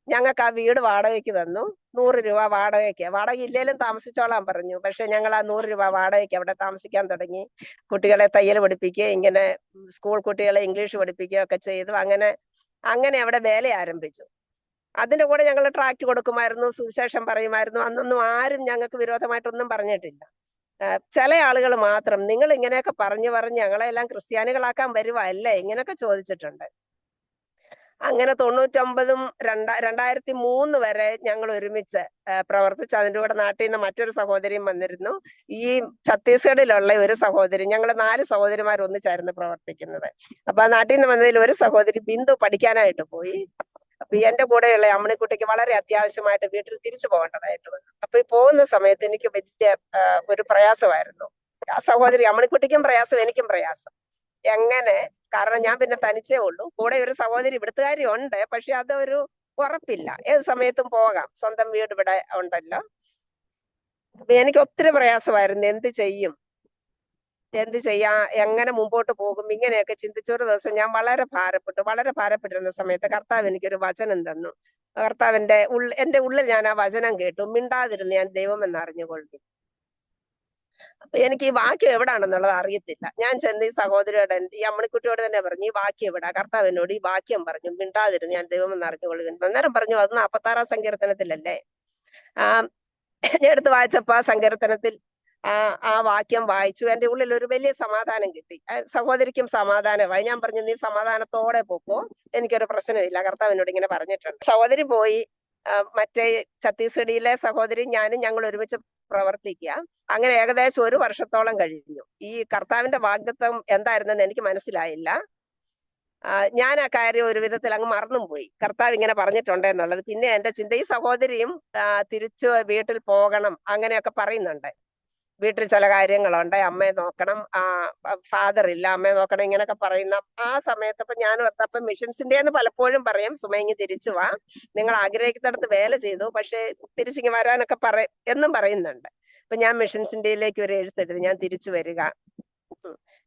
ഞങ്ങൾക്ക് ആ വീട് വാടകയ്ക്ക് തന്നു. 100 രൂപ വാടകയ്ക്ക്. വാടക ഇല്ലേലും താമസിച്ചോളാൻ പറഞ്ഞു. പക്ഷെ ഞങ്ങൾ ആ 100 രൂപ വാടകയ്ക്ക് അവിടെ താമസിക്കാൻ തുടങ്ങി. കുട്ടികളെ തയ്യൽ പഠിപ്പിക്കുക, ഇങ്ങനെ സ്കൂൾ കുട്ടികളെ ഇംഗ്ലീഷ് പഠിപ്പിക്കുകയൊക്കെ ചെയ്തു. അങ്ങനെ അങ്ങനെ അവിടെ വേല ആരംഭിച്ചു. അതിന്റെ കൂടെ ഞങ്ങൾ ട്രാക്ട് കൊടുക്കുമായിരുന്നു, സുവിശേഷം പറയുമായിരുന്നു. അന്നൊന്നും ആരും ഞങ്ങൾക്ക് വിരോധമായിട്ടൊന്നും പറഞ്ഞിട്ടില്ല. ചില ആളുകൾ മാത്രം നിങ്ങൾ ഇങ്ങനെയൊക്കെ പറഞ്ഞു പറഞ്ഞ് ഞങ്ങളെല്ലാം ക്രിസ്ത്യാനികളാക്കാൻ വരുവല്ലേ ഇങ്ങനെയൊക്കെ ചോദിച്ചിട്ടുണ്ട്. അങ്ങനെ 99 2003 വരെ ഞങ്ങൾ ഒരുമിച്ച് പ്രവർത്തിച്ചു. അതിൻ്റെ കൂടെ നാട്ടിൽ നിന്ന് മറ്റൊരു സഹോദരിയും വന്നിരുന്നു. ഈ ഛത്തീസ്ഗഡിലുള്ള ഒരു സഹോദരി, ഞങ്ങൾ 4 സഹോദരിമാർ ഒന്നിച്ചായിരുന്നു പ്രവർത്തിക്കുന്നത്. അപ്പൊ ആ നാട്ടിൽ നിന്ന് വന്നതിൽ ഒരു സഹോദരി ബിന്ദു പഠിക്കാനായിട്ട് പോയി. അപ്പൊ എന്റെ കൂടെയുള്ള അമ്മണിക്കുട്ടിക്ക് വളരെ അത്യാവശ്യമായിട്ട് വീട്ടിൽ തിരിച്ചു പോകേണ്ടതായിട്ട് വന്നു. അപ്പൊ ഈ പോകുന്ന സമയത്ത് എനിക്ക് വലിയ ഒരു പ്രയാസമായിരുന്നു. ആ സഹോദരി അമ്മണിക്കുട്ടിക്കും പ്രയാസം, എനിക്കും പ്രയാസം. എങ്ങനെ? കാരണം ഞാൻ പിന്നെ തനിച്ചേ ഉള്ളൂ, കൂടെ ഒരു സഹോദരി ഇവിടുത്തുകാരി ഉണ്ട്, പക്ഷെ അതൊരു ഉറപ്പില്ല, ഏത് സമയത്തും പോകാം, സ്വന്തം വീട് ഇവിടെ ഉണ്ടല്ലോ. അപ്പൊ എനിക്ക് ഒത്തിരി പ്രയാസമായിരുന്നു. എന്ത് ചെയ്യാ, എങ്ങനെ മുമ്പോട്ട് പോകും, ഇങ്ങനെയൊക്കെ ചിന്തിച്ചൊരു ദിവസം ഞാൻ വളരെ ഭാരപ്പെട്ടിരുന്ന സമയത്ത് കർത്താവ് എനിക്കൊരു വചനം തന്നു. എന്റെ ഉള്ളിൽ ഞാൻ ആ വചനം കേട്ടു, മിണ്ടാതിരുന്ന് ഞാൻ ദൈവം എന്നറിഞ്ഞുകൊള്ളു. അപ്പൊ എനിക്ക് ഈ വാക്യം എവിടാണെന്നുള്ളത് അറിയത്തില്ല. ഞാൻ ചെന്ന് ഈ സഹോദരിയോട്, ഈ അമ്മണിക്കുട്ടിയോട് തന്നെ പറഞ്ഞു, ഈ വാക്യം എവിടാ? കർത്താവ് എന്നോട് ഈ വാക്യം പറഞ്ഞു, മിണ്ടാതിരുന്ന് ഞാൻ ദൈവം എന്നറിഞ്ഞുകൊള്ളുക. അന്നേരം പറഞ്ഞു, അത് 46 സങ്കീർത്തനത്തിലല്ലേ. ഞാൻ എടുത്ത് വായിച്ചപ്പോ ആ സങ്കീർത്തനത്തിൽ ആ വാക്യം വായിച്ചു. എന്റെ ഉള്ളിൽ ഒരു വലിയ സമാധാനം കിട്ടി. സഹോദരിക്കും സമാധാനമായി. ഞാൻ പറഞ്ഞു, നീ സമാധാനത്തോടെ പോക്കോ, എനിക്കൊരു പ്രശ്നമില്ല, കർത്താവിനോട് ഇങ്ങനെ പറഞ്ഞിട്ടുണ്ട്. സഹോദരി പോയി. മറ്റേ ഛത്തീസ്ഗഡിലെ സഹോദരി ഞാനും ഞങ്ങൾ ഒരുമിച്ച് പ്രവർത്തിക്കുക. അങ്ങനെ ഏകദേശം 1 വർഷത്തോളം കഴിഞ്ഞു. ഈ കർത്താവിന്റെ വാഗ്ദത്തം എന്തായിരുന്നെന്ന് എനിക്ക് മനസ്സിലായില്ല. ഞാൻ ആ കാര്യം ഒരു വിധത്തിൽ അങ്ങ് മറന്നും പോയി, കർത്താവ് ഇങ്ങനെ പറഞ്ഞിട്ടുണ്ട് എന്നുള്ളത്. പിന്നെ എന്റെ ചിന്ത, ഈ സഹോദരിയും തിരിച്ചു വീട്ടിൽ പോകണം അങ്ങനെയൊക്കെ പറയുന്നുണ്ട്. വീട്ടിൽ ചില കാര്യങ്ങളുണ്ട്, അമ്മയെ നോക്കണം, ഫാദർ ഇല്ല, അമ്മയെ നോക്കണം, ഇങ്ങനെയൊക്കെ പറയുന്ന ആ സമയത്ത് അപ്പൊ ഞാൻ ഓർത്തപ്പോ മിഷൻസിന്റെ പലപ്പോഴും പറയും, സുമയിങ്ങി തിരിച്ചു വാ, നിങ്ങൾ ആഗ്രഹിക്കുന്നിടത്ത് വേല ചെയ്തു, പക്ഷെ തിരിച്ചിങ്ങി വരാനൊക്കെ എന്നും പറയുന്നുണ്ട്. അപ്പൊ ഞാൻ മിഷൻസ് ഇന്ത്യയിലേക്ക് ഒരു എഴുത്തെഴുതി, ഞാൻ തിരിച്ചു വരിക,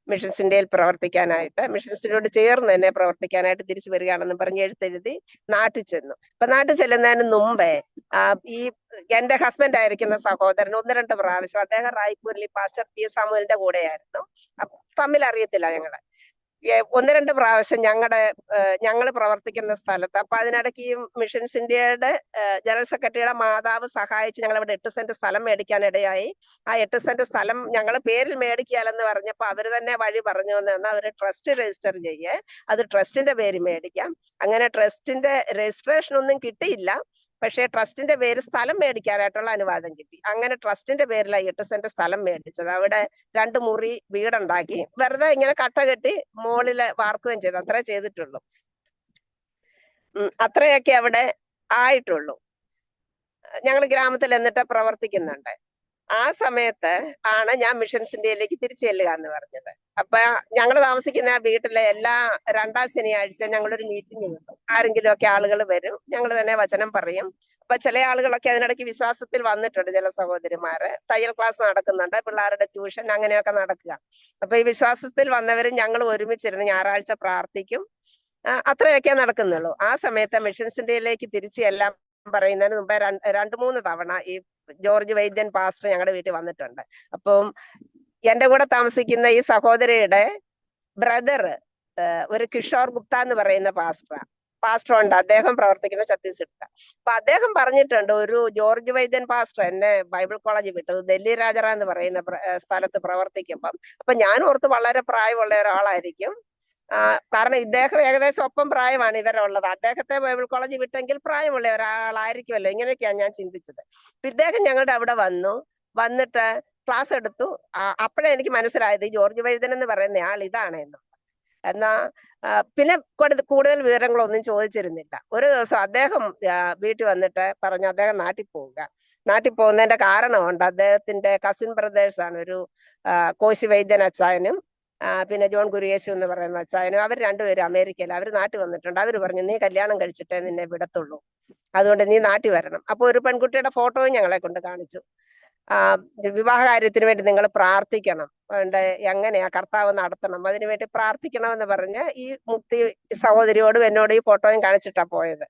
മിഷൻസ് ഇന്ത്യയിൽ പ്രവർത്തിക്കാനായിട്ട്, മിഷൻസിനോട് ചേർന്ന് തന്നെ പ്രവർത്തിക്കാനായിട്ട് തിരിച്ചു വരികയാണെന്ന് പറഞ്ഞ് എഴുത്തെഴുതി നാട്ടിൽ ചെന്നു. അപ്പൊ നാട്ടിൽ ചെല്ലുന്നതിന് മുമ്പേ ഈ എന്റെ ഹസ്ബൻഡ് ആയിരിക്കുന്ന സഹോദരൻ 1-2 പ്രാവശ്യം, അദ്ദേഹം റായ്പൂരിൽ പാസ്റ്റർ പി സാമുവലിന്റെ കൂടെയായിരുന്നു. തമ്മിൽ അറിയത്തില്ല ഞങ്ങള്. 1-2 പ്രാവശ്യം ഞങ്ങൾ പ്രവർത്തിക്കുന്ന സ്ഥലത്ത്, അപ്പൊ അതിനിടയ്ക്ക് ഈ മിഷൻസ് ഇന്ത്യയുടെ ജനറൽ സെക്രട്ടറിയുടെ മാതാവ് സഹായിച്ച് ഞങ്ങൾ ഇവിടെ 8 സെന്റ് സ്ഥലം മേടിക്കാനിടയായി. ആ 8 സെന്റ് സ്ഥലം ഞങ്ങൾ പേരിൽ മേടിക്കാലെന്ന് പറഞ്ഞപ്പോ അവര് തന്നെ വഴി പറഞ്ഞു എന്നാൽ അവര് ട്രസ്റ്റ് രജിസ്റ്റർ ചെയ്യേ, അത് ട്രസ്റ്റിന്റെ പേര് മേടിക്കാം. അങ്ങനെ ട്രസ്റ്റിന്റെ രജിസ്ട്രേഷൻ ഒന്നും കിട്ടിയില്ല, പക്ഷേ ട്രസ്റ്റിന്റെ പേര് സ്ഥലം മേടിക്കാനായിട്ടുള്ള അനുവാദം കിട്ടി. അങ്ങനെ ട്രസ്റ്റിന്റെ പേരിലാണ് 8 സെന്റ് സ്ഥലം മേടിച്ചത്. അവിടെ 2 മുറി വീടുണ്ടാക്കി, വെറുതെ ഇങ്ങനെ കട്ട കെട്ടി മോളില് വാർക്കുകയും ചെയ്തു. അത്രേ ചെയ്തിട്ടുള്ളൂ. അത്രയൊക്കെ അവിടെ ആയിട്ടുള്ളൂ. ഞങ്ങൾ ഗ്രാമത്തിൽ എന്നിട്ട് പ്രവർത്തിക്കുന്നുണ്ട്. ആ സമയത്ത് ആണ് ഞാൻ മിഷൻസ് ഇന്ത്യയിലേക്ക് തിരിച്ചു ചെല്ലുക എന്ന് പറഞ്ഞത്. അപ്പൊ ഞങ്ങൾ താമസിക്കുന്ന ആ വീട്ടിലെ എല്ലാ 2-ാം ശനിയാഴ്ച ഞങ്ങളൊരു മീറ്റിംഗ് കിട്ടും. ആരെങ്കിലും ഒക്കെ ആളുകൾ വരും, ഞങ്ങൾ തന്നെ വചനം പറയും. അപ്പൊ ചില ആളുകളൊക്കെ അതിനിടയ്ക്ക് വിശ്വാസത്തിൽ വന്നിട്ടുണ്ട്. ചില സഹോദരിമാര് തയ്യൽ ക്ലാസ് നടക്കുന്നുണ്ട്, പിള്ളേരുടെ ട്യൂഷൻ അങ്ങനെയൊക്കെ നടക്കുക. അപ്പൊ ഈ വിശ്വാസത്തിൽ വന്നവരും ഞങ്ങൾ ഒരുമിച്ചിരുന്ന് ഞായറാഴ്ച പ്രാർത്ഥിക്കും. അത്രയൊക്കെ നടക്കുന്നുള്ളൂ. ആ സമയത്ത് മിഷൻസ് ഇന്ത്യയിലേക്ക് തിരിച്ച് എല്ലാം പറയുന്നതിന് മുമ്പേ 2-3 തവണ ഈ ജോർജ് വൈദ്യൻ പാസ്റ്റർ ഞങ്ങളുടെ വീട്ടിൽ വന്നിട്ടുണ്ട്. അപ്പം എന്റെ കൂടെ താമസിക്കുന്ന ഈ സഹോദരിയുടെ ബ്രദർ ഒരു കിഷോർ ഗുപ്ത എന്ന് പറയുന്ന പാസ്റ്റർ ഉണ്ട്, അദ്ദേഹം പ്രവർത്തിക്കുന്ന ഛത്തീസ്ഗഡിലാണ്. അപ്പൊ അദ്ദേഹം പറഞ്ഞിട്ടുണ്ട്, ഒരു ജോർജ് വൈദ്യൻ പാസ്റ്റർ എന്നെ ബൈബിൾ കോളേജിൽ വിട്ടത് ഡൽഹി രാജറ എന്ന് പറയുന്ന സ്ഥലത്ത് പ്രവർത്തിക്കുമ്പം. അപ്പൊ ഞാൻ ഓർത്ത് വളരെ പ്രായമുള്ള ഒരാളായിരിക്കും, കാരണം ഇദ്ദേഹം ഏകദേശം ഒപ്പം പ്രായമാണ് ഇവരുള്ളത്. അദ്ദേഹത്തെ ബൈബിൾ കോളേജിൽ വിട്ടെങ്കിൽ പ്രായമുള്ള ഒരാളായിരിക്കുമല്ലോ, ഇങ്ങനെയൊക്കെയാണ് ഞാൻ ചിന്തിച്ചത്. ഇദ്ദേഹം ഞങ്ങളുടെ അവിടെ വന്നിട്ട് ക്ലാസ് എടുത്തു. അപ്പോഴേ എനിക്ക് മനസ്സിലായത് ഈ ജോർജ് വൈദ്യൻ എന്ന് പറയുന്ന ആൾ ഇതാണ് എന്ന്. എന്നാ പിന്നെ കൂടുതൽ വിവരങ്ങളൊന്നും ചോദിച്ചിരുന്നില്ല. ഒരു ദിവസം അദ്ദേഹം വീട്ടിൽ വന്നിട്ട് പറഞ്ഞു അദ്ദേഹം നാട്ടിൽ പോകുന്നതിന്റെ കാരണമുണ്ട്. അദ്ദേഹത്തിന്റെ കസിൻ ബ്രദേഴ്സ് ആണ്, ഒരു കോശി വൈദ്യൻ അച്ചായനും പിന്നെ ജോൺ കുര്യേശു എന്ന് പറയുന്ന അച്ചായനും. അവർ 2 പേരും അമേരിക്കയിൽ, അവർ നാട്ടിൽ വന്നിട്ടുണ്ട്. അവർ പറഞ്ഞു, നീ കല്യാണം കഴിച്ചിട്ടേ നിന്നെ വിടത്തുള്ളൂ, അതുകൊണ്ട് നീ നാട്ടിൽ വരണം. അപ്പൊ ഒരു പെൺകുട്ടിയുടെ ഫോട്ടോയും ഞങ്ങളെ കൊണ്ട് കാണിച്ചു. വിവാഹ കാര്യത്തിന് വേണ്ടി നിങ്ങൾ പ്രാർത്ഥിക്കണം, എങ്ങനെയാ കർത്താവ് നടത്തണം, അതിനുവേണ്ടി പ്രാർത്ഥിക്കണം എന്ന് പറഞ്ഞ് ഈ മുക്തി സഹോദരിയോടും എന്നോട് ഈ ഫോട്ടോയും കാണിച്ചിട്ടാ പോയത്.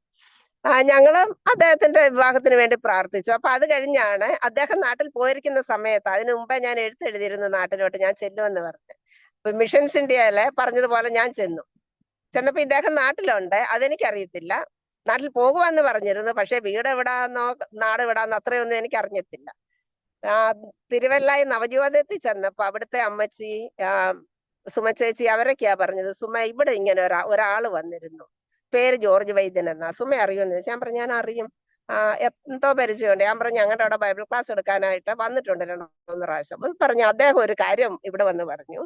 ഞങ്ങള് അദ്ദേഹത്തിന്റെ വിവാഹത്തിന് വേണ്ടി പ്രാർത്ഥിച്ചു. അപ്പൊ അത് കഴിഞ്ഞാണ് അദ്ദേഹം നാട്ടിൽ പോയിരിക്കുന്ന സമയത്ത്, അതിനു മുമ്പേ ഞാൻ എഴുതിയിരുന്നു നാട്ടിലോട്ട് ഞാൻ ചെല്ലുമെന്ന് പറഞ്ഞു. അപ്പൊ മിഷൻസ് ഇന്ത്യയിലെ പറഞ്ഞതുപോലെ ഞാൻ ചെന്നു. ചെന്നപ്പോ ഇദ്ദേഹം നാട്ടിലുണ്ട്, അതെനിക്കറിയത്തില്ല. നാട്ടിൽ പോകുവാന്ന് പറഞ്ഞിരുന്നു, പക്ഷെ വീട് എവിടാന്നോ നാട് എവിടാന്നോ അത്രയൊന്നും എനിക്ക് അറിഞ്ഞിട്ടില്ല. തിരുവല്ലായി നവജോതത്തിൽ ചെന്നപ്പോ അവിടുത്തെ അമ്മച്ചി, സുമ ചേച്ചി അവരൊക്കെയാ പറഞ്ഞത്, സുമ ഇവിടെ ഇങ്ങനെ ഒരാള് വന്നിരുന്നു, പേര് ജോർജ് വൈദ്യൻ എന്നാ, സുമ അറിയുമെന്ന് ചോദിച്ചു. ഞാൻ പറഞ്ഞു ഞാൻ അറിയും, എന്തോ പരിചയമുണ്ട്. ഞാൻ പറഞ്ഞു ഞങ്ങളുടെ അവിടെ ബൈബിൾ ക്ലാസ് എടുക്കാനായിട്ട് വന്നിട്ടുണ്ട് 2-3 പ്രാവശ്യം. പറഞ്ഞു അദ്ദേഹം ഒരു കാര്യം ഇവിടെ വന്ന് പറഞ്ഞു,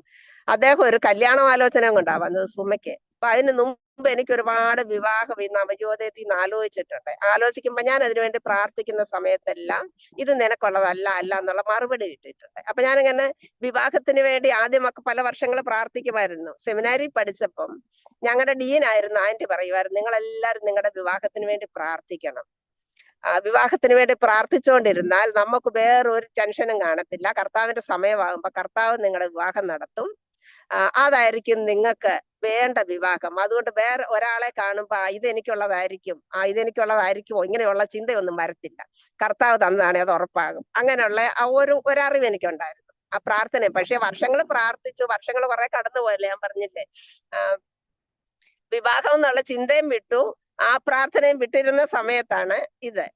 അദ്ദേഹം ഒരു കല്യാണാലോചന കൊണ്ടാ വന്നത് സുമയ്ക്ക്. അപ്പൊ അതിന് മുമ്പ് എനിക്ക് ഒരുപാട് വിവാഹം ഈ നവജോതയത്തിൽ നിന്ന് ആലോചിക്കുമ്പോ ഞാൻ അതിനുവേണ്ടി പ്രാർത്ഥിക്കുന്ന സമയത്തെല്ലാം ഇത് നിനക്കുള്ളതല്ല അല്ല എന്നുള്ള മറുപടി കിട്ടിയിട്ടുണ്ട്. അപ്പൊ ഞാനിങ്ങനെ വിവാഹത്തിന് വേണ്ടി ആദ്യമൊക്കെ പല വർഷങ്ങൾ പ്രാർത്ഥിക്കുമായിരുന്നു. സെമിനാരി പഠിച്ചപ്പം ഞങ്ങളുടെ ഡീനായിരുന്നു ആന്റി പറയുമായിരുന്നു, നിങ്ങൾ എല്ലാവരും നിങ്ങളുടെ വിവാഹത്തിന് വേണ്ടി പ്രാർത്ഥിക്കണം. വിവാഹത്തിന് വേണ്ടി പ്രാർത്ഥിച്ചുകൊണ്ടിരുന്നാൽ നമുക്ക് വേറൊരു ടെൻഷനും കാണത്തില്ല. കർത്താവിന്റെ സമയമാകുമ്പോ കർത്താവ് നിങ്ങളുടെ വിവാഹം നടത്തും. അതായിരിക്കും നിങ്ങൾക്ക് വേണ്ട വിവാഹം. അതുകൊണ്ട് വേറെ ഒരാളെ കാണുമ്പോ ഇതെനിക്കുള്ളതായിരിക്കുമോ ഇങ്ങനെയുള്ള ചിന്തയൊന്നും വരത്തില്ല. കർത്താവ് തന്നതാണ്, അത് ഉറപ്പാകും. അങ്ങനെയുള്ള ഒരറിവ് എനിക്കുണ്ടായിരുന്നു ആ പ്രാർത്ഥന. പക്ഷെ വർഷങ്ങൾ പ്രാർത്ഥിച്ചു, വർഷങ്ങൾ കുറെ കടന്നുപോയല്ലേ, ഞാൻ പറഞ്ഞില്ലേ. വിവാഹം എന്നുള്ള ചിന്തയും വിട്ടു, ആ പ്രാർത്ഥനയും വിട്ടിരുന്ന സമയത്താണ് ഇത്.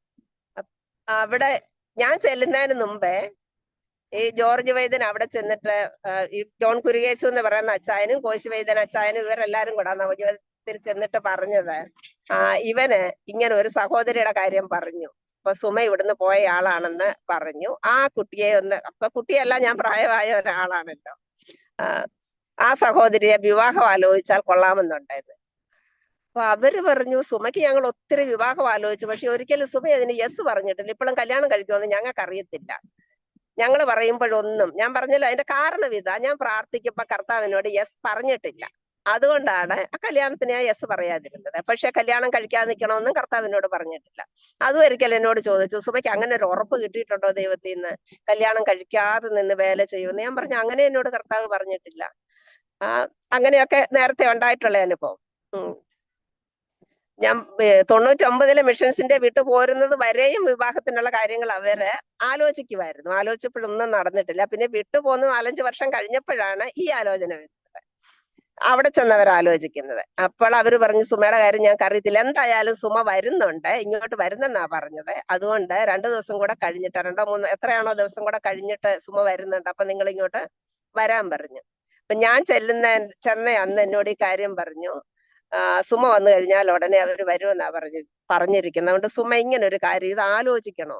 അവിടെ ഞാൻ ചെല്ലുന്നതിന് മുമ്പേ ഈ ജോർജ് വൈദ്യൻ അവിടെ ചെന്നിട്ട് ഈ ജോൺ കുരുകേശു എന്ന് പറയുന്ന അച്ചായനും കോശി വൈദ്യൻ അച്ചായനും ഇവരെല്ലാരും കൂടെ നവജോതത്തിൽ ചെന്നിട്ട് പറഞ്ഞത്, ഇവന് ഇങ്ങനെ ഒരു സഹോദരിയുടെ കാര്യം പറഞ്ഞു. അപ്പൊ സുമ ഇവിടുന്ന് പോയ ആളാണെന്ന് പറഞ്ഞു. ആ കുട്ടിയെ അപ്പൊ കുട്ടിയല്ല, ഞാൻ പ്രായമായ ഒരാളാണല്ലോ. ആ സഹോദരിയെ വിവാഹം ആലോചിച്ചാൽ കൊള്ളാമെന്നുണ്ടായിരുന്നു. അപ്പൊ അവര് പറഞ്ഞു, സുമയ്ക്ക് ഞങ്ങൾ ഒത്തിരി വിവാഹം ആലോചിച്ചു, പക്ഷെ ഒരിക്കലും സുമ അതിന് യെസ് പറഞ്ഞിട്ടില്ല. ഇപ്പോഴും കല്യാണം കഴിക്കുമെന്ന് ഞങ്ങൾക്ക് അറിയത്തില്ല. ഞങ്ങൾ പറയുമ്പോഴൊന്നും, ഞാൻ പറഞ്ഞല്ലോ അതിന്റെ കാരണം ഇതാ, ഞാൻ പ്രാർത്ഥിക്കുമ്പോ കർത്താവിനോട് യെസ് പറഞ്ഞിട്ടില്ല. അതുകൊണ്ടാണ് ആ കല്യാണത്തിന് ഞാൻ യെസ് പറയാതിരുന്നത്. പക്ഷെ കല്യാണം കഴിക്കാതെ നിൽക്കണമെന്നും കർത്താവിനോട് പറഞ്ഞിട്ടില്ല. അതും ഒരിക്കൽ എന്നോട് ചോദിച്ചു, സുമയ്ക്ക് അങ്ങനെ ഒരു ഉറപ്പ് കിട്ടിയിട്ടുണ്ടോ ദൈവത്തിൽ നിന്ന്, കല്യാണം കഴിക്കാതെ നിന്ന് വേല ചെയ്യുമെന്ന്. ഞാൻ പറഞ്ഞു അങ്ങനെ എന്നോട് കർത്താവ് പറഞ്ഞിട്ടില്ല. അങ്ങനെയൊക്കെ നേരത്തെ ഉണ്ടായിട്ടുള്ള അനുഭവം. ഞാൻ 99-ലെ മിഷൻസിന്റെ വിട്ടു പോരുന്നത് വരെയും വിവാഹത്തിനുള്ള കാര്യങ്ങൾ അവര് ആലോചിക്കുമായിരുന്നു. ആലോചിച്ചപ്പോഴൊന്നും നടന്നിട്ടില്ല. പിന്നെ വിട്ടുപോന്ന് 4-5 വർഷം കഴിഞ്ഞപ്പോഴാണ് ഈ ആലോചന വരുന്നത്. അവിടെ ചെന്നവർ ആലോചിക്കുന്നത്. അപ്പോൾ അവര് പറഞ്ഞു, സുമയുടെ കാര്യം ഞങ്ങൾക്ക് അറിയത്തില്ല, എന്തായാലും സുമ വരുന്നുണ്ട്, ഇങ്ങോട്ട് വരുന്നെന്നാ പറഞ്ഞത്. അതുകൊണ്ട് 2 ദിവസം കൂടെ കഴിഞ്ഞിട്ട്, 2-3 എത്രയാണോ ദിവസം കൂടെ കഴിഞ്ഞിട്ട് സുമ വരുന്നുണ്ട്, അപ്പൊ നിങ്ങൾ ഇങ്ങോട്ട് വരാൻ പറഞ്ഞു. അപ്പൊ ഞാൻ ചെന്ന അന്ന് എന്നോട് ഈ കാര്യം പറഞ്ഞു, സുമ വന്നു കഴിഞ്ഞാൽ ഉടനെ അവര് വരുമെന്നാ പറഞ്ഞിരിക്കുന്നത്. അതുകൊണ്ട് സുമ ഇങ്ങനെ ഒരു കാര്യം ഇത് ആലോചിക്കണോ?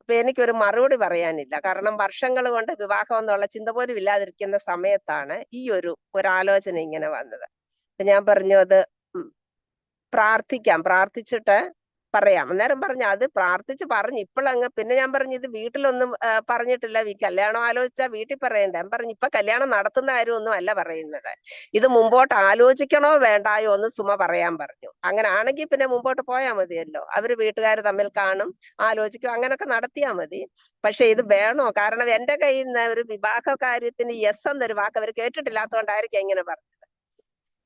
അപ്പൊ എനിക്കൊരു മറുപടി പറയാനില്ല. കാരണം വർഷങ്ങൾ കൊണ്ട് വിവാഹം എന്നുള്ള ചിന്ത പോലും ഇല്ലാതിരിക്കുന്ന സമയത്താണ് ഈ ഒരാലോചന ഇങ്ങനെ വന്നത്. ഞാൻ പറഞ്ഞു അത് പ്രാർത്ഥിച്ചിട്ട് പറയാം. അന്നേരം പറഞ്ഞു അത് പ്രാർത്ഥിച്ച് ഇപ്പോഴങ്ങ്. പിന്നെ ഞാൻ പറഞ്ഞു ഇത് വീട്ടിലൊന്നും പറഞ്ഞിട്ടില്ല, കല്യാണം ആലോചിച്ചാ വീട്ടിൽ പറയണ്ടേ. ഞാൻ പറഞ്ഞു ഇപ്പൊ കല്യാണം നടത്തുന്ന കാര്യമൊന്നും അല്ല പറയുന്നത്, ഇത് മുമ്പോട്ട് ആലോചിക്കണോ വേണ്ടായോ എന്ന് സുമ പറയാൻ പറഞ്ഞു. അങ്ങനെ ആണെങ്കിൽ പിന്നെ മുമ്പോട്ട് പോയാൽ മതിയല്ലോ. അവര് വീട്ടുകാർ തമ്മിൽ കാണും, ആലോചിക്കും, അങ്ങനൊക്കെ നടത്തിയാ മതി. പക്ഷെ ഇത് വേണോ? കാരണം എന്റെ കയ്യിൽ നിന്ന് ഒരു വിവാഹ കാര്യത്തിന് യെസ് എന്നൊരു വാക്ക് അവർ കേട്ടിട്ടില്ലാത്തതുകൊണ്ടായിരിക്കും ഇങ്ങനെ പറഞ്ഞത്.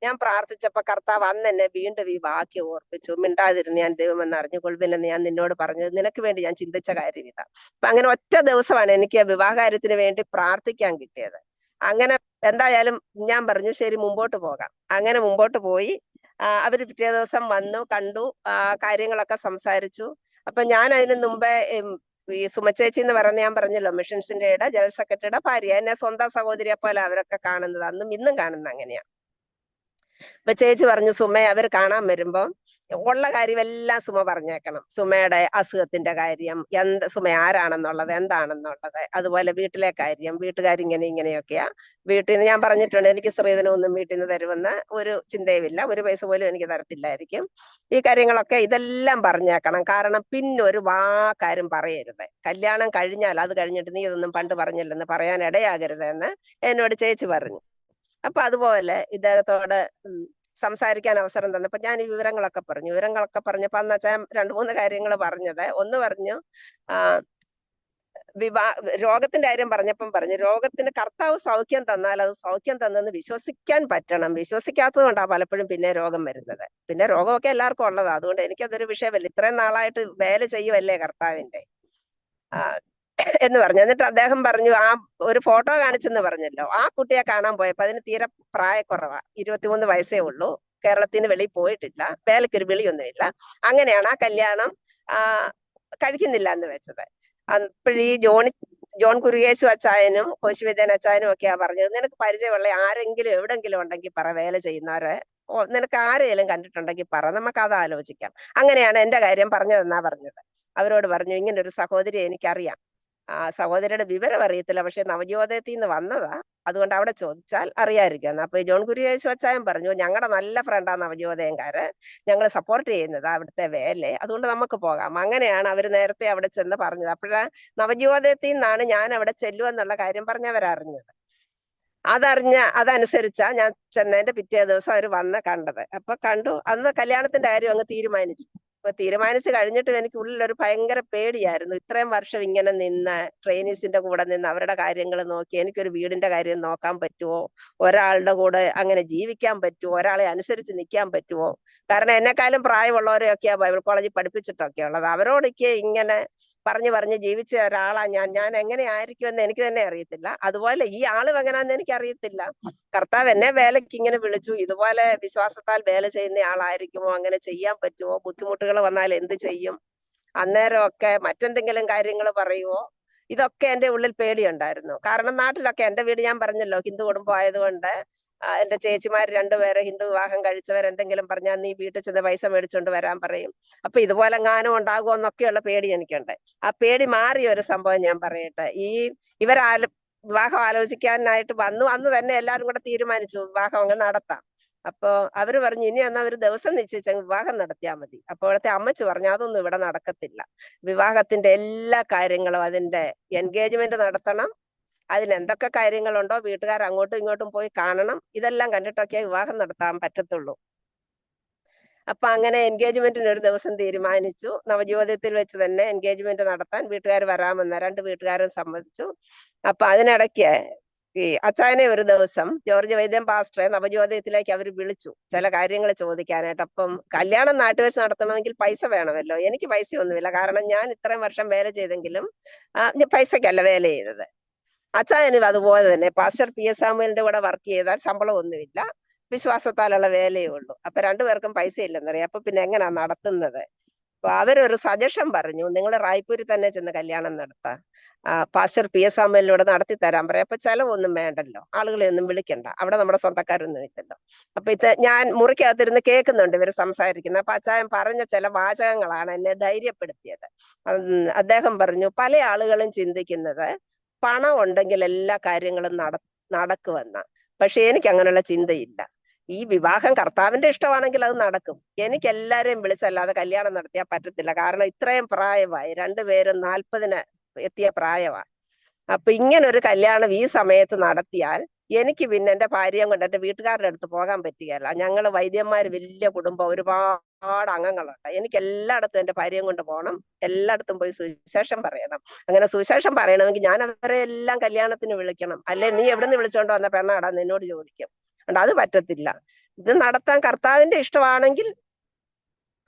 ഞാൻ പ്രാർത്ഥിച്ചപ്പോ കർത്താവ് അന്ന് എന്നെ വീണ്ടും ഈ വാക്യം ഓർപ്പിച്ചു, മിണ്ടാതിരുന്ന് ഞാൻ ദൈവമെന്ന് അറിഞ്ഞുകൊള്ളുവില്ലെന്ന് ഞാൻ നിന്നോട് പറഞ്ഞത് നിനക്ക് വേണ്ടി ഞാൻ ചിന്തിച്ച കാര്യം ഇതാ. അപ്പൊ അങ്ങനെ ഒറ്റ ദിവസമാണ് എനിക്ക് വിവാഹ കാര്യത്തിന് വേണ്ടി പ്രാർത്ഥിക്കാൻ കിട്ടിയത്. അങ്ങനെ എന്തായാലും ഞാൻ പറഞ്ഞു ശരി മുമ്പോട്ട് പോകാം. അങ്ങനെ മുമ്പോട്ട് പോയി. അവര് പിറ്റേ ദിവസം വന്നു, കണ്ടു, കാര്യങ്ങളൊക്കെ സംസാരിച്ചു. അപ്പൊ ഞാൻ അതിന് മുമ്പേ ഈ സുമച്ചേച്ചി എന്ന് പറയുന്ന, ഞാൻ പറഞ്ഞല്ലോ മിഷൻസിന്റെ ജനറൽ സെക്രട്ടറിയുടെ ഭാര്യ, എന്നെ സ്വന്തം സഹോദരിയെ പോലെ അവരൊക്കെ കാണുന്നത്, അന്നും ഇന്നും കാണുന്നത് അങ്ങനെയാ. അപ്പൊ ചേച്ചി പറഞ്ഞു, സുമയെ അവർ കാണാൻ വരുമ്പോ ഉള്ള കാര്യമെല്ലാം സുമ പറഞ്ഞേക്കണം. സുമയുടെ അസുഖത്തിന്റെ കാര്യം, സുമ ആരാണെന്നുള്ളത്, എന്താണെന്നുള്ളത്, അതുപോലെ വീട്ടിലെ കാര്യം, ഇങ്ങനെയൊക്കെയാ. വീട്ടിൽ നിന്ന് ഞാൻ പറഞ്ഞിട്ടുണ്ട്, എനിക്ക് സ്ത്രീധനമൊന്നും വീട്ടിൽ നിന്ന് തരുമെന്ന് ഒരു ചിന്തയുമില്ല, 1 പൈസ പോലും എനിക്ക് തരത്തില്ലായിരിക്കും. ഈ കാര്യങ്ങളൊക്കെ ഇതെല്ലാം പറഞ്ഞേക്കണം. കാരണം പിന്നൊരു വാക്കാരും പറയരുത്, കല്യാണം കഴിഞ്ഞാൽ അത് കഴിഞ്ഞിട്ട് നീ ഇതൊന്നും പണ്ട് പറഞ്ഞില്ലെന്ന് പറയാൻ ഇടയാകരുതെന്ന് എന്നോട് ചേച്ചി പറഞ്ഞു. അപ്പൊ അതുപോലെ ഇദ്ദേഹത്തോട് സംസാരിക്കാൻ അവസരം തന്നപ്പോ ഞാൻ ഈ വിവരങ്ങളൊക്കെ പറഞ്ഞപ്പോ അന്ന് അച്ഛൻ 2-3 കാര്യങ്ങൾ പറഞ്ഞത്. ഒന്ന് പറഞ്ഞു, രോഗത്തിന്റെ കാര്യം പറഞ്ഞപ്പം പറഞ്ഞു, രോഗത്തിന് കർത്താവ് സൗഖ്യം തന്നാൽ അത് സൗഖ്യം തന്നെന്ന് വിശ്വസിക്കാൻ പറ്റണം. വിശ്വസിക്കാത്തത് കൊണ്ടാണ് പലപ്പോഴും പിന്നെ രോഗം വരുന്നത്. പിന്നെ രോഗമൊക്കെ എല്ലാവർക്കും ഉള്ളതാ, അതുകൊണ്ട് എനിക്കതൊരു വിഷയമല്ല. ഇത്രയും നാളായിട്ട് വേല ചെയ്യുമല്ലേ കർത്താവിന്റെ. എന്ന് പറഞ്ഞു. എന്നിട്ട് അദ്ദേഹം പറഞ്ഞു, ആ ഒരു ഫോട്ടോ കാണിച്ചെന്ന് പറഞ്ഞല്ലോ, ആ കുട്ടിയെ കാണാൻ പോയപ്പോ അതിന് തീരെ പ്രായക്കുറവാ, 23 വയസ്സേ ഉള്ളൂ, കേരളത്തിൽ നിന്ന് വെളിയിൽ പോയിട്ടില്ല, വേലയ്ക്കൊരു വിളിയൊന്നുമില്ല. അങ്ങനെയാണ് ആ കല്യാണം ആ കഴിക്കുന്നില്ല എന്ന് വെച്ചത്. അപ്പോഴീ ജോൺ കുരിയേശു അച്ചായനും കോശിവിദ്യൻ അച്ചായനും ഒക്കെയാ പറഞ്ഞത്, നിനക്ക് പരിചയമുള്ള ആരെങ്കിലും എവിടെങ്കിലും ഉണ്ടെങ്കിൽ പറ, വേല ചെയ്യുന്നവരെ നിനക്ക് ആരെങ്കിലും കണ്ടിട്ടുണ്ടെങ്കിൽ പറ, നമുക്ക് അത് ആലോചിക്കാം. അങ്ങനെയാണ് എന്റെ കാര്യം പറഞ്ഞതെന്നാ പറഞ്ഞത്. അവരോട് പറഞ്ഞു, ഇങ്ങനെ ഒരു സഹോദരി എനിക്കറിയാം, ആ സഹോദരിയുടെ വിവരം അറിയത്തില്ല, പക്ഷെ നവജോദയത്തിൽ നിന്ന് വന്നതാ, അതുകൊണ്ട് അവിടെ ചോദിച്ചാൽ അറിയാതിരിക്കുമെന്ന്. അപ്പൊ ജോൺ കുരിയേശു അച്ചായൻ പറഞ്ഞു, ഞങ്ങളുടെ നല്ല ഫ്രണ്ടാ നവജോദയംകാര്, ഞങ്ങൾ സപ്പോർട്ട് ചെയ്യുന്നത് അവിടുത്തെ വേലയെ, അതുകൊണ്ട് നമുക്ക് പോകാം. അങ്ങനെയാണ് അവർ നേരത്തെ അവിടെ ചെന്ന് പറഞ്ഞത്. അപ്പോഴാ നവജോദയത്തിൽ നിന്നാണ് ഞാൻ അവിടെ ചെല്ലുമെന്നുള്ള കാര്യം പറഞ്ഞവരറിഞ്ഞത്. അതനുസരിച്ചാ ഞാൻ ചെന്നതിന്റെ പിറ്റേ ദിവസം അവർ വന്ന് കണ്ടത്. അപ്പൊ കണ്ടു, അന്ന് കല്യാണത്തിന്റെ കാര്യം അങ്ങ് തീരുമാനിച്ചു. അപ്പൊ തീരുമാനിച്ചു കഴിഞ്ഞിട്ട് എനിക്ക് ഉള്ളിലൊരു ഭയങ്കര പേടിയായിരുന്നു. ഇത്രയും വർഷം ഇങ്ങനെ നിന്ന് ട്രെയിനീസിന്റെ കൂടെ നിന്ന് അവരുടെ കാര്യങ്ങൾ നോക്കി എനിക്കൊരു വീടിന്റെ കാര്യം നോക്കാൻ പറ്റുമോ, ഒരാളുടെ കൂടെ അങ്ങനെ ജീവിക്കാൻ പറ്റുമോ, ഒരാളെ അനുസരിച്ച് നിൽക്കാൻ പറ്റുമോ? കാരണം എന്നെക്കാളും പ്രായമുള്ളവരെയൊക്കെയാ ബൈബിൾ കോളേജിൽ പഠിപ്പിച്ചിട്ടൊക്കെ ഉള്ളത്. അവരോടൊക്കെ ഇങ്ങനെ പറഞ്ഞ് ജീവിച്ച ഒരാളാ ഞാൻ എങ്ങനെ ആയിരിക്കുമെന്ന് എനിക്ക് തന്നെ അറിയത്തില്ല. അതുപോലെ ഈ ആളും എങ്ങനെയാന്ന് എനിക്ക് അറിയത്തില്ല. കർത്താവ് എന്നെ വേലയ്ക്ക് ഇങ്ങനെ വിളിച്ചു, ഇതുപോലെ വിശ്വാസത്താൽ വേല ചെയ്യുന്ന ആളായിരിക്കുമോ, അങ്ങനെ ചെയ്യാൻ പറ്റുമോ, ബുദ്ധിമുട്ടുകൾ വന്നാൽ എന്ത് ചെയ്യും, അന്നേരമൊക്കെ മറ്റെന്തെങ്കിലും കാര്യങ്ങൾ പറയുമോ, ഇതൊക്കെ എന്റെ ഉള്ളിൽ പേടിയുണ്ടായിരുന്നു. കാരണം നാട്ടിലൊക്കെ, എന്റെ വീട് ഞാൻ പറഞ്ഞല്ലോ ഹിന്ദു കുടുംബം ആയതുകൊണ്ട് എന്റെ ചേച്ചിമാർ രണ്ടുപേരെ ഹിന്ദു വിവാഹം കഴിച്ചവർ എന്തെങ്കിലും പറഞ്ഞാൽ നീ വീട്ടിൽ ചെന്ന് പൈസ മേടിച്ചോണ്ട് വരാൻ പറയും. അപ്പൊ ഇതുപോലെ എങ്ങാനും ഉണ്ടാകുമോ എന്നൊക്കെയുള്ള പേടി എനിക്കുണ്ട്. ആ പേടി മാറിയ ഒരു സംഭവം ഞാൻ പറയട്ടെ. വിവാഹം ആലോചിക്കാനായിട്ട് വന്നു, അന്ന് തന്നെ എല്ലാരും കൂടെ തീരുമാനിച്ചു വിവാഹം അങ്ങ് നടത്താം. അപ്പൊ അവര് പറഞ്ഞു, ഇനി എന്നാ ഒരു ദിവസം നിശ്ചയിച്ച വിവാഹം നടത്തിയാൽ മതി. അപ്പോഴത്തെ അമ്മച്ചി പറഞ്ഞു, അതൊന്നും ഇവിടെ നടക്കത്തില്ല, വിവാഹത്തിന്റെ എല്ലാ കാര്യങ്ങളും, അതിന്റെ എൻഗേജ്മെന്റ് നടത്തണം, അതിന് എന്തൊക്കെ കാര്യങ്ങളുണ്ടോ വീട്ടുകാർ അങ്ങോട്ടും ഇങ്ങോട്ടും പോയി കാണണം, ഇതെല്ലാം കണ്ടിട്ടൊക്കെ വിവാഹം നടത്താൻ പറ്റത്തുള്ളൂ. അപ്പൊ അങ്ങനെ എൻഗേജ്മെന്റിന് ഒരു ദിവസം തീരുമാനിച്ചു. നവജോദയത്തിൽ വെച്ച് തന്നെ എൻഗേജ്മെന്റ് നടത്താൻ വീട്ടുകാർ വരാമെന്ന് 2 വീട്ടുകാരും സമ്മതിച്ചു. അപ്പൊ അതിനിടയ്ക്ക് ഈ അച്ചായനെ ഒരു ദിവസം ജോർജ് വൈദ്യം പാസ്റ്ററെ നവജോദയത്തിലേക്ക് അവർ വിളിച്ചു ചില കാര്യങ്ങൾ ചോദിക്കാനായിട്ട്. അപ്പം കല്യാണം നാട്ടിൽ വെച്ച് നടത്തണമെങ്കിൽ പൈസ വേണമല്ലോ. എനിക്ക് പൈസയൊന്നുമില്ല, കാരണം ഞാൻ ഇത്രയും വർഷം വേല ചെയ്തെങ്കിലും പൈസക്കല്ല വേല ചെയ്തത്. അച്ചായനും അതുപോലെ തന്നെ പാസ്റ്റർ പി എസ് സാമുവലിന്റെ കൂടെ വർക്ക് ചെയ്താൽ ശമ്പളം ഒന്നുമില്ല, വിശ്വാസത്താലുള്ള വേലയേ ഉള്ളൂ. അപ്പൊ രണ്ടുപേർക്കും പൈസ ഇല്ലെന്നറിയാം. അപ്പൊ പിന്നെ എങ്ങനെയാ നടത്തുന്നത്? അപ്പൊ അവരൊരു സജഷൻ പറഞ്ഞു, നിങ്ങൾ റായ്പൂരിൽ തന്നെ ചെന്ന് കല്യാണം നടത്താം, പാസ്റ്റർ പി എസ് സാമുവലിനോട് നടത്തി തരാൻ പറയാം, അപ്പൊ ചെലവൊന്നും വേണ്ടല്ലോ, ആളുകളെ ഒന്നും വിളിക്കണ്ട, അവിടെ നമ്മുടെ സ്വന്തക്കാരൊന്നും ഇല്ലല്ലോ. അപ്പൊ ഞാൻ മുറിക്കകത്തിരുന്ന് കേൾക്കുന്നുണ്ട് ഇവര് സംസാരിക്കുന്നത്. അപ്പൊ അച്ചായൻ പറഞ്ഞ ചില വാചകങ്ങളാണ് എന്നെ ധൈര്യപ്പെടുത്തിയത്. അദ്ദേഹം പറഞ്ഞു, പല ആളുകളും ചിന്തിക്കുന്നത് പണം ഉണ്ടെങ്കിൽ എല്ലാ കാര്യങ്ങളും നടക്കുമെന്ന. പക്ഷെ എനിക്ക് അങ്ങനെയുള്ള ചിന്തയില്ല. ഈ വിവാഹം കർത്താവിന്റെ ഇഷ്ടമാണെങ്കിൽ അത് നടക്കും. എനിക്ക് എല്ലാരെയും വിളിച്ചല്ലാതെ കല്യാണം നടത്തിയാൽ പറ്റത്തില്ല, കാരണം ഇത്രയും പ്രായമായി, രണ്ടുപേരും 40-ന് എത്തിയ പ്രായമാണ്. അപ്പൊ ഇങ്ങനെ ഒരു കല്യാണം ഈ സമയത്ത് നടത്തിയാൽ എനിക്ക് പിന്നെ എന്റെ ഭാര്യയും കൊണ്ട് എന്റെ വീട്ടുകാരുടെ അടുത്ത് പോകാൻ പറ്റുകയല്ല. ഞങ്ങള് വൈദ്യന്മാര് വലിയ കുടുംബം, ഒരുപാട് അംഗങ്ങളുണ്ട്. എനിക്ക് എല്ലായിടത്തും എന്റെ ഭാര്യയും കൊണ്ട് പോകണം, എല്ലായിടത്തും പോയി സുവിശേഷം പറയണം. അങ്ങനെ സുവിശേഷം പറയണമെങ്കിൽ ഞാൻ അവരെ എല്ലാം കല്യാണത്തിന് വിളിക്കണം, അല്ലെ നീ എവിടെ നിന്ന് വിളിച്ചോണ്ട് വന്ന പെണ്ണാടാ നിന്നോട് ചോദിക്കും. അത് പറ്റത്തില്ല. ഇത് നടത്താൻ കർത്താവിന്റെ ഇഷ്ടമാണെങ്കിൽ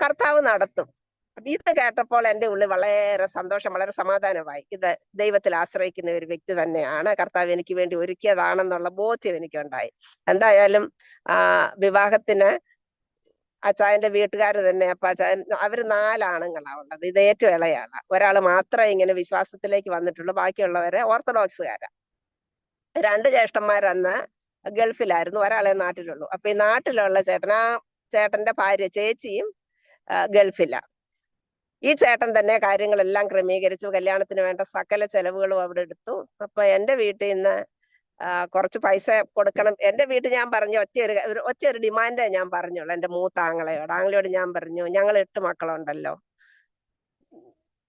കർത്താവ് നടത്തും. അപ്പൊ ഇത് കേട്ടപ്പോൾ എന്റെ ഉള്ളിൽ വളരെ സന്തോഷം, വളരെ സമാധാനമായി. ഇത് ദൈവത്തിൽ ആശ്രയിക്കുന്ന ഒരു വ്യക്തി തന്നെയാണ്, കർത്താവ് എനിക്ക് വേണ്ടി ഒരുക്കിയതാണെന്നുള്ള ബോധ്യം എനിക്കുണ്ടായി. എന്തായാലും വിവാഹത്തിന് അച്ചായന്റെ വീട്ടുകാർ തന്നെ, അപ്പൊ അച്ചായൻ, അവര് 4 ആണുങ്ങളാ ഉള്ളത്, ഇത് ഏറ്റവും ഇളയാണ്. ഒരാള് മാത്രമേ ഇങ്ങനെ വിശ്വാസത്തിലേക്ക് വന്നിട്ടുള്ളൂ, ബാക്കിയുള്ളവരെ ഓർത്തഡോക്സുകാരാ. 2 ജ്യേഷ്ഠന്മാരന്ന് ഗൾഫിലായിരുന്നു, ഒരാളെ നാട്ടിലുള്ളൂ. അപ്പൊ ഈ നാട്ടിലുള്ള ചേട്ടന്റെ ഭാര്യ ചേച്ചിയും ഗൾഫിലാ. ഈ ചേട്ടൻ തന്നെ കാര്യങ്ങളെല്ലാം ക്രമീകരിച്ചു, കല്യാണത്തിന് വേണ്ട സകല ചെലവുകളും അവിടെ എടുത്തു. അപ്പൊ എന്റെ വീട്ടിൽ നിന്ന് കുറച്ച് പൈസ കൊടുക്കണം. എന്റെ വീട്ടിൽ ഞാൻ പറഞ്ഞു ഒറ്റ ഒരു ഡിമാൻഡേ ഞാൻ പറഞ്ഞുള്ളൂ. എന്റെ മൂത്ത ആങ്ങളയോട് ഞാൻ പറഞ്ഞു, ഞങ്ങൾ 8 മക്കളുണ്ടല്ലോ,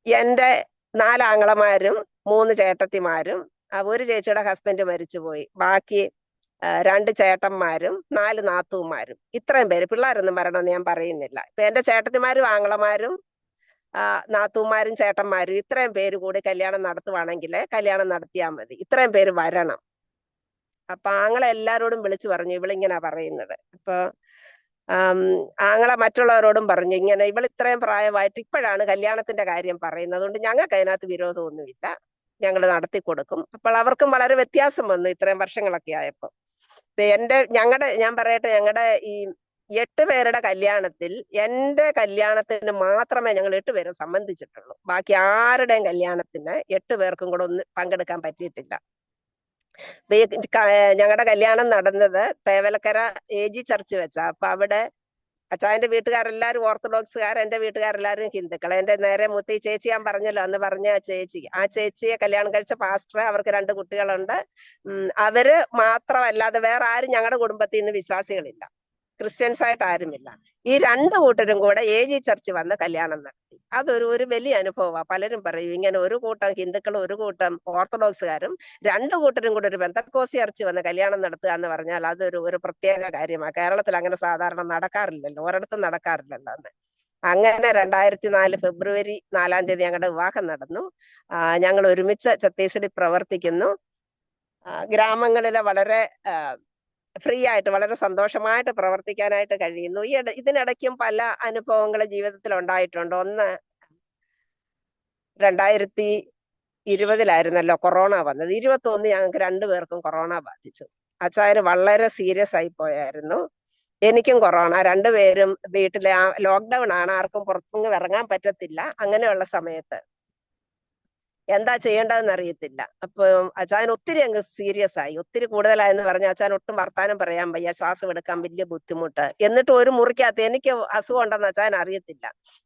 എന്റെ 4 ആങ്ങളമാരും 3 ചേട്ടത്തിമാരും, ഒരു ചേച്ചിയുടെ ഹസ്ബൻഡ് മരിച്ചുപോയി, ബാക്കി 2 ചേട്ടന്മാരും 4 നാത്തൂമാരും, ഇത്രയും പേര്. പിള്ളേരൊന്നും വരണമെന്ന് ഞാൻ പറയുന്നില്ല. ഇപ്പൊ എന്റെ ചേട്ടത്തിമാരും ആങ്ങളമാരും നാത്തൂമാരും ചേട്ടന്മാരും ഇത്രയും പേര് കൂടി കല്യാണം നടത്തുവാണെങ്കിൽ കല്യാണം നടത്തിയാൽ മതി, ഇത്രയും പേര് വരണം. അപ്പൊ ആങ്ങളെ എല്ലാരോടും വിളിച്ചു പറഞ്ഞു, ഇവളിങ്ങനെ പറയുന്നത്. അപ്പൊ ആങ്ങളെ മറ്റുള്ളവരോടും പറഞ്ഞു, ഇങ്ങനെ ഇവൾ ഇത്രയും പ്രായമായിട്ട് ഇപ്പോഴാണ് കല്യാണത്തിന്റെ കാര്യം പറയുന്നത്, അതുകൊണ്ട് ഞങ്ങൾക്ക് അതിനകത്ത് വിരോധമൊന്നുമില്ല, ഞങ്ങൾ നടത്തി കൊടുക്കും. അപ്പോൾ അവർക്കും വളരെ വ്യത്യാസം വന്നു ഇത്രയും വർഷങ്ങളൊക്കെ ആയപ്പോ. ഞാൻ പറയട്ടെ, ഞങ്ങളുടെ ഈ 8 പേരുടെ കല്യാണത്തിൽ എന്റെ കല്യാണത്തിന് മാത്രമേ ഞങ്ങൾ 8 പേരും സംബന്ധിച്ചിട്ടുള്ളൂ. ബാക്കി ആരുടെയും കല്യാണത്തിന് 8 പേർക്കും കൂടെ ഒന്ന് പങ്കെടുക്കാൻ പറ്റിയിട്ടില്ല. ഞങ്ങളുടെ കല്യാണം നടന്നത് തേവലക്കര AG ചർച്ച് വെച്ചാ. അപ്പൊ അവിടെ അച്ചായന്റെ വീട്ടുകാരെല്ലാരും ഓർത്തഡോക്സുകാർ, എന്റെ വീട്ടുകാരെല്ലാരും ഹിന്ദുക്കൾ. എന്റെ നേരെ മൂത്തി ചേച്ചി ഞാൻ പറഞ്ഞല്ലോ, അന്ന് പറഞ്ഞ ആ ചേച്ചിയെ കല്യാണം കഴിച്ച പാസ്റ്റർ, അവർക്ക് 2 കുട്ടികളുണ്ട്. അവര് മാത്രമല്ലാതെ വേറെ ആരും ഞങ്ങളുടെ കുടുംബത്തിൽ നിന്ന് വിശ്വാസികളില്ല, ക്രിസ്ത്യൻസ് ആയിട്ട് ആരുമില്ല. ഈ 2 കൂട്ടരും കൂടെ AG ചർച്ച് വന്ന് കല്യാണം നടത്തി. അതൊരു വലിയ അനുഭവമാണ്. പലരും പറയും ഇങ്ങനെ ഒരു കൂട്ടം ഹിന്ദുക്കളും ഒരു കൂട്ടം ഓർത്തഡോക്സുകാരും 2 കൂട്ടരും കൂടെ ഒരു പെന്തക്കോസ്ത് ചർച്ച് വന്ന് കല്യാണം നടത്തുക എന്ന് പറഞ്ഞാൽ അതൊരു പ്രത്യേക കാര്യമാണ്. കേരളത്തിൽ അങ്ങനെ സാധാരണ നടക്കാറില്ലല്ലോ, ഒരിടത്തും നടക്കാറില്ലല്ലോ എന്ന്. അങ്ങനെ 2004 ഫെബ്രുവരി 4-ാം തീയതി ഞങ്ങളുടെ വിവാഹം നടന്നു. ഞങ്ങൾ ഒരുമിച്ച് ഛത്തീസ്ഗഡിൽ പ്രവർത്തിക്കുന്നു. ഗ്രാമങ്ങളിലെ വളരെ ഫ്രീ ആയിട്ട് വളരെ സന്തോഷമായിട്ട് പ്രവർത്തിക്കാനായിട്ട് കഴിയുന്നു. ഇതിനിടയ്ക്കും പല അനുഭവങ്ങൾ ജീവിതത്തിൽ ഉണ്ടായിട്ടുണ്ട്. ഒന്ന്, 2020 കൊറോണ വന്നത്. 21 ഞങ്ങൾക്ക് 2 പേർക്കും കൊറോണ ബാധിച്ചു. അച്ചായന് വളരെ സീരിയസ് ആയി പോയായിരുന്നു. എനിക്കും കൊറോണ. 2 പേരും വീട്ടിലെ ലോക്ക്ഡൌൺ ആണ്, ആർക്കും പുറത്തുനിന്ന് ഇറങ്ങാൻ പറ്റത്തില്ല. അങ്ങനെയുള്ള സമയത്ത് എന്താ ചെയ്യേണ്ടതെന്ന് അറിയത്തില്ല. അപ്പൊ അച്ചായൻ ഒത്തിരി അങ്ങ് സീരിയസ് ആയി, ഒത്തിരി കൂടുതലായെന്ന് പറഞ്ഞ അച്ചായൻ ഒട്ടും വർത്താനം പറയാൻ വയ്യ, ശ്വാസം എടുക്കാൻ വലിയ ബുദ്ധിമുട്ട്. എന്നിട്ട് ഒരു മുറിക്കകത്ത് എനിക്ക് അസുഖം ഉണ്ടെന്ന് അച്ചായൻ അറിയത്തില്ല.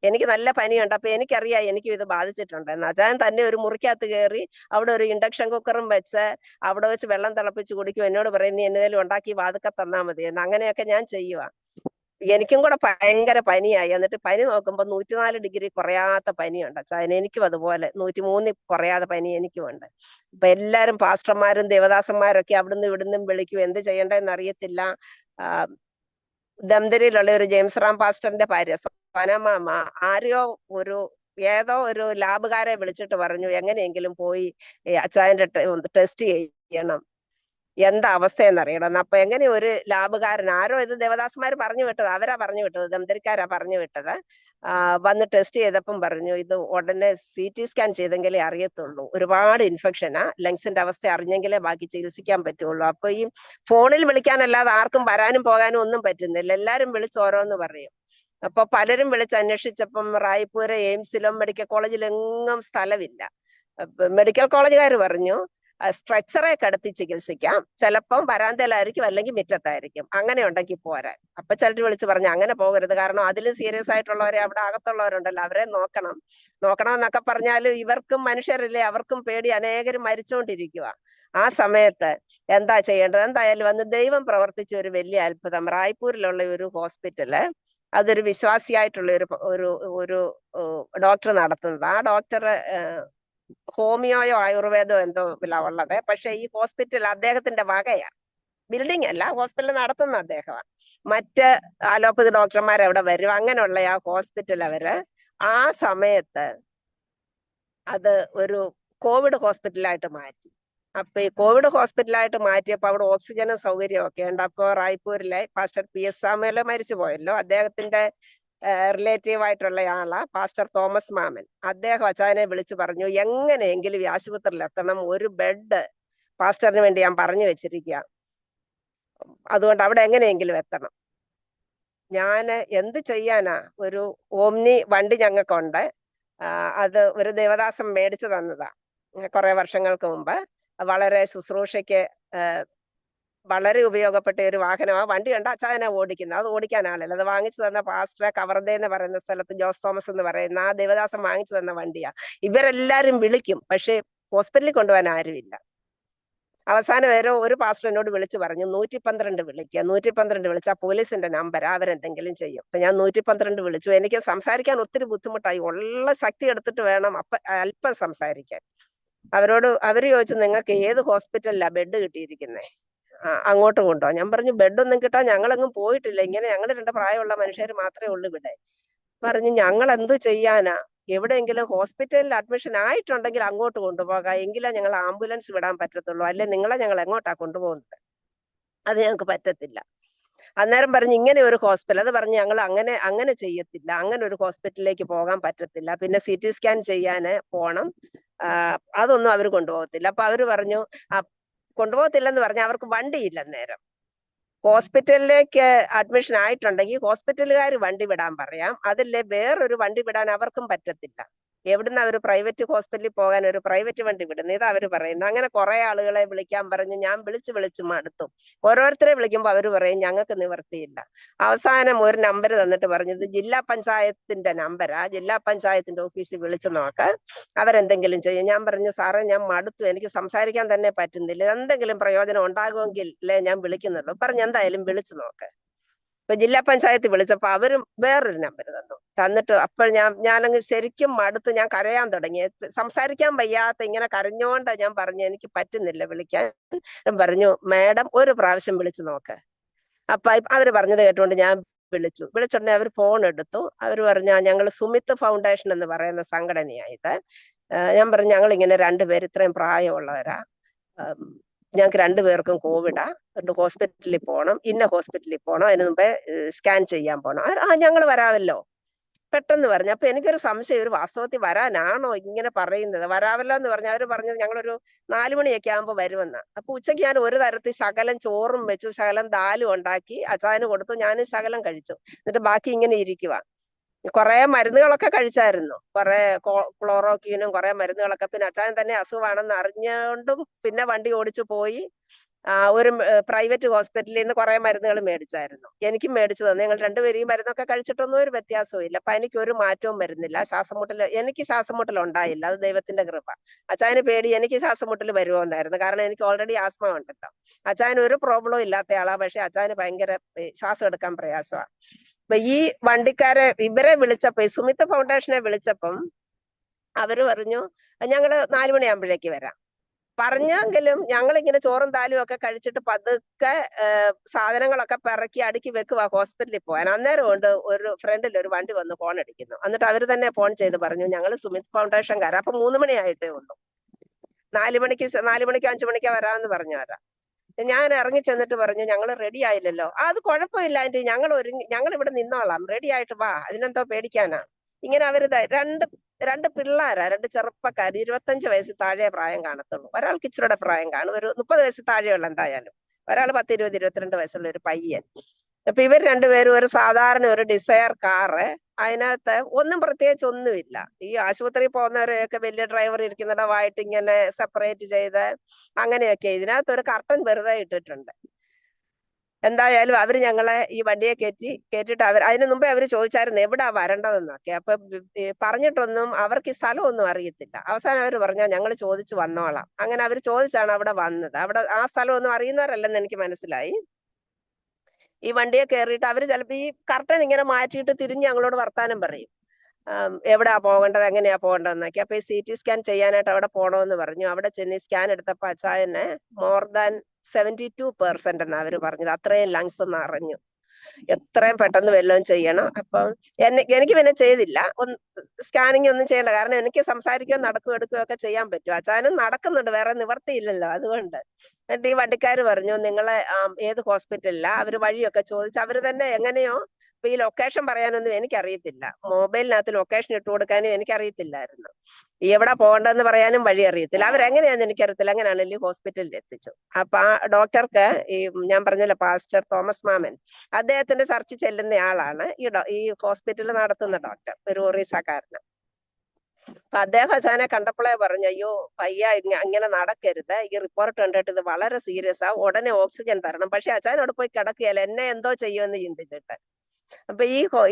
എനിക്ക് നല്ല പനിയുണ്ട്. അപ്പൊ എനിക്കറിയാം എനിക്കും ഇത് ബാധിച്ചിട്ടുണ്ടെന്ന്. അച്ചായൻ തന്നെ ഒരു മുറിക്കകത്ത് കയറി അവിടെ ഒരു ഇൻഡക്ഷൻ കുക്കറും വെച്ച് അവിടെ വെച്ച് വെള്ളം തിളപ്പിച്ച് കുടിക്കും. എന്നോട് പറയും നീ എന്തെങ്കിലും ഉണ്ടാക്കി വാതുക്കെ തന്നാ മതി എന്ന്. അങ്ങനെയൊക്കെ ഞാൻ ചെയ്യുക. എനിക്കും കൂടെ ഭയങ്കര പനിയായി. എന്നിട്ട് പനി നോക്കുമ്പോ 104 ഡിഗ്രി കുറയാത്ത പനിയുണ്ട് അച്ചായൻ. എനിക്കും അതുപോലെ 103 കുറയാതെ പനി എനിക്കുമുണ്ട്. അപ്പൊ എല്ലാരും പാസ്റ്റർമാരും ദേവദാസന്മാരൊക്കെ അവിടുന്ന് ഇവിടുന്നും വിളിക്കും, എന്ത് ചെയ്യണ്ടെന്ന് അറിയത്തില്ല. ദംദരിയിലുള്ള ഒരു ജെയിംസ് റാം പാസ്റ്ററിന്റെ ഭാര്യ സോനമാമ ഏതോ ഒരു ലാബുകാരെ വിളിച്ചിട്ട് പറഞ്ഞു എങ്ങനെയെങ്കിലും പോയി അച്ചായന്റെ ടെസ്റ്റ് ചെയ്യണം, എന്താ അവസ്ഥയെന്ന് അറിയണം. അപ്പൊ എങ്ങനെ ഒരു ലാബുകാരൻ, ആരോ ഇത് ദേവദാസന്മാർ പറഞ്ഞു വിട്ടത്, അവരാ പറഞ്ഞു വിട്ടത്, ദമ്പതിക്കാരാ പറഞ്ഞു വിട്ടത്. വന്ന് ടെസ്റ്റ് ചെയ്തപ്പം പറഞ്ഞു ഇത് ഉടനെ CT സ്കാൻ ചെയ്തെങ്കിലേ അറിയത്തുള്ളൂ, ഒരുപാട് ഇൻഫെക്ഷനാ, ലങ്സിന്റെ അവസ്ഥ അറിഞ്ഞെങ്കിലേ ബാക്കി ചികിത്സിക്കാൻ പറ്റുള്ളൂ. അപ്പൊ ഈ ഫോണിൽ വിളിക്കാനല്ലാതെ ആർക്കും വരാനും പോകാനും ഒന്നും പറ്റുന്നില്ല. എല്ലാരും വിളിച്ച് ഓരോന്ന് പറയും. അപ്പൊ പലരും വിളിച്ച് അന്വേഷിച്ചപ്പം റായ്പൂര് എയിംസിലും മെഡിക്കൽ കോളേജിലും എങ്ങും സ്ഥലമില്ല. മെഡിക്കൽ കോളേജുകാർ പറഞ്ഞു സ്ട്രെച്ചറെ കിടത്തി ചികിത്സിക്കാം, ചിലപ്പം വരാന്തയിലായിരിക്കും അല്ലെങ്കിൽ മുറ്റത്തായിരിക്കും, അങ്ങനെ ഉണ്ടെങ്കിൽ പോരാൻ. അപ്പൊ ചിലർ വിളിച്ച് പറഞ്ഞു അങ്ങനെ പോകരുത്, കാരണം അതിലും സീരിയസ് ആയിട്ടുള്ളവരെ അവിടെ അകത്തുള്ളവരുണ്ടല്ലോ, അവരെ നോക്കണം എന്നൊക്കെ പറഞ്ഞാലും ഇവർക്കും മനുഷ്യരല്ലേ, അവർക്കും പേടി, അനേകരും മരിച്ചുകൊണ്ടിരിക്കുക. ആ സമയത്ത് എന്താ ചെയ്യേണ്ടത്? എന്തായാലും അന്ന് ദൈവം പ്രവർത്തിച്ച ഒരു വലിയ അത്ഭുതം. റായ്പൂരിലുള്ള ഒരു ഹോസ്പിറ്റല്, അതൊരു വിശ്വാസിയായിട്ടുള്ള ഒരു ഡോക്ടർ നടത്തുന്നത്. ആ ഡോക്ടർ ഹോമിയോയോ ആയുർവേദോ എന്തോ ഉള്ളത്. പക്ഷെ ഈ ഹോസ്പിറ്റൽ അദ്ദേഹത്തിന്റെ വകയാ, ബിൽഡിംഗ് അല്ല, ഹോസ്പിറ്റൽ നടത്തുന്ന അദ്ദേഹമാണ്. മറ്റ് അലോപ്പതി ഡോക്ടർമാർ അവിടെ വരും. അങ്ങനെയുള്ള ആ ഹോസ്പിറ്റൽ ആ സമയത്ത് അത് ഒരു കോവിഡ് ഹോസ്പിറ്റലായിട്ട് മാറ്റി. അപ്പൊ ഈ കോവിഡ് ഹോസ്പിറ്റലായിട്ട് മാറ്റിയപ്പോ അവിടെ ഓക്സിജനും സൗകര്യവും ഒക്കെ ഉണ്ട്. അപ്പൊ റായ്പൂരിലെ പാസ്റ്റർ PS സാമുവൽ മരിച്ചു പോയല്ലോ, അദ്ദേഹത്തിന്റെ റിലേറ്റീവ് ആയിട്ടുള്ള ആളാ പാസ്റ്റർ തോമസ് മാമൻ. അദ്ദേഹം അച്ചായനെ വിളിച്ചു പറഞ്ഞു എങ്ങനെയെങ്കിലും ഈ ആശുപത്രിയിൽ എത്തണം, ഒരു ബെഡ് പാസ്റ്ററിന് വേണ്ടി ഞാൻ പറഞ്ഞു വെച്ചിരിക്കുക, അതുകൊണ്ട് അവിടെ എങ്ങനെയെങ്കിലും എത്തണം. ഞാൻ എന്ത് ചെയ്യാനാ, ഒരു ഓമ്നി വണ്ടി ഞങ്ങൾക്കുണ്ട്, അത് ഒരു ദേവദാസം മേടിച്ചു തന്നതാ കുറെ വർഷങ്ങൾക്ക് മുമ്പ്. വളരെ ശുശ്രൂഷയ്ക്ക് വളരെ ഉപയോഗപ്പെട്ട ഒരു വാഹനമാണ്. വണ്ടി കണ്ട അച്ചായനെ ഓടിക്കുന്നത്, അത് ഓടിക്കാൻ ആളില്ല. അത് വാങ്ങിച്ചു തന്ന പാസ്റ്റർ കവർദേ എന്ന് പറയുന്ന സ്ഥലത്ത് ജോസ് തോമസ് എന്ന് പറയുന്ന ആ ദേവദാസം വാങ്ങിച്ചു തന്ന വണ്ടിയാ. ഇവരെല്ലാരും വിളിക്കും, പക്ഷെ ഹോസ്പിറ്റലിൽ കൊണ്ടുപോകാൻ ആരുമില്ല. അവസാനം ഒരു പാസ്റ്റർ എന്നോട് വിളിച്ചു പറഞ്ഞു 112 വിളിക്കുക, 112 വിളിച്ചാൽ പോലീസിന്റെ നമ്പർ, അവരെന്തെങ്കിലും ചെയ്യും. അപ്പൊ ഞാൻ 112 വിളിച്ചു. എനിക്ക് സംസാരിക്കാൻ ഒത്തിരി ബുദ്ധിമുട്ടായി, ഉള്ള ശക്തി എടുത്തിട്ട് വേണം അല്പം സംസാരിക്കാൻ. അവര് ചോദിച്ചു നിങ്ങൾക്ക് ഏത് ഹോസ്പിറ്റലിലാ ബെഡ് കിട്ടിയിരിക്കുന്നേ, അങ്ങോട്ട് കൊണ്ടുപോകാം. ഞാൻ പറഞ്ഞു ബെഡൊന്നും കിട്ടാൻ ഞങ്ങളെങ്ങും പോയിട്ടില്ല, ഇങ്ങനെ ഞങ്ങൾ 2 പ്രായമുള്ള മനുഷ്യർ മാത്രമേ ഉള്ളൂ ഇവിടെ. പറഞ്ഞു ഞങ്ങൾ എന്തു ചെയ്യാനാ, എവിടെയെങ്കിലും ഹോസ്പിറ്റലിൽ അഡ്മിഷൻ ആയിട്ടുണ്ടെങ്കിൽ അങ്ങോട്ട് കൊണ്ടുപോകാം, എങ്കിലേ ഞങ്ങൾ ആംബുലൻസ് വിടാൻ പറ്റത്തുള്ളൂ, അല്ലെ നിങ്ങളെ ഞങ്ങൾ എങ്ങോട്ടാ കൊണ്ടുപോകുന്നത്, അത് ഞങ്ങൾക്ക് പറ്റത്തില്ല. അന്നേരം പറഞ്ഞു ഇങ്ങനെ ഒരു ഹോസ്പിറ്റൽ, അത് പറഞ്ഞു ഞങ്ങൾ അങ്ങനെ ചെയ്യത്തില്ല, അങ്ങനെ ഒരു ഹോസ്പിറ്റലിലേക്ക് പോകാൻ പറ്റത്തില്ല, പിന്നെ CT സ്കാൻ ചെയ്യാൻ പോണം, അതൊന്നും അവർ കൊണ്ടുപോകത്തില്ല. അപ്പൊ അവര് പറഞ്ഞു കൊണ്ടുപോകത്തില്ലെന്ന് പറഞ്ഞാൽ അവർക്ക് വണ്ടിയില്ല നേരം. ഹോസ്പിറ്റലിലേക്ക് അഡ്മിഷൻ ആയിട്ടുണ്ടെങ്കിൽ ഹോസ്പിറ്റലുകാർ വണ്ടി വിടാൻ പറയാം, അതില്ലേ വേറൊരു വണ്ടി വിടാൻ അവർക്കും പറ്റത്തില്ല. എവിടുന്ന ഒരു പ്രൈവറ്റ് ഹോസ്പിറ്റലിൽ പോകാൻ ഒരു പ്രൈവറ്റ് വണ്ടി വിടുന്നത്? ഇത് അവര് പറയുന്നത്. അങ്ങനെ കുറെ ആളുകളെ വിളിക്കാൻ പറഞ്ഞ് ഞാൻ വിളിച്ചു മടുത്തു. ഓരോരുത്തരെ വിളിക്കുമ്പോൾ അവര് പറയും ഞങ്ങൾക്ക് നിവർത്തിയില്ല. അവസാനം ഒരു നമ്പർ തന്നിട്ട് പറഞ്ഞത് ജില്ലാ പഞ്ചായത്തിന്റെ നമ്പരാ, ജില്ലാ പഞ്ചായത്തിന്റെ ഓഫീസിൽ വിളിച്ചു നോക്കാൻ, അവരെന്തെങ്കിലും ചെയ്യും. ഞാൻ പറഞ്ഞു സാറേ ഞാൻ മടുത്തു, എനിക്ക് സംസാരിക്കാൻ തന്നെ പറ്റുന്നില്ല, എന്തെങ്കിലും പ്രയോജനം ഉണ്ടാകുമെങ്കിൽ അല്ലേ ഞാൻ വിളിക്കുന്നുള്ളൂ. പറഞ്ഞു എന്തായാലും വിളിച്ചു നോക്ക്. ഇപ്പൊ ജില്ലാ പഞ്ചായത്ത് വിളിച്ചപ്പോ അവരും വേറൊരു നമ്പർ തന്നിട്ട് അപ്പോൾ ഞാനങ്ങ് ശരിക്കും മടുത്ത്, ഞാൻ കരയാൻ തുടങ്ങി. സംസാരിക്കാൻ വയ്യാത്ത ഇങ്ങനെ കരഞ്ഞോണ്ട് ഞാൻ പറഞ്ഞു എനിക്ക് പറ്റുന്നില്ല വിളിക്കാൻ. പറഞ്ഞു മാഡം ഒരു പ്രാവശ്യം വിളിച്ചു നോക്ക്. അപ്പൊ അവര് പറഞ്ഞത് കേട്ടുകൊണ്ട് ഞാൻ വിളിച്ചുടനെ അവർ ഫോൺ എടുത്തു. അവർ പറഞ്ഞു ഞങ്ങൾ സുമിത്ത് ഫൗണ്ടേഷൻ എന്ന് പറയുന്ന സംഘടനയായത്. ഞാൻ പറഞ്ഞു ഞങ്ങൾ ഇങ്ങനെ രണ്ടുപേര് ഇത്രയും പ്രായമുള്ളവരാ, ഞങ്ങൾക്ക് രണ്ടുപേർക്കും കോവിഡാ, ഹോസ്പിറ്റലിൽ പോകണം, ഇന്ന ഹോസ്പിറ്റലിൽ പോകണം, അതിന് മുമ്പേ സ്കാൻ ചെയ്യാൻ പോകണം. ഞങ്ങൾ വരാമല്ലോ പെട്ടെന്ന് പറഞ്ഞു. അപ്പൊ എനിക്കൊരു സംശയം, ഒരു വാസ്തവത്തിൽ വരാനാണോ ഇങ്ങനെ പറയുന്നത്? വരാമല്ലോ എന്ന് പറഞ്ഞു. അവര് പറഞ്ഞത് ഞങ്ങളൊരു 4 മണിയൊക്കെ ആകുമ്പോൾ വരുമെന്ന്. അപ്പൊ ഉച്ചയ്ക്ക് ഞാൻ ഒരു തരത്തിൽ ശകലം ചോറും വെച്ചു, ശകലം ദാലും ഉണ്ടാക്കി അച്ചായന് കൊടുത്തു, ഞാനും ശകലം കഴിച്ചു. എന്നിട്ട് ബാക്കി ഇങ്ങനെ ഇരിക്കുക. കുറെ മരുന്നുകളൊക്കെ കഴിച്ചായിരുന്നു, കുറെ ക്ലോറോക്വീനും കുറെ മരുന്നുകളൊക്കെ. പിന്നെ അച്ചായൻ തന്നെ അസുഖമാണെന്ന് അറിഞ്ഞുകൊണ്ടും പിന്നെ വണ്ടി ഓടിച്ചു പോയി ഒരു പ്രൈവറ്റ് ഹോസ്പിറ്റലിൽ നിന്ന് കുറെ മരുന്നുകൾ മേടിച്ചായിരുന്നു. എനിക്കും മേടിച്ചു തന്നു. ഞങ്ങൾ രണ്ടുപേരും ഈ മരുന്നൊക്കെ കഴിച്ചിട്ടൊന്നും ഒരു വ്യത്യാസവും ഇല്ല. പനിക്ക് ഒരു മാറ്റവും വരുന്നില്ല. എനിക്ക് ശ്വാസം മുട്ടൽ ഉണ്ടായില്ല, അത് ദൈവത്തിന്റെ കൃപ. അച്ചായന് പേടി എനിക്ക് ശ്വാസം മുട്ടൽ വരുമോന്നായിരുന്നു, കാരണം എനിക്ക് ഓൾറെഡി ആസ്മ ഉണ്ടല്ലോ. അച്ചായന് ഒരു പ്രോബ്ലവും ഇല്ലാത്ത ആളാ, പക്ഷെ അച്ചായന് ഭയങ്കര ശ്വാസം എടുക്കാൻ പ്രയാസമാണ്. അപ്പൊ ഈ വണ്ടിക്കാരെ ഇവരെ വിളിച്ചപ്പോ, ഈ സുമിത്ത് ഫൗണ്ടേഷനെ വിളിച്ചപ്പം അവര് പറഞ്ഞു ഞങ്ങള് 4 മണിയാകുമ്പോഴേക്ക് വരാം. പറഞ്ഞെങ്കിലും ഞങ്ങളിങ്ങനെ ചോറും താലും ഒക്കെ കഴിച്ചിട്ട് പതുക്കെ സാധനങ്ങളൊക്കെ പിറക്കി അടുക്കി വെക്കുവാ ഹോസ്പിറ്റലിൽ പോകാൻ. അന്നേരം കൊണ്ട് ഒരു ഫ്രണ്ടിൽ ഒരു വണ്ടി വന്ന് ഫോൺ അടിക്കുന്നു. എന്നിട്ട് അവര് തന്നെ ഫോൺ ചെയ്ത് പറഞ്ഞു ഞങ്ങൾ സുമിത് ഫൗണ്ടേഷൻകാരാ. അപ്പൊ 3 മണിയായിട്ടേ ഉള്ളൂ. 4 മണിക്കോ 5 മണിക്കോ വരാമെന്ന് പറഞ്ഞവരാ. ഞാൻ ഇറങ്ങി ചെന്നിട്ട് പറഞ്ഞു ഞങ്ങൾ റെഡി ആയില്ലല്ലോ. അത് കുഴപ്പമില്ല ആന്റി, ഞങ്ങൾ ഇവിടെ നിന്നോളാം, റെഡി ആയിട്ട് വാ, അതിനെന്തോ പേടിക്കാനാ. ഇങ്ങനെ അവര് രണ്ട് പിള്ളേരാ, 2 ചെറുപ്പക്കാർ, 25 വയസ്സിൽ താഴെ പ്രായം കാണത്തുള്ളൂ. ഒരാൾക്ക് ഇച്ചിരിയുടെ പ്രായം കാണും, ഒരു 30 വയസ്സിൽ താഴെയുള്ള എന്തായാലും. ഒരാൾ 10, 20, 22 വയസ്സുള്ള ഒരു പയ്യൻ. അപ്പൊ ഇവർ രണ്ടുപേരും ഒരു സാധാരണ ഒരു ഡിസയർ കാറ്, അതിനകത്ത് ഒന്നും പ്രത്യേകിച്ച് ഒന്നുമില്ല. ഈ ആശുപത്രിയിൽ പോകുന്നവരെയൊക്കെ വലിയ ഡ്രൈവർ ഇരിക്കുന്നിടമായിട്ട് ഇങ്ങനെ സെപ്പറേറ്റ് ചെയ്ത് അങ്ങനെയൊക്കെ. ഇതിനകത്ത് ഒരു കർട്ടൻ വെറുതെ ഇട്ടിട്ടുണ്ട്. എന്തായാലും അവര് ഞങ്ങളെ ഈ വണ്ടിയെ കേട്ടിട്ട് അതിനു മുമ്പേ അവര് ചോദിച്ചായിരുന്നു എവിടാ വരേണ്ടതെന്നൊക്കെ. അപ്പൊ പറഞ്ഞിട്ടൊന്നും അവർക്ക് ഈ സ്ഥലമൊന്നും അറിയത്തില്ല. അവസാനം അവര് പറഞ്ഞാൽ ഞങ്ങൾ ചോദിച്ചു വന്നോളാം. അങ്ങനെ അവര് ചോദിച്ചാണ് അവിടെ വന്നത്. അവിടെ ആ സ്ഥലമൊന്നും അറിയുന്നവരല്ലെന്ന് എനിക്ക് മനസ്സിലായി. ഈ വണ്ടിയെ കയറിയിട്ട് അവര് ചിലപ്പോ ഈ കർട്ടൻ ഇങ്ങനെ മാറ്റിയിട്ട് തിരിഞ്ഞ് ഞങ്ങളോട് വർത്താനം പറയും. എവിടാ പോകേണ്ടത്, എങ്ങനെയാ പോകേണ്ടതെന്നൊക്കെ. അപ്പൊ ഈ CT സ്കാൻ ചെയ്യാനായിട്ട് അവിടെ പോകണമെന്ന് പറഞ്ഞു. അവിടെ ചെന്ന് സ്കാൻ എടുത്തപ്പോ അച്ചായനെ മോർ ദാൻ 72% എന്നാ അവര് പറഞ്ഞത്. അത്രയും ലങ്സ് നിറഞ്ഞു. എത്രയും പെട്ടെന്ന് വല്ലതും ചെയ്യണം. അപ്പം എനിക്ക് പിന്നെ ചെയ്തില്ല, സ്കാനിങ് ഒന്നും ചെയ്യണ്ട, കാരണം എനിക്ക് സംസാരിക്കുകയോ നടക്കുകയോ എടുക്കുകയോ ഒക്കെ ചെയ്യാൻ പറ്റും. അച്ചായനും നടക്കുന്നുണ്ട്, വേറെ നിവർത്തിയില്ലല്ലോ, അതുകൊണ്ട്. എന്നിട്ട് ഈ വണ്ടിക്കാര് പറഞ്ഞു നിങ്ങളെ ഏത് ഹോസ്പിറ്റലിലാ? അവര് വഴിയൊക്കെ ചോദിച്ചു. അവര് തന്നെ എങ്ങനെയോ, ഇപ്പൊ ഈ ലൊക്കേഷൻ പറയാനൊന്നും എനിക്കറിയത്തില്ല, മൊബൈലിനകത്ത് ലൊക്കേഷൻ ഇട്ട് കൊടുക്കാനും എനിക്കറിയത്തില്ലായിരുന്നു. എവിടെ പോകണ്ടെന്ന് പറയാനും വഴി അറിയത്തില്ല. അവരെങ്ങനെയാന്ന് എനിക്കറിയത്തില്ല. അങ്ങനെയാണെങ്കിൽ ഹോസ്പിറ്റലിൽ എത്തിച്ചു. അപ്പൊ ആ ഡോക്ടർക്ക്, ഈ ഞാൻ പറഞ്ഞല്ലോ പാസ്റ്റർ തോമസ് മാമൻ, അദ്ദേഹത്തിന്റെ ചർച്ചിൽ ചെല്ലുന്ന ആളാണ് ഈ ഹോസ്പിറ്റൽ നടത്തുന്ന ഡോക്ടർ, ഒരു ഒറീസക്കാരന്. അപ്പൊ അദ്ദേഹം അച്ഛനെ കണ്ടപ്പോഴേ പറഞ്ഞു അയ്യോ പയ്യ അങ്ങനെ നടക്കരുത്, ഈ റിപ്പോർട്ട് കണ്ടിട്ട് ഇത് വളരെ സീരിയസ് ആ, ഉടനെ ഓക്സിജൻ തരണം. പക്ഷെ അച്ഛനോട് പോയി കിടക്കുകയല്ല, എന്നെ എന്തോ ചെയ്യുമെന്ന് ചിന്തിച്ചിട്ട്. അപ്പൊ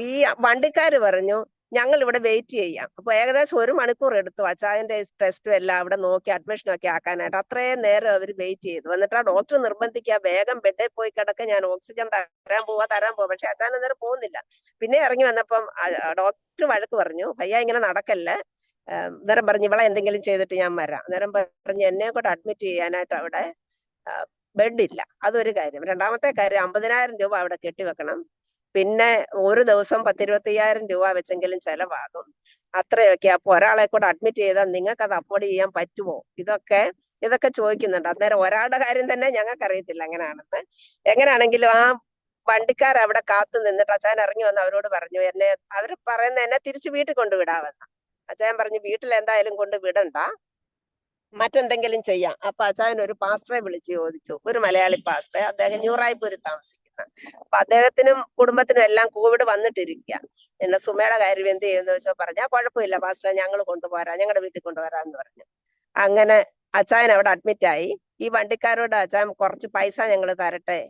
ഈ വണ്ടിക്കാര് പറഞ്ഞു ഞങ്ങൾ ഇവിടെ വെയിറ്റ് ചെയ്യാം. അപ്പൊ ഏകദേശം 1 മണിക്കൂർ എടുത്തു അച്ചായന്റെ ടെസ്റ്റും എല്ലാം അവിടെ നോക്കി അഡ്മിഷനും ഒക്കെ ആക്കാനായിട്ട്. അത്രയും നേരം അവർ വെയിറ്റ് ചെയ്തു. എന്നിട്ട് ആ ഡോക്ടർ നിർബന്ധിക്കുക വേഗം ബെഡിൽ പോയി കിടക്ക, ഞാൻ ഓക്സിജൻ തരാൻ പോവാ. പക്ഷെ അച്ചായൻ അന്നേരം പോകുന്നില്ല. പിന്നെ ഇറങ്ങി വന്നപ്പം ഡോക്ടർ വഴക്ക് പറഞ്ഞു ഭയ്യ ഇങ്ങനെ നടക്കല്ലേ. അന്നേരം പറഞ്ഞു ഇവളെ എന്തെങ്കിലും ചെയ്തിട്ട് ഞാൻ വരാം. അന്നേരം പറഞ്ഞു എന്നെ കൂടെ അഡ്മിറ്റ് ചെയ്യാനായിട്ട് അവിടെ ബെഡില്ല. അതൊരു കാര്യം. രണ്ടാമത്തെ കാര്യം 50,000 രൂപ അവിടെ കെട്ടിവെക്കണം. പിന്നെ ഒരു ദിവസം 10-25,000 രൂപ വെച്ചെങ്കിലും ചെലവാകും. അത്രയൊക്കെ. അപ്പൊ ഒരാളെ കൂടെ അഡ്മിറ്റ് ചെയ്താൽ നിങ്ങൾക്ക് അത് അഫോർഡ് ചെയ്യാൻ പറ്റുമോ? ഇതൊക്കെ ചോദിക്കുന്നുണ്ട്. അന്നേരം ഒരാളുടെ കാര്യം തന്നെ ഞങ്ങൾക്ക് അറിയത്തില്ല എങ്ങനെയാണെന്ന്. എങ്ങനെയാണെങ്കിലും ആ വണ്ടിക്കാർ അവിടെ കാത്തു നിന്നിട്ട് അച്ഛൻ ഇറങ്ങി വന്ന് അവരോട് പറഞ്ഞു അവര് പറയുന്ന എന്നെ തിരിച്ച് വീട്ടിൽ കൊണ്ടുവിടാമെന്ന്. അച്ഛൻ പറഞ്ഞു വീട്ടിൽ എന്തായാലും കൊണ്ട് വിടണ്ട, മറ്റെന്തെങ്കിലും ചെയ്യാം. അപ്പൊ അച്ചായൻ ഒരു പാസ്റ്ററെ വിളിച്ച് ചോദിച്ചു, ഒരു മലയാളി പാസ്റ്ററെ, അദ്ദേഹം ന്യൂറായ്പൂരിൽ താമസിക്കുന്ന. അപ്പൊ അദ്ദേഹത്തിനും കുടുംബത്തിനും എല്ലാം കോവിഡ് വന്നിട്ടിരിക്കുക. എന്നെ സുമയുടെ കാര്യം എന്ത് ചെയ്യുമെന്ന് വെച്ചാൽ പറഞ്ഞാൽ കുഴപ്പമില്ല പാസ്റ്ററെ, ഞങ്ങൾ കൊണ്ടുപോരാ, ഞങ്ങളുടെ വീട്ടിൽ കൊണ്ടുവരാന്ന് പറഞ്ഞു. അങ്ങനെ അച്ചായൻ അവിടെ അഡ്മിറ്റ് ആയി. ഈ വണ്ടിക്കാരോട് അച്ചായൻ കുറച്ച് പൈസ ഞങ്ങൾ തരട്ടെ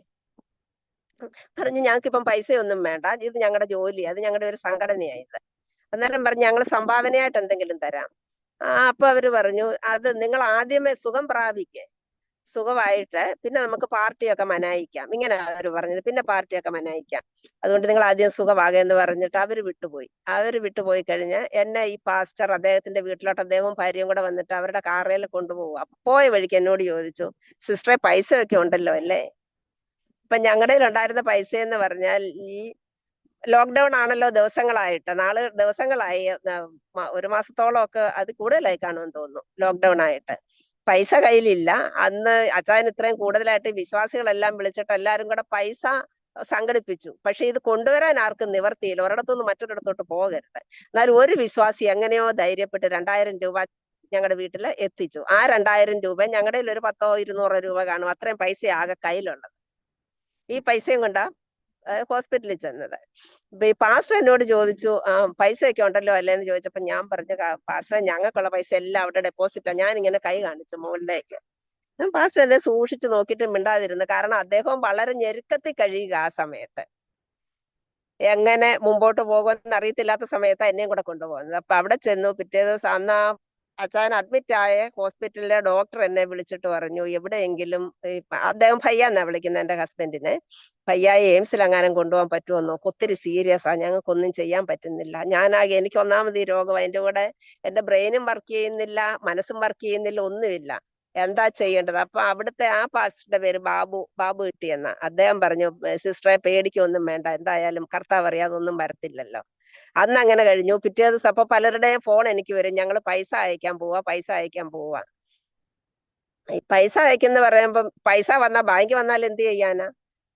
പറഞ്ഞു. ഞങ്ങൾക്ക് ഇപ്പം പൈസയൊന്നും വേണ്ട, ഇത് ഞങ്ങളുടെ ജോലി, അത് ഞങ്ങളുടെ ഒരു സംഘടനയായത്. അന്നേരം പറഞ്ഞു ഞങ്ങൾ സംഭാവനയായിട്ട് എന്തെങ്കിലും തരാം. അപ്പൊ അവര് പറഞ്ഞു അത് നിങ്ങൾ ആദ്യമേ സുഖം പ്രാപിക്കേ, സുഖമായിട്ട് പിന്നെ നമുക്ക് പാർട്ടിയൊക്കെ മനായിക്കാം, ഇങ്ങനെ അവര് പറഞ്ഞത്. പിന്നെ പാർട്ടിയൊക്കെ മനായിക്കാം, അതുകൊണ്ട് നിങ്ങൾ ആദ്യം സുഖമാകെന്ന് പറഞ്ഞിട്ട് അവര് വിട്ടുപോയി കഴിഞ്ഞ് എന്നെ ഈ പാസ്റ്റർ അദ്ദേഹത്തിന്റെ വീട്ടിലോട്ട് അദ്ദേഹവും ഭാര്യയും കൂടെ വന്നിട്ട് അവരുടെ കാറിൽ കൊണ്ടുപോകുക. പോയ വഴിക്ക് എന്നോട് ചോദിച്ചു, സിസ്റ്ററെ പൈസയൊക്കെ ഉണ്ടല്ലോ അല്ലേ? ഇപ്പൊ ഞങ്ങളുടെ ഉണ്ടായിരുന്ന പൈസ എന്ന് പറഞ്ഞാൽ ഈ ലോക്ക്ഡൌൺ ആണല്ലോ, ദിവസങ്ങളായി, ഒരു മാസത്തോളം ഒക്കെ അത് കൂടുതലായി കാണുമെന്ന് തോന്നുന്നു ലോക്ക്ഡൌൺ ആയിട്ട്. പൈസ കയ്യിലില്ല. അന്ന് അച്ചായൻ ഇത്രയും കൂടുതലായിട്ട് വിശ്വാസികളെല്ലാം വിളിച്ചിട്ട് എല്ലാരും കൂടെ പൈസ സംഘടിപ്പിച്ചു. പക്ഷെ ഇത് കൊണ്ടുവരാൻ ആർക്കും നിവർത്തിയില്ല, ഒരിടത്തുനിന്ന് മറ്റൊരിടത്തോട്ട് പോകരുത്. എന്നാൽ ഒരു വിശ്വാസി എങ്ങനെയോ ധൈര്യപ്പെട്ട് 2000 രൂപ ഞങ്ങളുടെ വീട്ടിൽ എത്തിച്ചു. ആ 2000 രൂപ ഞങ്ങളുടെ ഒരു 100-200 രൂപ കാണും, അത്രയും പൈസ ആകെ കയ്യിലുള്ളത്. ഈ പൈസയും കൊണ്ടാ ഹോസ്പിറ്റലിൽ ചെന്നത്. ഈ പാസ്റ്റർ എന്നോട് ചോദിച്ചു, പൈസയൊക്കെ ഉണ്ടല്ലോ അല്ലേന്ന് ചോദിച്ചപ്പോ ഞാൻ പറഞ്ഞു, പാസ്റ്ററെ ഞങ്ങൾക്കുള്ള പൈസ എല്ലാം അവിടെ ഡെപ്പോസിറ്റാ. ഞാൻ ഇങ്ങനെ കൈ കാണിച്ചു മുകളിലേക്ക്. പാസ്റ്റർ എന്നെ സൂക്ഷിച്ചു നോക്കിയിട്ട് മിണ്ടാതിരുന്നു. കാരണം അദ്ദേഹം വളരെ ഞെരുക്കത്തിൽ കഴിയുക ആ സമയത്ത്. എങ്ങനെ മുമ്പോട്ട് പോകുമെന്ന് അറിയത്തില്ലാത്ത സമയത്ത് എന്നെയും കൂടെ കൊണ്ടുപോകുന്നത്. അപ്പൊ അവിടെ ചെന്നു. പിറ്റേ ദിവസം അന്ന് അച്ചായൻ അഡ്മിറ്റ് ആയ ഹോസ്പിറ്റലിലെ ഡോക്ടർ എന്നെ വിളിച്ചിട്ട് പറഞ്ഞു, എവിടെയെങ്കിലും അദ്ദേഹം ഭയ്യ എന്നാ വിളിക്കുന്നത് എന്റെ ഹസ്ബൻഡിനെ, ഭയ്യായെ എയിംസിൽ എങ്ങാനും കൊണ്ടുപോകാൻ പറ്റുമോ നോക്കും, ഒത്തിരി സീരിയസ് ആ, ഞങ്ങൾക്കൊന്നും ചെയ്യാൻ പറ്റുന്നില്ല. ഞാനാകെ എനിക്ക് ഒന്നാമത് ഈ രോഗം, അതിന്റെ കൂടെ എന്റെ ബ്രെയിനും വർക്ക് ചെയ്യുന്നില്ല, മനസ്സും വർക്ക് ചെയ്യുന്നില്ല, ഒന്നുമില്ല, എന്താ ചെയ്യേണ്ടത്? അപ്പൊ അവിടുത്തെ ആ പാസ്റ്ററുടെ പേര് ബാബു കിട്ടിയെന്ന. അദ്ദേഹം പറഞ്ഞു, സിസ്റ്ററെ പേടിക്കൊന്നും വേണ്ട, എന്തായാലും കർത്താവ് അറിയാതെ ഒന്നും വരത്തില്ലല്ലോ. അന്ന് അങ്ങനെ കഴിഞ്ഞു. പിറ്റേ ദിവസം അപ്പൊ പലരുടെയും ഫോൺ എനിക്ക് വരും, ഞങ്ങൾ പൈസ അയക്കാൻ പോവാ. ഈ പൈസ അയക്കുന്ന പറയുമ്പം പൈസ വന്നാ ബാങ്ക് വന്നാൽ എന്ത് ചെയ്യാനാ?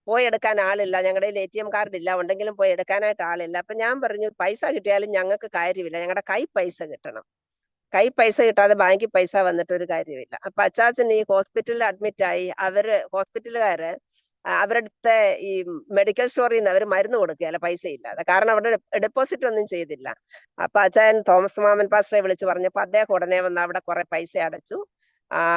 പോയി എടുക്കാൻ ആളില്ല, ഞങ്ങളുടെ ATM കാർഡ് ഇല്ല, ഉണ്ടെങ്കിലും പോയി എടുക്കാനായിട്ട് ആളില്ല. അപ്പൊ ഞാൻ പറഞ്ഞു, പൈസ കിട്ടിയാലും ഞങ്ങൾക്ക് കാര്യമില്ല, ഞങ്ങളുടെ കൈ പൈസ കിട്ടണം. കൈ പൈസ കിട്ടാതെ ബാങ്കിൽ പൈസ വന്നിട്ട് ഒരു കാര്യമില്ല. അപ്പൊ അച്ചാച്ചൻ ഈ ഹോസ്പിറ്റലിൽ അഡ്മിറ്റ് ആയി. ഹോസ്പിറ്റലുകാര് അവരുടെ ഈ മെഡിക്കൽ സ്റ്റോറിൽ നിന്ന് അവർ മരുന്ന് കൊടുക്കുകയല്ല പൈസ ഇല്ലാതെ, കാരണം അവിടെ ഡെപ്പോസിറ്റ് ഒന്നും ചെയ്തില്ല. അപ്പൊ അച്ചായൻ തോമസ് മാമൻ പാസ്റ്ററെ വിളിച്ചു പറഞ്ഞപ്പോ അദ്ദേഹം ഉടനെ വന്ന് അവിടെ കുറെ പൈസ അടച്ചു.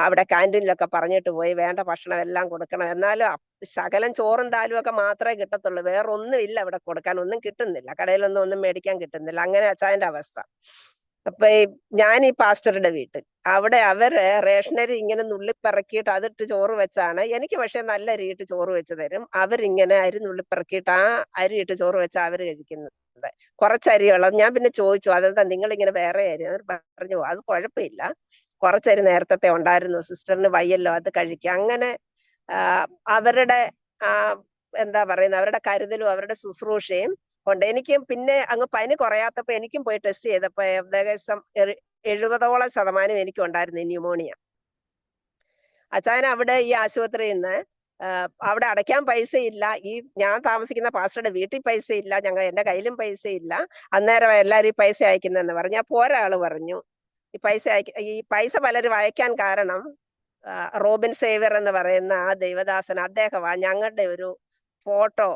അവിടെ ക്യാൻറ്റീനിലൊക്കെ പറഞ്ഞിട്ട് പോയി, വേണ്ട ഭക്ഷണം എല്ലാം കൊടുക്കണം, എന്നാലും ശകലം ചോറും ദാലും ഒക്കെ മാത്രമേ കിട്ടത്തുള്ളൂ, വേറൊന്നും ഇല്ല അവിടെ കൊടുക്കാൻ, ഒന്നും കിട്ടുന്നില്ല, ഒന്നും മേടിക്കാൻ കിട്ടുന്നില്ല. അങ്ങനെ അച്ചായന്റെ അവസ്ഥ. അപ്പൊ ഞാൻ ഈ പാസ്റ്ററുടെ വീട്ടിൽ, അവിടെ അവര് റേഷനരി ഇങ്ങനെ നുള്ളിപ്പിറക്കിയിട്ട് അതിട്ട് ചോറ് വെച്ചാണ് എനിക്ക്, പക്ഷെ നല്ല അരിയിട്ട് ചോറ് വെച്ച് തരും. അവരിങ്ങനെ അരി നുള്ളിപ്പിറക്കിയിട്ട് ആ അരിയിട്ട് ചോറ് വെച്ചാൽ അവര് കഴിക്കുന്നത്. കുറച്ചരിയുള്ളത്. ഞാൻ പിന്നെ ചോദിച്ചു, അതെന്താ നിങ്ങൾ ഇങ്ങനെ വേറെ അരി? അവർ പറഞ്ഞു, അത് കുഴപ്പമില്ല, കുറച്ചരി നേരത്തെ ഉണ്ടായിരുന്നു, സിസ്റ്ററിന് വയ്യല്ലോ, അത് കഴിക്കുക. അങ്ങനെ അവരുടെ എന്താ പറയുന്നത്, അവരുടെ കരുതലും അവരുടെ ശുശ്രൂഷയും കൊണ്ട് എനിക്കും പിന്നെ അങ്ങ് പനി കുറയാത്തപ്പോ എനിക്കും പോയി ടെസ്റ്റ് ചെയ്തപ്പോ ഏകദേശം 70% എനിക്കും ഉണ്ടായിരുന്നു ന്യൂമോണിയ. അച്ചായൻ അവിടെ ഈ ആശുപത്രിയിൽ നിന്ന് അവിടെ അടയ്ക്കാൻ പൈസയില്ല, ഈ ഞാൻ താമസിക്കുന്ന പാസ്റ്ററുടെ വീട്ടിൽ പൈസ ഇല്ല, എന്റെ കയ്യിലും പൈസ ഇല്ല. അന്നേരം എല്ലാരും ഈ പൈസ അയക്കുന്നെന്ന് പറഞ്ഞു. അപ്പൊ ഒരാള് പറഞ്ഞു, ഈ പൈസ പലരും അയക്കാൻ കാരണം റോബിൻ സേവ്യർ എന്ന് പറയുന്ന ആ ദൈവദാസൻ, അദ്ദേഹമാ ഞങ്ങളുടെ ഒരു ഫോട്ടോ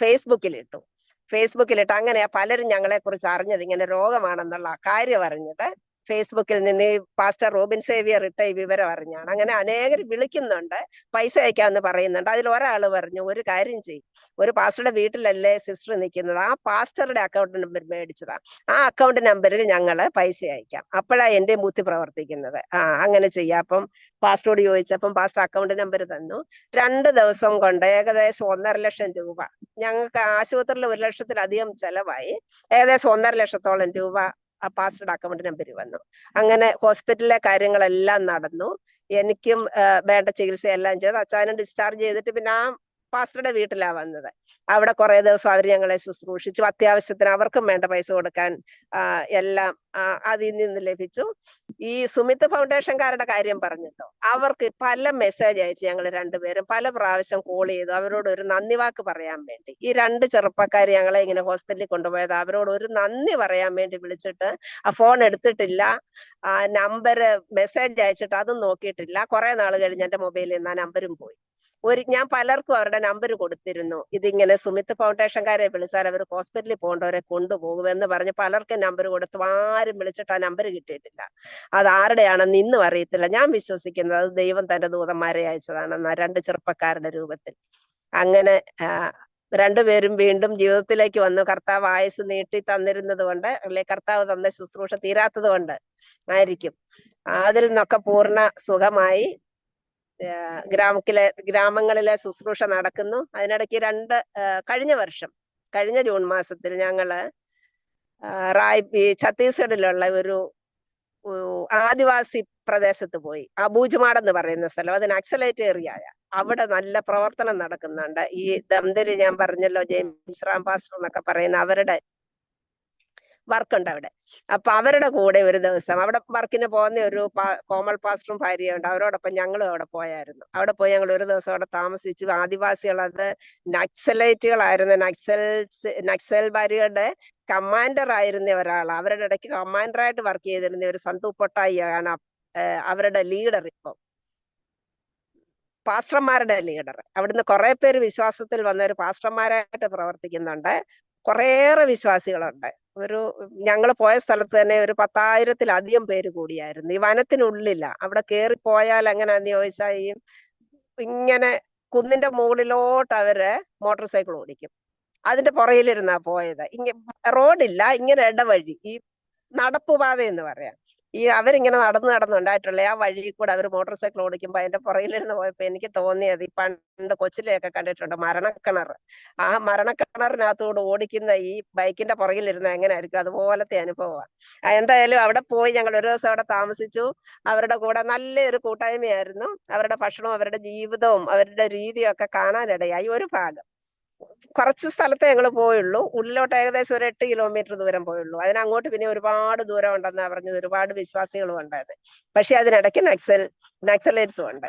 ഫേസ്ബുക്കിലിട്ട് അങ്ങനെയാ പലരും ഞങ്ങളെ കുറിച്ച് അറിഞ്ഞത്, ഇങ്ങനെ രോഗമാണെന്നുള്ള കാര്യം അറിഞ്ഞത് ഫേസ്ബുക്കിൽ നിന്ന് ഈ പാസ്റ്റർ റോബിൻ സേവ്യർ ഇട്ട ഈ വിവരം അറിഞ്ഞാണ്. അങ്ങനെ അനേകർ വിളിക്കുന്നുണ്ട്, പൈസ അയക്കാന്ന് പറയുന്നുണ്ട്. അതിൽ ഒരാൾ പറഞ്ഞു, ഒരു കാര്യം ചെയ്യും, ഒരു പാസ്റ്ററുടെ വീട്ടിലല്ലേ സിസ്റ്റർ നിൽക്കുന്നത്, ആ പാസ്റ്ററുടെ അക്കൗണ്ട് നമ്പർ മേടിച്ചതാ, ആ അക്കൗണ്ട് നമ്പറിൽ ഞങ്ങള് പൈസ അയക്കാം, അപ്പോഴാ എന്റെ ബുദ്ധി പ്രവർത്തിക്കുന്നത്. അങ്ങനെ ചെയ്യാം. അപ്പം പാസ്റ്ററോട് ചോദിച്ചപ്പം പാസ്റ്റർ അക്കൗണ്ട് നമ്പർ തന്നു. 2 ദിവസം കൊണ്ട് ഏകദേശം 1.5 ലക്ഷം രൂപ, ഞങ്ങൾക്ക് ആശുപത്രിയിൽ 1 ലക്ഷത്തിലധികം ചെലവായി, ഏകദേശം 1.5 ലക്ഷത്തോളം രൂപ ആ പാസ്റ്ററുടെ അക്കൗണ്ട് നമ്പറിൽ വന്നു. അങ്ങനെ ഹോസ്പിറ്റലിലെ കാര്യങ്ങളെല്ലാം നടന്നു. എനിക്കും വേണ്ട ചികിത്സയെല്ലാം ചെയ്തു. അച്ചായനെ ഡിസ്ചാർജ് ചെയ്തിട്ട് പിന്നെ ആ പാസ്റ്ററുടെ വീട്ടിലാ വന്നത്. അവിടെ കുറെ ദിവസം അവർ ഞങ്ങളെ ശുശ്രൂഷിച്ചു. അത്യാവശ്യത്തിന് അവർക്കും വേണ്ട പൈസ കൊടുക്കാൻ എല്ലാം അതിൽ നിന്ന് ലഭിച്ചു. ഈ സുമിത്ത് ഫൗണ്ടേഷൻകാരുടെ കാര്യം പറഞ്ഞല്ലോ, അവർക്ക് പല മെസ്സേജ് അയച്ചു. ഞങ്ങൾ രണ്ടുപേരും പല പ്രാവശ്യം കോൾ ചെയ്തു അവരോട് ഒരു നന്ദി വാക്ക് പറയാൻ വേണ്ടി. ഈ 2 ചെറുപ്പക്കാർ ഞങ്ങളെ ഇങ്ങനെ ഹോസ്പിറ്റലിൽ കൊണ്ടുപോയത് അവരോട് ഒരു നന്ദി പറയാൻ വേണ്ടി വിളിച്ചിട്ട് ആ ഫോൺ എടുത്തിട്ടില്ല, ആ നമ്പർ മെസ്സേജ് അയച്ചിട്ട് അതും നോക്കിയിട്ടില്ല. കുറെ നാൾ കഴിഞ്ഞ് എന്റെ മൊബൈലിൽ നിന്ന് ആ നമ്പരും പോയി. ഞാൻ പലർക്കും അവരുടെ നമ്പർ കൊടുത്തിരുന്നു. ഇതിങ്ങനെ സുമിത്ത് ഫൗണ്ടേഷൻകാരെ വിളിച്ചാൽ അവർ ഹോസ്പിറ്റലിൽ പോകേണ്ടവരെ കൊണ്ടുപോകുമെന്ന് പറഞ്ഞ് പലർക്കും നമ്പർ കൊടുത്തു. ആരും വിളിച്ചിട്ട് ആ നമ്പർ കിട്ടിയിട്ടില്ല. അത് ആരുടെയാണെന്ന് ഇന്നും അറിയത്തില്ല. ഞാൻ വിശ്വസിക്കുന്നത് അത് ദൈവം തന്റെ ദൂതന്മാരെ അയച്ചതാണെന്ന 2 ചെറുപ്പക്കാരുടെ രൂപത്തിൽ. അങ്ങനെ രണ്ടുപേരും വീണ്ടും ജീവിതത്തിലേക്ക് വന്നു. കർത്താവ് ആയുസ് നീട്ടി തന്നിരുന്നത് കൊണ്ട്, അല്ലെ കർത്താവ് തന്ന ശുശ്രൂഷ തീരാത്തത് കൊണ്ട് ആയിരിക്കും. അതിൽ നിന്നൊക്കെ പൂർണ്ണ സുഖമായി ഗ്രാമങ്ങളിലെ ശുശ്രൂഷ നടക്കുന്നു. അതിനിടയ്ക്ക് കഴിഞ്ഞ ജൂൺ മാസത്തിൽ ഞങ്ങള് ഛത്തീസ്ഗഡിലുള്ള ഒരു ആദിവാസി പ്രദേശത്ത് പോയി. അബൂജ്മാഡ് എന്ന് പറയുന്ന സ്ഥലം, അത് നക്സലൈറ്റ് ഏരിയയായ. അവിടെ നല്ല പ്രവർത്തനം നടക്കുന്നുണ്ട്. ഈ ദംദരി ഞാൻ പറഞ്ഞല്ലോ, ജെയിംസ് റാം പാസ്റ്റർ എന്നൊക്കെ പറയുന്ന അവരുടെ വർക്കുണ്ട് അവിടെ. അപ്പൊ അവരുടെ കൂടെ ഒരു ദിവസം അവിടെ വർക്കിന് പോകുന്ന ഒരു കോമൾ പാസ്റ്ററും ഭാര്യയുണ്ട്. അവരോടൊപ്പം ഞങ്ങളും അവിടെ പോയായിരുന്നു. അവിടെ പോയി ഞങ്ങൾ ഒരു ദിവസം അവിടെ താമസിച്ചു. ആദിവാസികൾ അത് നക്സലൈറ്റുകളായിരുന്നു. നക്സൽ ഭാര്യയുടെ കമാൻഡർ ആയിരുന്ന ഒരാൾ, അവരുടെ ഇടയ്ക്ക് കമാൻഡറായിട്ട് വർക്ക് ചെയ്തിരുന്ന ഒരു സന്തു പൊട്ടായിയാണ് അവരുടെ ലീഡർ. ഇപ്പം പാസ്റ്റർമാരുടെ ലീഡർ. അവിടുന്ന് കുറെ പേര് വിശ്വാസത്തിൽ വന്ന ഒരു പാസ്റ്റർമാരായിട്ട് പ്രവർത്തിക്കുന്നുണ്ട്. കുറേയേറെ വിശ്വാസികളുണ്ട്. ഞങ്ങൾ പോയ സ്ഥലത്ത് തന്നെ ഒരു 10,000-ത്തിലധികം പേര് കൂടിയായിരുന്നു. ഈ വനത്തിനുള്ളില്ല. അവിടെ കയറി പോയാൽ എങ്ങനെയാന്ന് ചോദിച്ചാൽ ഇങ്ങനെ കുന്നിന്റെ മുകളിലോട്ട് അവര് മോട്ടോർ സൈക്കിൾ ഓടിക്കും. അതിന്റെ പുറകിലിരുന്നാ പോയത്. റോഡില്ല, ഇങ്ങനെ ഇടവഴി, ഈ നടപ്പുപാത എന്ന് പറയാം. അവരിങ്ങനെ നടന്നുണ്ടായിട്ടുള്ള ആ വഴി കൂടെ അവർ മോട്ടോർ സൈക്കിൾ ഓടിക്കുമ്പോ അതിന്റെ പുറകിലിരുന്ന് പോയപ്പോ എനിക്ക് തോന്നിയത്, ഈ പണ്ട് കൊച്ചിലെയൊക്കെ കണ്ടിട്ടുണ്ട് മരണക്കിണർ, ആ മരണക്കിണറിനകത്തോട് ഓടിക്കുന്ന ഈ ബൈക്കിന്റെ പുറകിലിരുന്ന് എങ്ങനെയായിരിക്കും, അതുപോലത്തെ അനുഭവമാണ്. എന്തായാലും അവിടെ പോയി ഞങ്ങൾ ഒരു ദിവസം അവിടെ താമസിച്ചു. അവരുടെ കൂടെ നല്ലൊരു കൂട്ടായ്മയായിരുന്നു. അവരുടെ ഭക്ഷണവും അവരുടെ ജീവിതവും അവരുടെ രീതിയും ഒക്കെ കാണാനിടയായി. ഒരു ഭാഗം കുറച്ച് സ്ഥലത്തെ ഞങ്ങൾ പോയുള്ളൂ. ഉള്ളിലോട്ട് ഏകദേശം ഒരു 8 കിലോമീറ്റർ ദൂരം പോയുള്ളൂ. അതിനങ്ങോട്ട് പിന്നെ ഒരുപാട് ദൂരം ഉണ്ടെന്നാ പറഞ്ഞത്. ഒരുപാട് വിശ്വാസികളും ഉണ്ടായത്. പക്ഷെ അതിനിടയ്ക്ക് നക്സലൈറ്റ്സും ഉണ്ട്.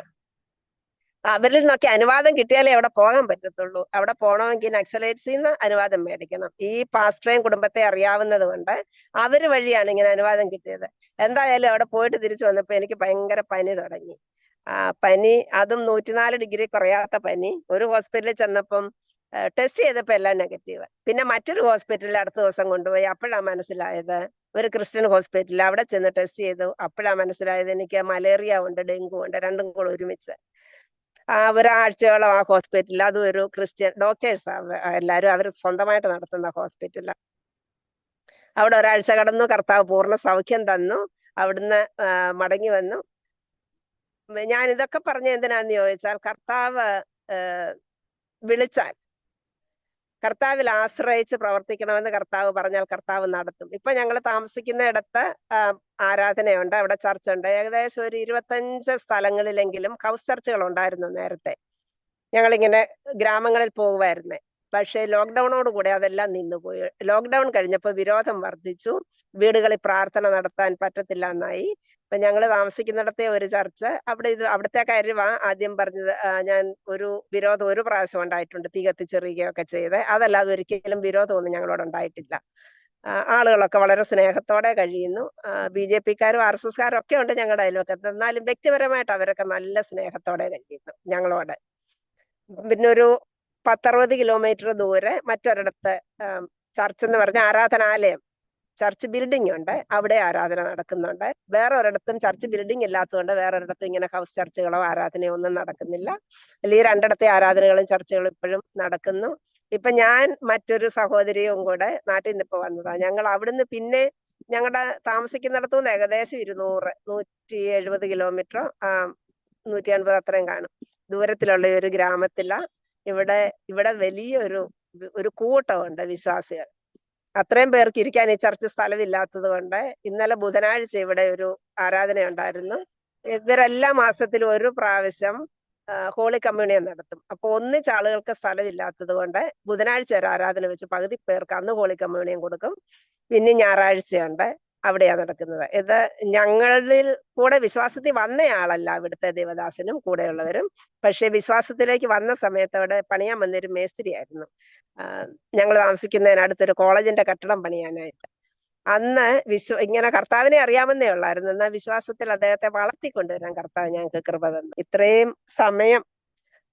അവരിൽ നിന്നൊക്കെ അനുവാദം കിട്ടിയാലേ അവിടെ പോകാൻ പറ്റത്തുള്ളൂ. അവിടെ പോകണമെങ്കിൽ നക്സലൈറ്റ്സിൽ നിന്ന് അനുവാദം മേടിക്കണം. ഈ പാസ്റ്ററേയും കുടുംബത്തെ അറിയാവുന്നത് കൊണ്ട് അവര് വഴിയാണ് ഇങ്ങനെ അനുവാദം കിട്ടിയത്. എന്തായാലും അവിടെ പോയിട്ട് തിരിച്ചു വന്നപ്പോ എനിക്ക് ഭയങ്കര പനി തുടങ്ങി. പനി, അതും 104 ഡിഗ്രി കുറയാത്ത പനി. ഒരു ഹോസ്പിറ്റലിൽ ചെന്നപ്പം ടെസ്റ്റ് ചെയ്തപ്പോ എല്ലാം നെഗറ്റീവ്. പിന്നെ മറ്റൊരു ഹോസ്പിറ്റലിൽ അടുത്ത ദിവസം കൊണ്ടുപോയി. അപ്പോഴാണ് മനസ്സിലായത്, ഒരു ക്രിസ്ത്യൻ ഹോസ്പിറ്റലിൽ അവിടെ ചെന്ന് ടെസ്റ്റ് ചെയ്തു. അപ്പോഴാണ് മനസ്സിലായത് എനിക്ക് മലേറിയ ഉണ്ട്, ഡെങ്കു ഉണ്ട്, രണ്ടും കൂടെ ഒരുമിച്ച്. ഒരാഴ്ചയോളം ആ ഹോസ്പിറ്റലിൽ, അതും ഒരു ക്രിസ്ത്യൻ ഡോക്ടേഴ്സ് എല്ലാരും, അവർ സ്വന്തമായിട്ട് നടത്തുന്ന ഹോസ്പിറ്റലിൽ. അവിടെ ഒരാഴ്ച കടന്നു. കർത്താവ് പൂർണ്ണ സൗഖ്യം തന്നു. അവിടുന്ന് മടങ്ങി വന്നു. ഞാൻ ഇതൊക്കെ പറഞ്ഞ എന്തിനാന്ന് ചോദിച്ചാൽ, കർത്താവ് വിളിച്ചാൽ, കർത്താവിൽ ആശ്രയിച്ച് പ്രവർത്തിക്കണമെന്ന് കർത്താവ് പറഞ്ഞാൽ കർത്താവ് നടത്തും. ഇപ്പൊ ഞങ്ങൾ താമസിക്കുന്ന ഇടത്ത് ആരാധനയുണ്ട്, അവിടെ ചർച്ച ഉണ്ട്. ഏകദേശം ഒരു 25 സ്ഥലങ്ങളിലെങ്കിലും ഹൗസ് ചർച്ചുകൾ ഉണ്ടായിരുന്നു നേരത്തെ. ഞങ്ങളിങ്ങനെ ഗ്രാമങ്ങളിൽ പോകുമായിരുന്നേ. പക്ഷേ ലോക്ക്ഡൌണോട് കൂടെ അതെല്ലാം നിന്നുപോയി. ലോക്ക്ഡൌൺ കഴിഞ്ഞപ്പോൾ വിരോധം വർദ്ധിച്ചു. വീടുകളിൽ പ്രാർത്ഥന നടത്താൻ പറ്റത്തില്ല എന്നായി. ഇപ്പൊ ഞങ്ങൾ താമസിക്കുന്നിടത്തെ ഒരു ചർച്ച്, അവിടുത്തെ കാര്യമാണ് ആദ്യം പറഞ്ഞത്. ഞാൻ വിരോധം ഒരു പ്രാവശ്യം ഉണ്ടായിട്ടുണ്ട്, തീ കത്തിച്ചെറിയുകയൊക്കെ ചെയ്ത്. അതല്ലാതെ ഒരിക്കലും വിരോധമൊന്നും ഞങ്ങളോട് ഉണ്ടായിട്ടില്ല. ആളുകളൊക്കെ വളരെ സ്നേഹത്തോടെ കഴിയുന്നു. BJP-ക്കാരും RSS-കാരും ഒക്കെ ഉണ്ട് ഞങ്ങളുടെ അയൽവക്കത്ത്. എന്നാലും വ്യക്തിപരമായിട്ട് അവരൊക്കെ നല്ല സ്നേഹത്തോടെ കഴിയുന്നു ഞങ്ങളോട്. പിന്നെ ഒരു 10-60 കിലോമീറ്റർ ദൂരെ മറ്റൊരിടത്ത് ചർച്ച് എന്ന് പറഞ്ഞ ആരാധനാലയം, ചർച്ച് ബിൽഡിംഗ് ഉണ്ട്, അവിടെ ആരാധന നടക്കുന്നുണ്ട്. വേറെ ഒരിടത്തും ചർച്ച് ബിൽഡിംഗ് ഇല്ലാത്തതുകൊണ്ട് വേറൊരിടത്തും ഇങ്ങനെ ഹൗസ് ചർച്ചുകളോ ആരാധനയോ ഒന്നും നടക്കുന്നില്ല. അല്ലെങ്കിൽ ഈ 2 ആരാധനകളും ചർച്ചകളും ഇപ്പോഴും നടക്കുന്നു. ഇപ്പൊ ഞാൻ മറ്റൊരു സഹോദരിയും കൂടെ നാട്ടിൽ നിന്ന് ഇപ്പൊ വന്നതാ. ഞങ്ങൾ അവിടുന്ന് പിന്നെ ഞങ്ങളുടെ താമസിക്കുന്നിടത്തുനിന്ന് ഏകദേശം 170 കിലോമീറ്റർ 180 അത്രയും കാണും ദൂരത്തിലുള്ള ഒരു ഗ്രാമത്തില. ഇവിടെ വലിയൊരു കൂട്ടമുണ്ട് വിശ്വാസികൾ. അത്രയും പേർക്ക് ഇരിക്കാൻ ഈ ചർച്ച് സ്ഥലമില്ലാത്തത് കൊണ്ട് ഇന്നലെ ബുധനാഴ്ച ഇവിടെ ഒരു ആരാധന ഉണ്ടായിരുന്നു. ഇവരെല്ലാ മാസത്തിലും ഒരു പ്രാവശ്യം ഹോളി കമ്മ്യൂണിയൻ നടത്തും. അപ്പൊ ഒന്നിച്ച് ആളുകൾക്ക് സ്ഥലമില്ലാത്തത് കൊണ്ട് ബുധനാഴ്ച ഒരു ആരാധന വെച്ച് പകുതി പേർക്ക് അന്ന് ഹോളി കമ്മ്യൂണിയൻ കൊടുക്കും. പിന്നെ ഞായറാഴ്ചയുണ്ട്, അവിടെയാണ് നടക്കുന്നത്. ഇത് ഞങ്ങളിൽ കൂടെ വിശ്വാസത്തിൽ വന്നയാളല്ല ഇവിടുത്തെ ദേവദാസനും കൂടെയുള്ളവരും. പക്ഷെ വിശ്വാസത്തിലേക്ക് വന്ന സമയത്ത് അവിടെ പണിയാൻ വന്നൊരു മേസ്ത്രിയായിരുന്നു. ഞങ്ങൾ താമസിക്കുന്നതിനടുത്തൊരു കോളേജിന്റെ കെട്ടിടം പണിയാനായിട്ട്. അന്ന് ഇങ്ങനെ കർത്താവിനെ അറിയാമെന്നേ ഉള്ളായിരുന്നു. എന്നാൽ വിശ്വാസത്തിൽ അദ്ദേഹത്തെ വളർത്തിക്കൊണ്ടുവരാൻ കർത്താവ് ഞങ്ങൾക്ക് കൃപ തന്നു. ഇത്രയും സമയം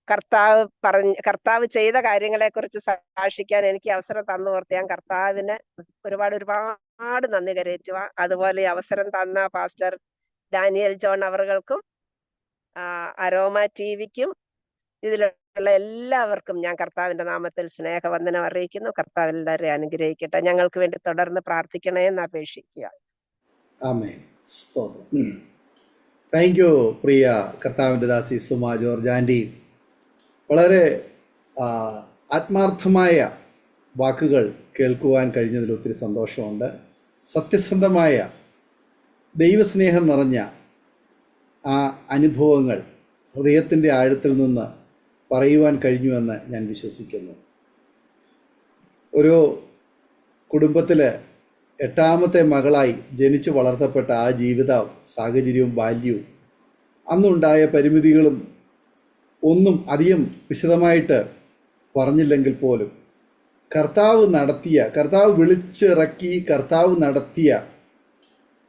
കർത്താവ് ചെയ്ത കാര്യങ്ങളെ കുറിച്ച് സാക്ഷിക്കാൻ എനിക്ക് അവസരം തന്നോർത്ത് ഞാൻ കർത്താവിന് ഒരുപാട് നന്ദി കരയറ്റുക. അതുപോലെ ഈ അവസരം തന്ന പാസ്റ്റർ ഡാനിയൽ ജോൺ അവർകൾക്കും അരോമ ടിവിക്കും ഇതിലുള്ള എല്ലാവർക്കും ഞാൻ കർത്താവിന്റെ നാമത്തിൽ സ്നേഹവന്ദനം അറിയിക്കുന്നു. കർത്താവ് എല്ലാവരെയും അനുഗ്രഹിക്കട്ടെ. ഞങ്ങൾക്ക് വേണ്ടി തുടർന്ന് പ്രാർത്ഥിക്കണേ എന്ന് അപേക്ഷിക്കുക. ആമേൻ. സ്തോത്രം. താങ്ക് യു പ്രിയ കർത്താവിൻ്റെ ദാസി സുമ ജോർജ് ആൻറ്റി. വളരെ ആത്മാർത്ഥമായ വാക്കുകൾ കേൾക്കുവാൻ കഴിഞ്ഞതിൽ ഒത്തിരി സന്തോഷമുണ്ട്. സത്യസന്ധമായ ദൈവസ്നേഹം നിറഞ്ഞ ആ അനുഭവങ്ങൾ ഹൃദയത്തിൻ്റെ ആഴത്തിൽ നിന്ന് പറയുവാൻ കഴിഞ്ഞുവെന്ന് ഞാൻ വിശ്വസിക്കുന്നു. ഒരു കുടുംബത്തിൽ 8ാമത്തെ മകളായി ജനിച്ചു വളർത്തപ്പെട്ട ആ ജീവിത സാഹചര്യവും ബാല്യവും അന്നുണ്ടായ പരിമിതികളും ഒന്നും അധികം വിശദമായിട്ട് പറഞ്ഞില്ലെങ്കിൽ പോലും കർത്താവ് വിളിച്ചിറക്കി കർത്താവ് നടത്തിയ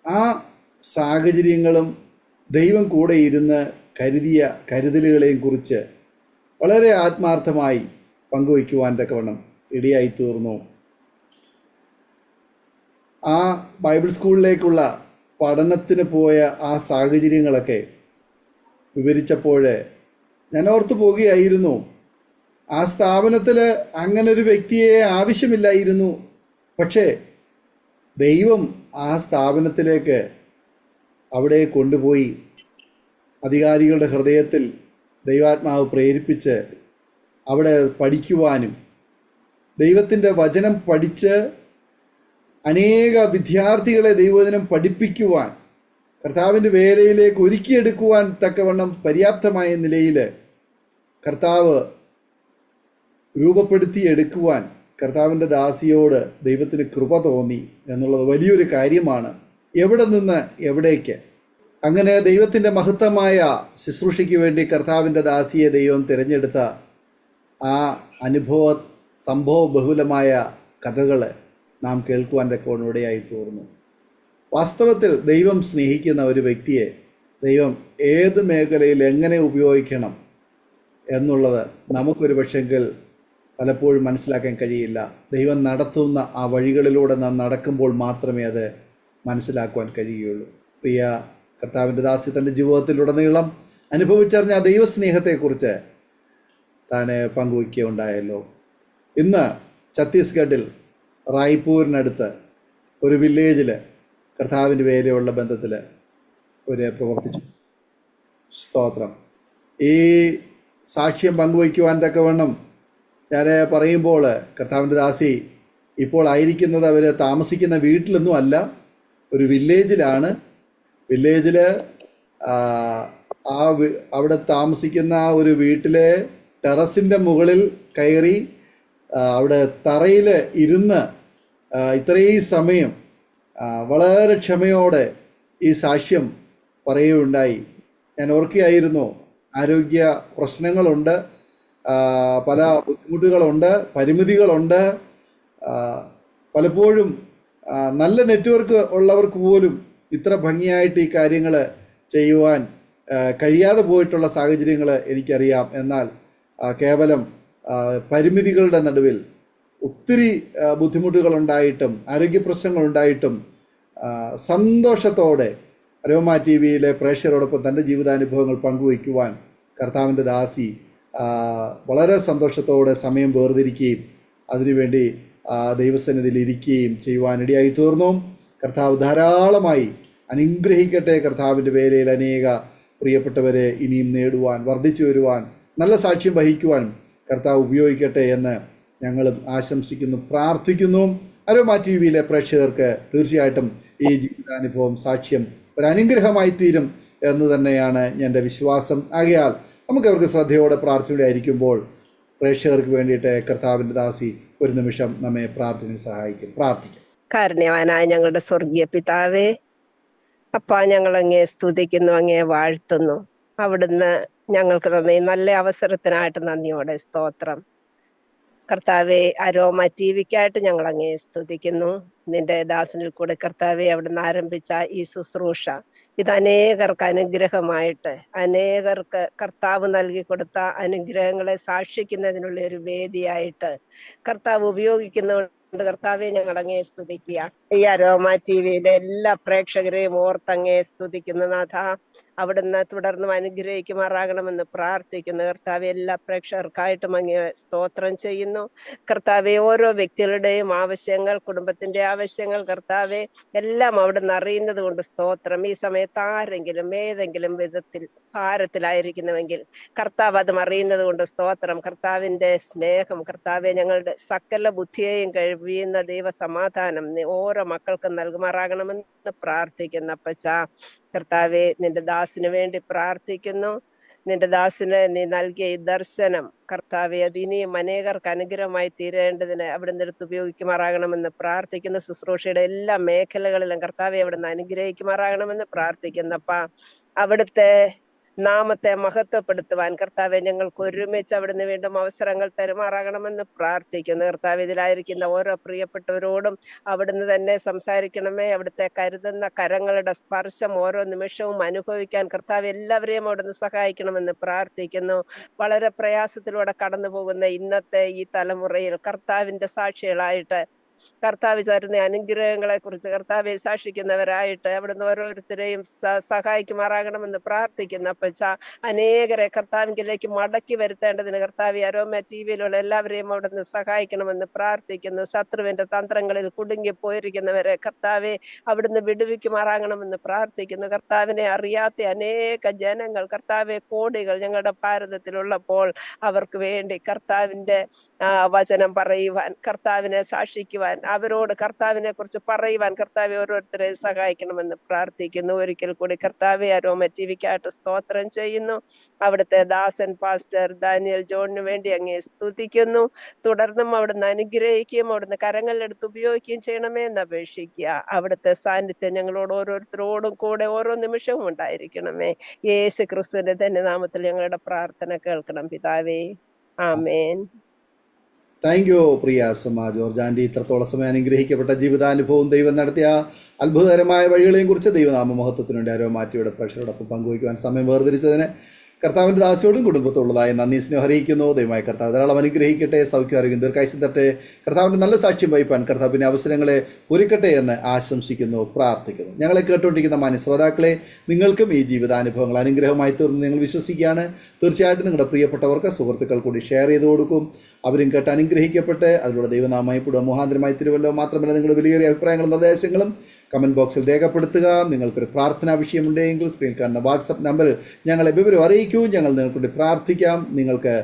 ആ സാഹചര്യങ്ങളും ദൈവം കൂടെ ഇരുന്ന് കരുതിയ കരുതലുകളെയും കുറിച്ച് വളരെ ആത്മാർത്ഥമായി പങ്കുവയ്ക്കുവാൻ തക്കവണ്ണം ഇടയായി തീർന്നു. ആ ബൈബിൾ സ്കൂളിലേക്കുള്ള പഠനത്തിന് പോയ ആ സാഹചര്യങ്ങളൊക്കെ വിവരിച്ചപ്പോൾ ഞാൻ ഓർത്തു പോകുകയായിരുന്നു, ആ സ്ഥാപനത്തിൽ അങ്ങനൊരു വ്യക്തിയെ ആവശ്യമില്ലായിരുന്നു. പക്ഷേ ദൈവം ആ സ്ഥാപനത്തിലേക്ക് അവിടെ കൊണ്ടുപോയി അധികാരികളുടെ ഹൃദയത്തിൽ ദൈവാത്മാവ് പ്രേരിപ്പിച്ച് അവിടെ പഠിക്കുവാനും ദൈവത്തിൻ്റെ വചനം പഠിച്ച് അനേക വിദ്യാർത്ഥികളെ ദൈവവചനം പഠിപ്പിക്കുവാൻ കർത്താവിൻ്റെ വേലയിലേക്ക് ഒരുക്കിയെടുക്കുവാൻ തക്കവണ്ണം പര്യാപ്തമായ നിലയിൽ കർത്താവ് രൂപപ്പെടുത്തിയെടുക്കുവാൻ കർത്താവിൻ്റെ ദാസിയോട് ദൈവത്തിന് കൃപ തോന്നി എന്നുള്ളത് വലിയൊരു കാര്യമാണ്. എവിടെ നിന്ന് എവിടേക്ക് അങ്ങനെ ദൈവത്തിൻ്റെ മഹത്തമായ ശുശ്രൂഷയ്ക്ക് വേണ്ടി കർത്താവിൻ്റെ ദാസിയെ ദൈവം തിരഞ്ഞെടുത്ത ആ സംഭവ ബഹുലമായ കഥകൾ നാം കേൾക്കുവാൻ തക്കവണ്ണം ഇടയായി തീർന്നു. വാസ്തവത്തിൽ ദൈവം സ്നേഹിക്കുന്ന ഒരു വ്യക്തിയെ ദൈവം ഏത് മേഖലയിൽ എങ്ങനെ ഉപയോഗിക്കണം എന്നുള്ളത് നമുക്കൊരു പക്ഷെങ്കിൽ പലപ്പോഴും മനസ്സിലാക്കാൻ കഴിയില്ല. ദൈവം നടത്തുന്ന ആ വഴികളിലൂടെ നാം നടക്കുമ്പോൾ മാത്രമേ അത് മനസ്സിലാക്കുവാൻ കഴിയുകയുള്ളൂ. പ്രിയ കർത്താവിൻ്റെ ദാസി തൻ്റെ ജീവിതത്തിലുടനീളം അനുഭവിച്ചറിഞ്ഞ ആ ദൈവസ്നേഹത്തെക്കുറിച്ച് താൻ പങ്കുവയ്ക്കുകയുണ്ടായല്ലോ. ഇന്ന് ഛത്തീസ്ഗഡിൽ റായ്പൂരിനടുത്ത് ഒരു വില്ലേജിൽ കർത്താവിൻ്റെ വേലയുള്ള ബന്ധത്തിൽ പ്രവർത്തിച്ചു. സ്തോത്രം. ഈ സാക്ഷ്യം പങ്കുവയ്ക്കുവാൻ തക്കവണ്ണം ഞാൻ പറയുമ്പോൾ കർത്താവിൻ്റെ ദാസി ഇപ്പോൾ ആയിരിക്കുന്നത് അവർ താമസിക്കുന്ന വീട്ടിലൊന്നും അല്ല, ഒരു വില്ലേജിലാണ്. വില്ലേജിൽ അവിടെ താമസിക്കുന്ന ഒരു വീട്ടിലെ ടെറസിൻ്റെ മുകളിൽ കയറി അവിടെ തറയിൽ ഇരുന്ന് ഇത്രയും സമയം വളരെ ക്ഷമയോടെ ഈ സാക്ഷ്യം പറയുകയുണ്ടായി. ഞാൻ ഓർക്കുകയായിരുന്നു, ആരോഗ്യ പ്രശ്നങ്ങളുണ്ട്, പല ബുദ്ധിമുട്ടുകളുണ്ട്, പരിമിതികളുണ്ട്. പലപ്പോഴും നല്ല നെറ്റ്വർക്ക് ഉള്ളവർക്ക് പോലും ഇത്ര ഭംഗിയായിട്ട് ഈ കാര്യങ്ങൾ ചെയ്യുവാൻ കഴിയാതെ പോയിട്ടുള്ള സാഹചര്യങ്ങൾ എനിക്കറിയാം. എന്നാൽ കേവലം പരിമിതികളുടെ നടുവിൽ ഒത്തിരി ബുദ്ധിമുട്ടുകളുണ്ടായിട്ടും ആരോഗ്യ പ്രശ്നങ്ങളുണ്ടായിട്ടും സന്തോഷത്തോടെ അരോമ ടി വിയിലെ പ്രേക്ഷകരോടൊപ്പം തൻ്റെ ജീവിതാനുഭവങ്ങൾ പങ്കുവയ്ക്കുവാൻ കർത്താവിൻ്റെ ദാസി വളരെ സന്തോഷത്തോടെ സമയം വേർതിരിക്കുകയും അതിനുവേണ്ടി ദൈവസന്നിധിയിൽ ഇരിക്കുകയും ചെയ്യുവാനിടയായി തീർന്നു. കർത്താവ് ധാരാളമായി അനുഗ്രഹിക്കട്ടെ. കർത്താവിൻ്റെ വേലയിൽ അനേക പ്രിയപ്പെട്ടവരെ ഇനിയും നേടുവാൻ, വർദ്ധിച്ചു വരുവാൻ, നല്ല സാക്ഷ്യം വഹിക്കുവാൻ കർത്താവ് ഉപയോഗിക്കട്ടെ എന്ന് ഞങ്ങളും ആശംസിക്കുന്നു, പ്രാർത്ഥിക്കുന്നു. അരോമ ടി വിയിലെ പ്രേക്ഷകർക്ക് തീർച്ചയായിട്ടും ഈ ജീവിതാനുഭവം സാക്ഷ്യം ഒരു അനുഗ്രഹമായി തീരും എന്ന് തന്നെയാണ് എൻ്റെ വിശ്വാസം. ആകയാൽ നമുക്ക് അവർക്ക് ശ്രദ്ധയോടെ പ്രാർത്ഥനയോടെ ആയിരിക്കുമ്പോൾ പ്രേക്ഷകർക്ക് വേണ്ടിയിട്ട് കർത്താവിൻ്റെ ദാസി ഒരു നിമിഷം നമ്മെ പ്രാർത്ഥിക്കാം. കാരുണ്യവാനായ ഞങ്ങളുടെ സ്വർഗീയ പിതാവേ, അപ്പാ, ഞങ്ങൾ അങ്ങയെ സ്തുതിക്കുന്നു, അങ്ങയെ വാഴ്ത്തുന്നു. അവിടുന്ന് ഞങ്ങൾക്ക് തന്ന ഈ നല്ല അവസരത്തിനായിട്ട് നന്ദിയോടെ സ്തോത്രം. കർത്താവെ, അരോമ ടിവിക്കായിട്ട് ഞങ്ങൾ അങ്ങയെ സ്തുതിക്കുന്നു. നിന്റെ ദാസനിൽ കൂടെ കർത്താവെ അവിടുന്ന് ആരംഭിച്ച ഈ ശുശ്രൂഷ ഇത് അനേകർക്ക് അനുഗ്രഹമായിട്ട്, അനേകർക്ക് കർത്താവ് നൽകി കൊടുത്ത അനുഗ്രഹങ്ങളെ സാക്ഷിക്കുന്നതിനുള്ള ഒരു വേദിയായിട്ട് കർത്താവ് ഉപയോഗിക്കുന്നതുകൊണ്ട് കർത്താവെ ഞങ്ങൾ അങ്ങയെ സ്തുതിക്കുക. ഈ അരോമ ടിവിയിലെ എല്ലാ പ്രേക്ഷകരെയും ഓർത്തങ്ങയെ സ്തുതിക്കുന്നു നാഥ. അവിടുന്ന് തുടർന്നും അനുഗ്രഹിക്കുമാറാകണമെന്ന് പ്രാർത്ഥിക്കുന്നു. കർത്താവെ, എല്ലാ പ്രേക്ഷകർക്കായിട്ടും അങ്ങയെ സ്തോത്രം ചെയ്യുന്നു. കർത്താവെ, ഓരോ വ്യക്തികളുടെയും ആവശ്യങ്ങൾ, കുടുംബത്തിന്റെ ആവശ്യങ്ങൾ കർത്താവെ എല്ലാം അവിടുന്ന് അറിയുന്നത് കൊണ്ട് സ്തോത്രം. ഈ സമയത്ത് ആരെങ്കിലും ഏതെങ്കിലും വിധത്തിൽ ഭാരത്തിലായിരിക്കുന്നുവെങ്കിൽ കർത്താവ് അതും അറിയുന്നത് കൊണ്ട് സ്തോത്രം. കർത്താവിന്റെ സ്നേഹം കർത്താവെ, ഞങ്ങളുടെ സകല ബുദ്ധിയെയും കഴിയുന്ന ദൈവ സമാധാനം ഓരോ മക്കൾക്കും നൽകുമാറാകണമെന്ന് പ്രാർത്ഥിക്കുന്നു. അപ്പച്ച കർത്താവെ, നിന്റെ ദാസിന് വേണ്ടി പ്രാർത്ഥിക്കുന്നു. നിന്റെ ദാസിന് നീ നൽകിയ ഈ ദർശനം കർത്താവെ അത് ഇനിയും അനേകർക്ക് അനുഗ്രഹമായി തീരേണ്ടതിന് അവിടുന്ന് എടുത്ത് ഉപയോഗിക്കുമാറാകണമെന്ന് പ്രാർത്ഥിക്കുന്നു. ശുശ്രൂഷയുടെ എല്ലാ മേഖലകളിലും കർത്താവെ അവിടുന്ന് അനുഗ്രഹിക്കുമാറാകണമെന്ന് പ്രാർത്ഥിക്കുന്നപ്പ. അവിടുത്തെ നാമത്തെ മഹത്വപ്പെടുത്തുവാൻ കർത്താവെ ഞങ്ങൾക്ക് ഒരുമിച്ച് അവിടുന്ന് വീണ്ടും അവസരങ്ങൾ തരുമാറാകണമെന്ന് പ്രാർത്ഥിക്കുന്നു. കർത്താവ്, ഇതിലായിരിക്കുന്ന ഓരോ പ്രിയപ്പെട്ടവരോടും അവിടുന്ന് തന്നെ സംസാരിക്കണമേ. അവിടുത്തെ കരുതുന്ന കരങ്ങളുടെ സ്പർശം ഓരോ നിമിഷവും അനുഭവിക്കാൻ കർത്താവ് എല്ലാവരെയും അവിടുന്ന് സഹായിക്കണമെന്ന് പ്രാർത്ഥിക്കുന്നു. വളരെ പ്രയാസത്തിലൂടെ കടന്നു പോകുന്ന ഇന്നത്തെ ഈ തലമുറയിൽ കർത്താവിന്റെ സാക്ഷികളായിട്ട്, കർത്താവ് തരുന്ന അനുഗ്രഹങ്ങളെ കുറിച്ച് കർത്താവെ സാക്ഷിക്കുന്നവരായിട്ട് അവിടുന്ന് ഓരോരുത്തരെയും സഹായിക്കുമാറാകണമെന്ന് പ്രാർത്ഥിക്കുന്നു. അപ്പച്ച, അനേകരെ കർത്താവിലേക്ക് മടക്കി വരുത്തേണ്ടതിന് കർത്താവ് അരോമ ടിവിയിലുള്ള എല്ലാവരെയും അവിടുന്ന് സഹായിക്കണമെന്ന് പ്രാർത്ഥിക്കുന്നു. ശത്രുവിന്റെ തന്ത്രങ്ങളിൽ കുടുങ്ങിപ്പോയിരിക്കുന്നവരെ കർത്താവെ അവിടുന്ന് വിടുവിക്കുമാറാകണമെന്ന് പ്രാർത്ഥിക്കുന്നു. കർത്താവിനെ അറിയാത്ത അനേക ജനങ്ങൾ കർത്താവെ കോടികൾ ഞങ്ങളുടെ ഭാരതത്തിലുള്ളപ്പോൾ അവർക്ക് വേണ്ടി കർത്താവിന്റെ വചനം പറയുവാൻ, കർത്താവിനെ സാക്ഷിക്കുവാൻ, അവരോട് കർത്താവിനെ കുറിച്ച് പറയുവാൻ കർത്താവെ ഓരോരുത്തരെ സഹായിക്കണമെന്ന് പ്രാർത്ഥിക്കുന്നു. ഒരിക്കൽ കൂടി കർത്താവെ അരോമ ടിവിക്കായിട്ട് സ്തോത്രം ചെയ്യുന്നു. അവിടുത്തെ ദാസൻ പാസ്റ്റർ ഡാനിയൽ ജോണിന് വേണ്ടി അങ്ങേ സ്തുതിക്കുന്നു. തുടർന്നും അവിടുന്ന് അനുഗ്രഹിക്കുകയും അവിടുന്ന് കരങ്ങളിലെടുത്ത് ഉപയോഗിക്കുകയും ചെയ്യണമേ എന്ന് അപേക്ഷിക്കുക. അവിടുത്തെ സാന്നിധ്യം ഞങ്ങളോട് ഓരോരുത്തരോടും കൂടെ ഓരോ നിമിഷവും ഉണ്ടായിരിക്കണമേ. യേശു ക്രിസ്തുവിന്റെ തന്നെ നാമത്തിൽ ഞങ്ങളുടെ പ്രാർത്ഥന കേൾക്കണം പിതാവേ. ആമേൻ. താങ്ക് യു പ്രിയ സുമ ജോർജ് ആൻറ്റി. ഇത്രത്തോളം സമയം അനുഗ്രഹിക്കപ്പെട്ട ജീവിതാനുഭവവും ദൈവം നടത്തിയ അത്ഭുതകരമായ വഴികളെയും കുറിച്ച് ദൈവനാമ മഹത്വത്തിന് വേണ്ടി അരോമ ടിവിയുടെ പ്രേക്ഷകരോടൊപ്പം പങ്കുവയ്ക്കുവാൻ സമയം വേർതിരിച്ചതിന് കർത്താവിൻ്റെ ദാസിയോടും കുടുംബത്തോടുള്ളതായ നന്ദി സ്നേഹം അറിയിക്കുന്നു. ദൈവമായ കർത്താവ് ധാരാളം അനുഗ്രഹിക്കട്ടെ, സൗഖ്യം ആരോഗ്യം ദീർഘായുസ്സും തരട്ടെ, കർത്താവിൻ്റെ നല്ല സാക്ഷ്യം വഹിപ്പാൻ കർത്താവിൻ്റെ അവസരങ്ങളെ ഒരുക്കട്ടെ എന്ന് ആശംസിക്കുന്നു, പ്രാർത്ഥിക്കുന്നു. ഞങ്ങളെ കേട്ടുകൊണ്ടിരിക്കുന്ന മാന്യ ശ്രോതാക്കളെ, നിങ്ങൾക്കും ഈ ജീവിതാനുഭവങ്ങൾ അനുഗ്രഹമായി തീർന്ന് നിങ്ങൾ വിശ്വസിക്കുകയാണ്. തീർച്ചയായിട്ടും നിങ്ങളുടെ പ്രിയപ്പെട്ടവർക്ക് സുഹൃത്തുക്കൾ കൂടി ഷെയർ ചെയ്ത് കൊടുക്കും. അവരും കേട്ട് അനുഗ്രഹിക്കപ്പെട്ട് അതിലൂടെ ദൈവനാമയപ്പെടുക മുഖാന്തരമായി തിരുവല്ലോ. മാത്രമല്ല, നിങ്ങളുടെ വിലയേറിയ അഭിപ്രായങ്ങളും നിർദ്ദേശങ്ങളും കമൻറ്റ് ബോക്സിൽ രേഖപ്പെടുത്തുക. നിങ്ങൾക്കൊരു പ്രാർത്ഥനാ വിഷയമുണ്ടെങ്കിൽ സ്ക്രീനിൽ കാണുന്ന വാട്സപ്പ് നമ്പറിൽ ഞങ്ങളെ വിവരം അറിയിക്കൂ. ഞങ്ങൾ നിങ്ങൾക്ക് വേണ്ടി പ്രാർത്ഥിക്കാം. നിങ്ങൾക്ക്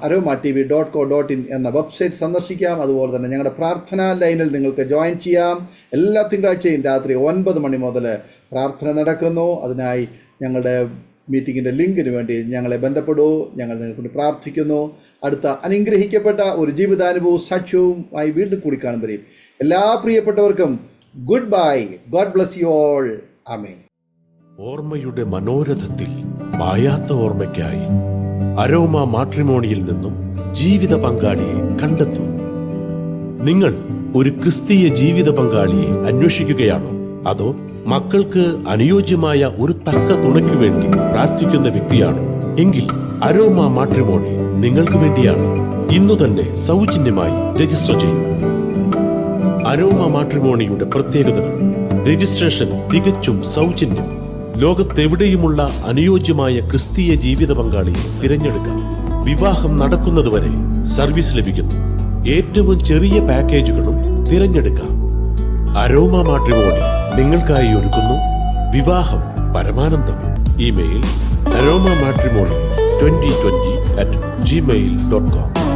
aroma.tv.co.in എന്ന വെബ്സൈറ്റ് സന്ദർശിക്കാം. അതുപോലെ തന്നെ ഞങ്ങളുടെ പ്രാർത്ഥനാ ലൈനിൽ നിങ്ങൾക്ക് ജോയിൻ ചെയ്യാം. എല്ലാ തിങ്കളാഴ്ചയും രാത്രി 9 മണി മുതൽ പ്രാർത്ഥന നടക്കുന്നു. അതിനായി ഞങ്ങളുടെ മീറ്റിങ്ങിൻ്റെ ലിങ്കിന് വേണ്ടി ഞങ്ങളെ ബന്ധപ്പെടൂ. ഞങ്ങൾ നിങ്ങൾക്ക് വേണ്ടി പ്രാർത്ഥിക്കുന്നു. അടുത്ത അനുഗ്രഹിക്കപ്പെട്ട ഒരു ജീവിതാനുഭവവും സാക്ഷ്യവുമായി വീണ്ടും കൂടി കാണുമ്പോഴേയും എല്ലാ പ്രിയപ്പെട്ടവർക്കും goodbye. God bless you all. ആമേൻ. ഓർമ്മയുടെ മനോരഥത്തിൽ മായാത്ത ഓർമ്മയ്ക്കായി അരോമ മാട്രിമോണിയിൽ നിന്നും ജീവിത പങ്കാളിയെ കണ്ടെത്തൂ. നിങ്ങൾ ഒരു ക്രിസ്തീയ ജീവിത പങ്കാളിയെ അന്വേഷിക്കുകയാണോ? അതോ മക്കൾക്ക് അനുയോജ്യമായ ഒരു തക്ക തുണയ്ക്ക് വേണ്ടി പ്രാർത്ഥിക്കുന്ന വ്യക്തിയാണോ? എങ്കിൽ അരോമ മാട്രിമോണി നിങ്ങൾക്ക് വേണ്ടിയാണ്. ഇന്നു തന്നെ സൗജന്യമായി രജിസ്റ്റർ ചെയ്യൂ. അരോമ മാട്രിമോണിയുടെ പ്രത്യേകതകൾ: രജിസ്ട്രേഷൻ തികച്ചും സൗജന്യം. ലോകത്തെവിടെയുമുള്ള അനുയോജ്യമായ ക്രിസ്തീയ ജീവിത പങ്കാളിയെ തിരഞ്ഞെടുക്കാം. വിവാഹം നടക്കുന്നതുവരെ സർവീസ് ലഭിക്കുന്നു. ഏറ്റവും ചെറിയ പാക്കേജുകളും തിരഞ്ഞെടുക്കാം. അരോമ മാട്രിമോണി നിങ്ങൾക്കായി ഒരുക്കുന്നു വിവാഹം പരമാനന്ദം. Email aroma matrimony2020@gmail.com.